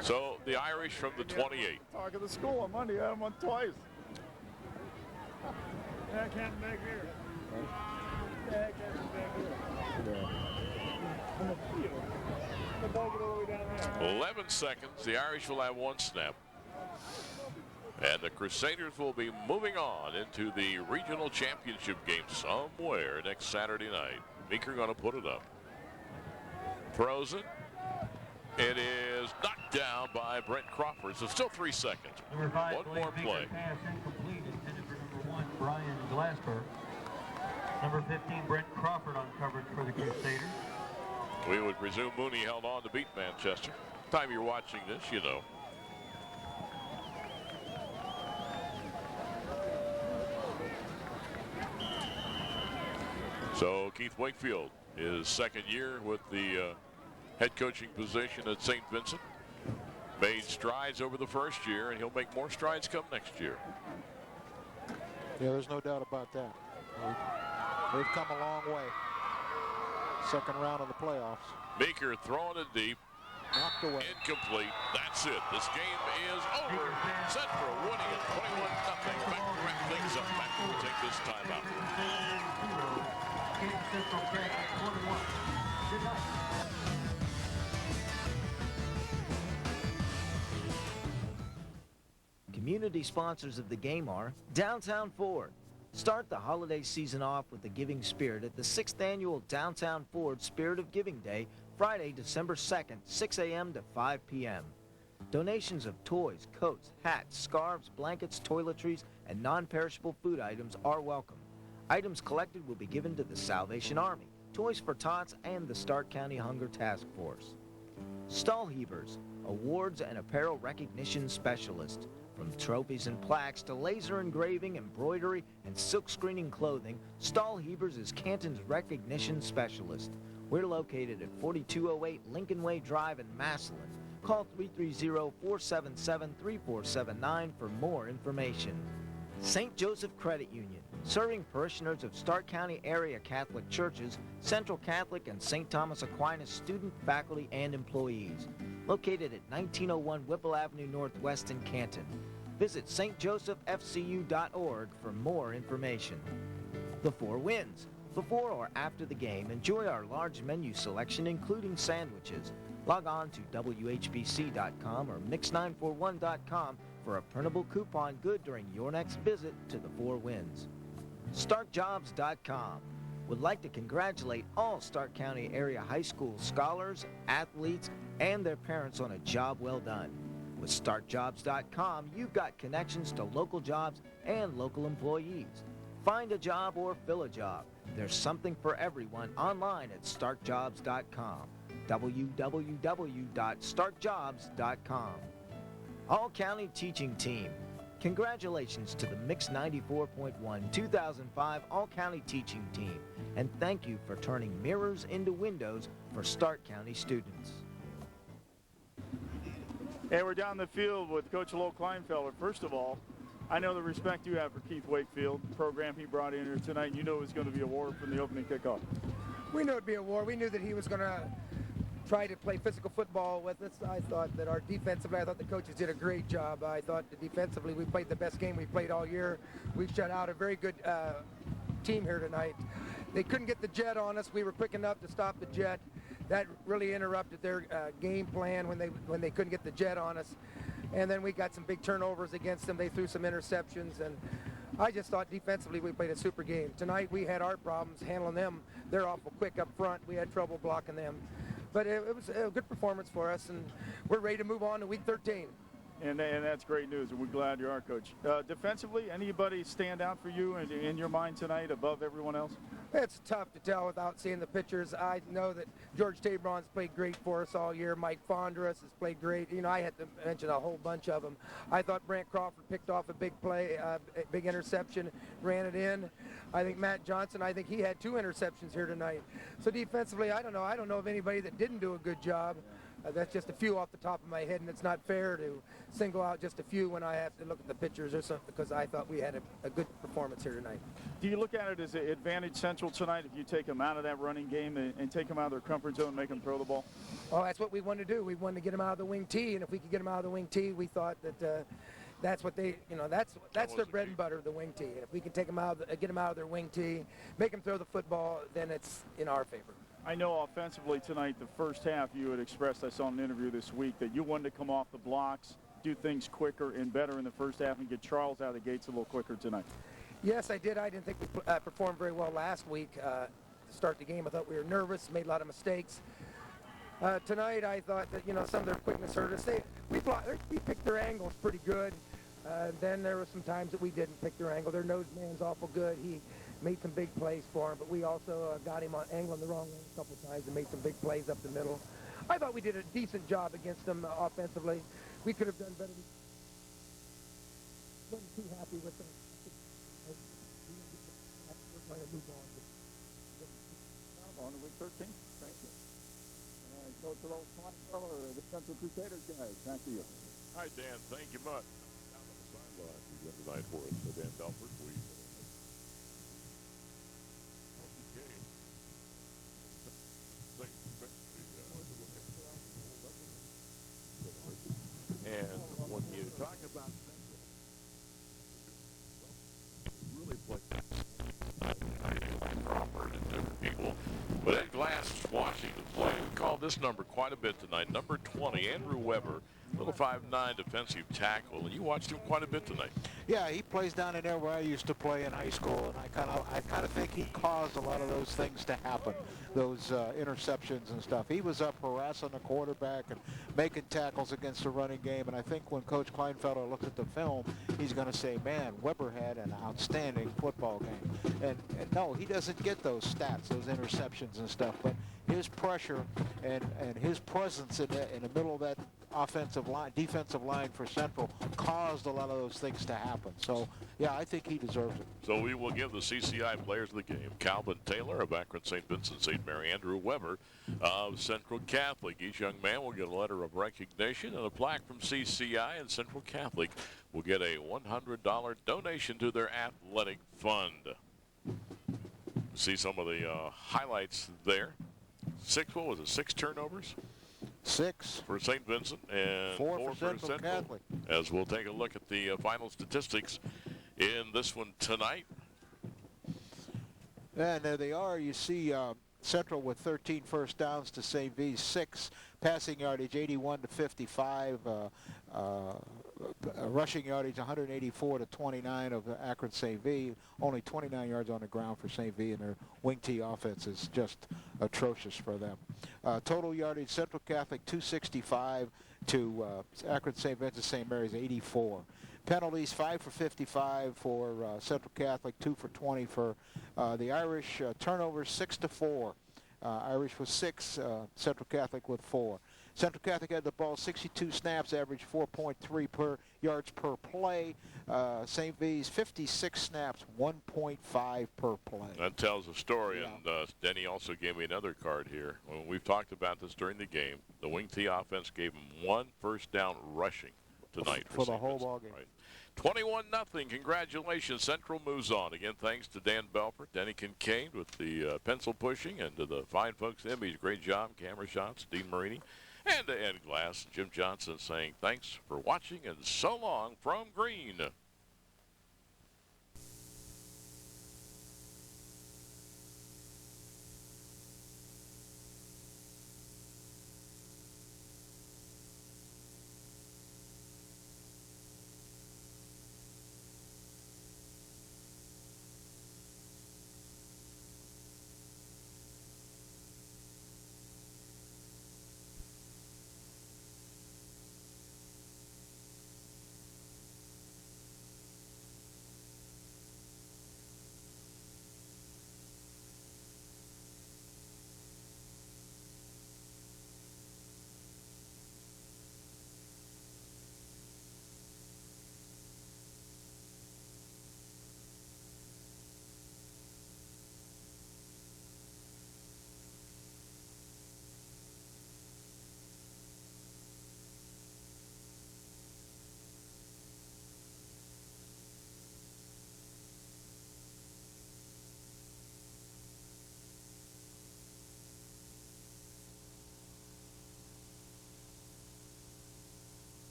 So the Irish from the 28. Talk of the school on Monday. I had them on twice. Yeah, Canton back here. Yeah, Canton back here. On the field. The ball get all the way down there. 11 seconds. The Irish will have one snap. And the Crusaders will be moving on into the regional championship game somewhere next Saturday night. Meeker going to put it up. Throws it. It is knocked down by Brent Crawford. So still 3 seconds. Number 5, one more play. Pass incomplete, intended for number 1, Brian Glasper. Number 15, Brent Crawford on coverage for the Crusaders. We would presume Mooney held on to beat Manchester. Time you're watching this, you know. So Keith Wakefield, his second year with the head coaching position at St. Vincent, made strides over the first year, and he'll make more strides come next year. Yeah, there's no doubt about that. They've come a long way. Second round of the playoffs. Meeker throwing it deep. Knocked away. Incomplete. That's it. This game is over. Central winning at 21-0. Back to wrap things up. Back to take this time out. Central Catholic 21. Good night. Community sponsors of the game are Downtown Ford. Start the holiday season off with the giving spirit at the 6th Annual Downtown Ford Spirit of Giving Day, Friday, December 2nd, 6 a.m. to 5 p.m. Donations of toys, coats, hats, scarves, blankets, toiletries, and non-perishable food items are welcome. Items collected will be given to the Salvation Army, Toys for Tots, and the Stark County Hunger Task Force. Stahlhebers, awards and apparel recognition specialist. From trophies and plaques to laser engraving, embroidery, and silk screening clothing, Stahlhebers is Canton's recognition specialist. We're located at 4208 Lincoln Way Drive in Massillon. Call 330-477-3479 for more information. St. Joseph Credit Union, serving parishioners of Stark County area Catholic churches, Central Catholic, and St. Thomas Aquinas student, faculty, and employees. Located at 1901 Whipple Avenue Northwest in Canton. Visit stjosephfcu.org for more information. The Four Winds. Before or after the game, enjoy our large menu selection, including sandwiches. Log on to WHBC.com or Mix941.com for a printable coupon good during your next visit to the Four Winds. StarkJobs.com would like to congratulate all Stark County area high school scholars, athletes, and their parents on a job well done. With StarkJobs.com, you've got connections to local jobs and local employees. Find a job or fill a job. There's something for everyone online at StarkJobs.com. www.starkjobs.com. All County Teaching Team. Congratulations to the Mix 94.1 2005 All County Teaching Team, and thank you for turning mirrors into windows for Stark County students. Hey, we're down the field with Coach Lo Kleinfelder. First of all, I know the respect you have for Keith Wakefield, the program he brought in here tonight. You know it was going to be a war from the opening kickoff. We knew it would be a war. We knew that he was going to try to play physical football with us. I thought that our defensively, I thought the coaches did a great job. I thought that defensively we played the best game we played all year. We shut out a very good team here tonight. They couldn't get the jet on us. We were quick enough to stop the jet. That really interrupted their game plan when they couldn't get the jet on us. And then we got some big turnovers against them. They threw some interceptions, and I just thought defensively we played a super game. Tonight we had our problems handling them. They're awful quick up front. We had trouble blocking them. But it was a good performance for us, and we're ready to move on to Week 13. And that's great news, and we're glad you are, Coach. Defensively, anybody stand out for you in your mind tonight above everyone else? It's tough to tell without seeing the pictures. I know that George Tabron's played great for us all year. Mike Fondras has played great. You know, I had to mention a whole bunch of them. I thought Brant Crawford picked off a big play, a big interception, ran it in. I think Matt Johnson, I think he had 2 interceptions here tonight. So defensively, I don't know. I don't know of anybody that didn't do a good job. That's just a few off the top of my head, and it's not fair to single out just a few when I have to look at the pictures or something, because I thought we had a good performance here tonight. Do you look at it as an advantage Central tonight if you take them out of that running game and take them out of their comfort zone and make them throw the ball? Oh, that's what we wanted to do. We wanted to get them out of the wing T, and if we could get them out of the wing T, we thought that that's what they, you know, that's their bread and butter, the wing T. And if we can take them out, get them out of their wing T, make them throw the football, then it's in our favor. I know offensively tonight, the first half, you had expressed, I saw in an interview this week, that you wanted to come off the blocks, do things quicker and better in the first half, and get Charles out of the gates a little quicker tonight. Yes, I did. I didn't think we performed very well last week to start the game. I thought we were nervous, made a lot of mistakes. Tonight, I thought that, you know, some of their quickness hurt us. We picked their angles pretty good. Then there were some times that we didn't pick their angle. Their nose man's awful good. He made some big plays for him, but we also got him on angling the wrong way a couple times and made some big plays up the middle. I thought we did a decent job against them offensively. We could have done better. Wasn't too happy with them. We're going to move on to Week 13. Thank you. Coach Kleinfelder, or the Central Crusaders guys. Thank you. All right, Dan, thank you much. Down on the sideline, you got tonight for us. So Dan Belfort, and when you talk about really play Crawford and different people, but Ed Glass is watching the play. We called this number quite a bit tonight. Number 20, Andrew Weber, little 5'9" defensive tackle, and you watched him quite a bit tonight. Yeah, he plays down in there where I used to play in high school, and I kind of think he caused a lot of those things to happen, those interceptions and stuff. He was up harassing the quarterback and making tackles against the running game, and I think when Coach Kleinfelder looks at the film, he's going to say, man, Weber had an outstanding football game. And no, he doesn't get those stats, those interceptions and stuff, but his pressure and his presence in the middle of that defensive line for Central caused a lot of those things to happen. So, yeah, I think he deserves it. So we will give the CCI players of the game. Calvin Taylor of Akron St. Vincent St. Mary, Andrew Weber of Central Catholic. Each young man will get a letter of recognition and a plaque from CCI, and Central Catholic will get a $100 donation to their athletic fund. See some of the highlights there. 6 turnovers? 6 for St. Vincent and 4 for Central Catholic. As we'll take a look at the final statistics in this one tonight. And there they are. You see Central with 13 first downs to St. V's 6, passing yardage 81 to 55, rushing yardage 184 to 29 of Akron St. V. Only 29 yards on the ground for St. V, and their wing T offense is just atrocious for them. Total yardage, Central Catholic 265 to Akron St. Vincent St. Mary's 84. Penalties, 5 for 55 for Central Catholic, 2 for 20 for the Irish. Turnovers, 6 to 4. Irish with 6, Central Catholic with 4. Central Catholic had the ball 62 snaps, average 4.3 yards per play. St. V's 56 snaps, 1.5 per play. That tells a story, yeah. And Denny also gave me another card here. When we've talked about this during the game, the wing T offense gave him 1 first down rushing tonight for the whole ball game. Right. 21-0. Congratulations. Central moves on. Again, thanks to Dan Belfort, Denny Kincaid with the pencil pushing, and to the fine folks at Emmys. Great job. Camera shots, Dean Marini. And to Ed Glass, Jim Johnson saying thanks for watching and so long from Green.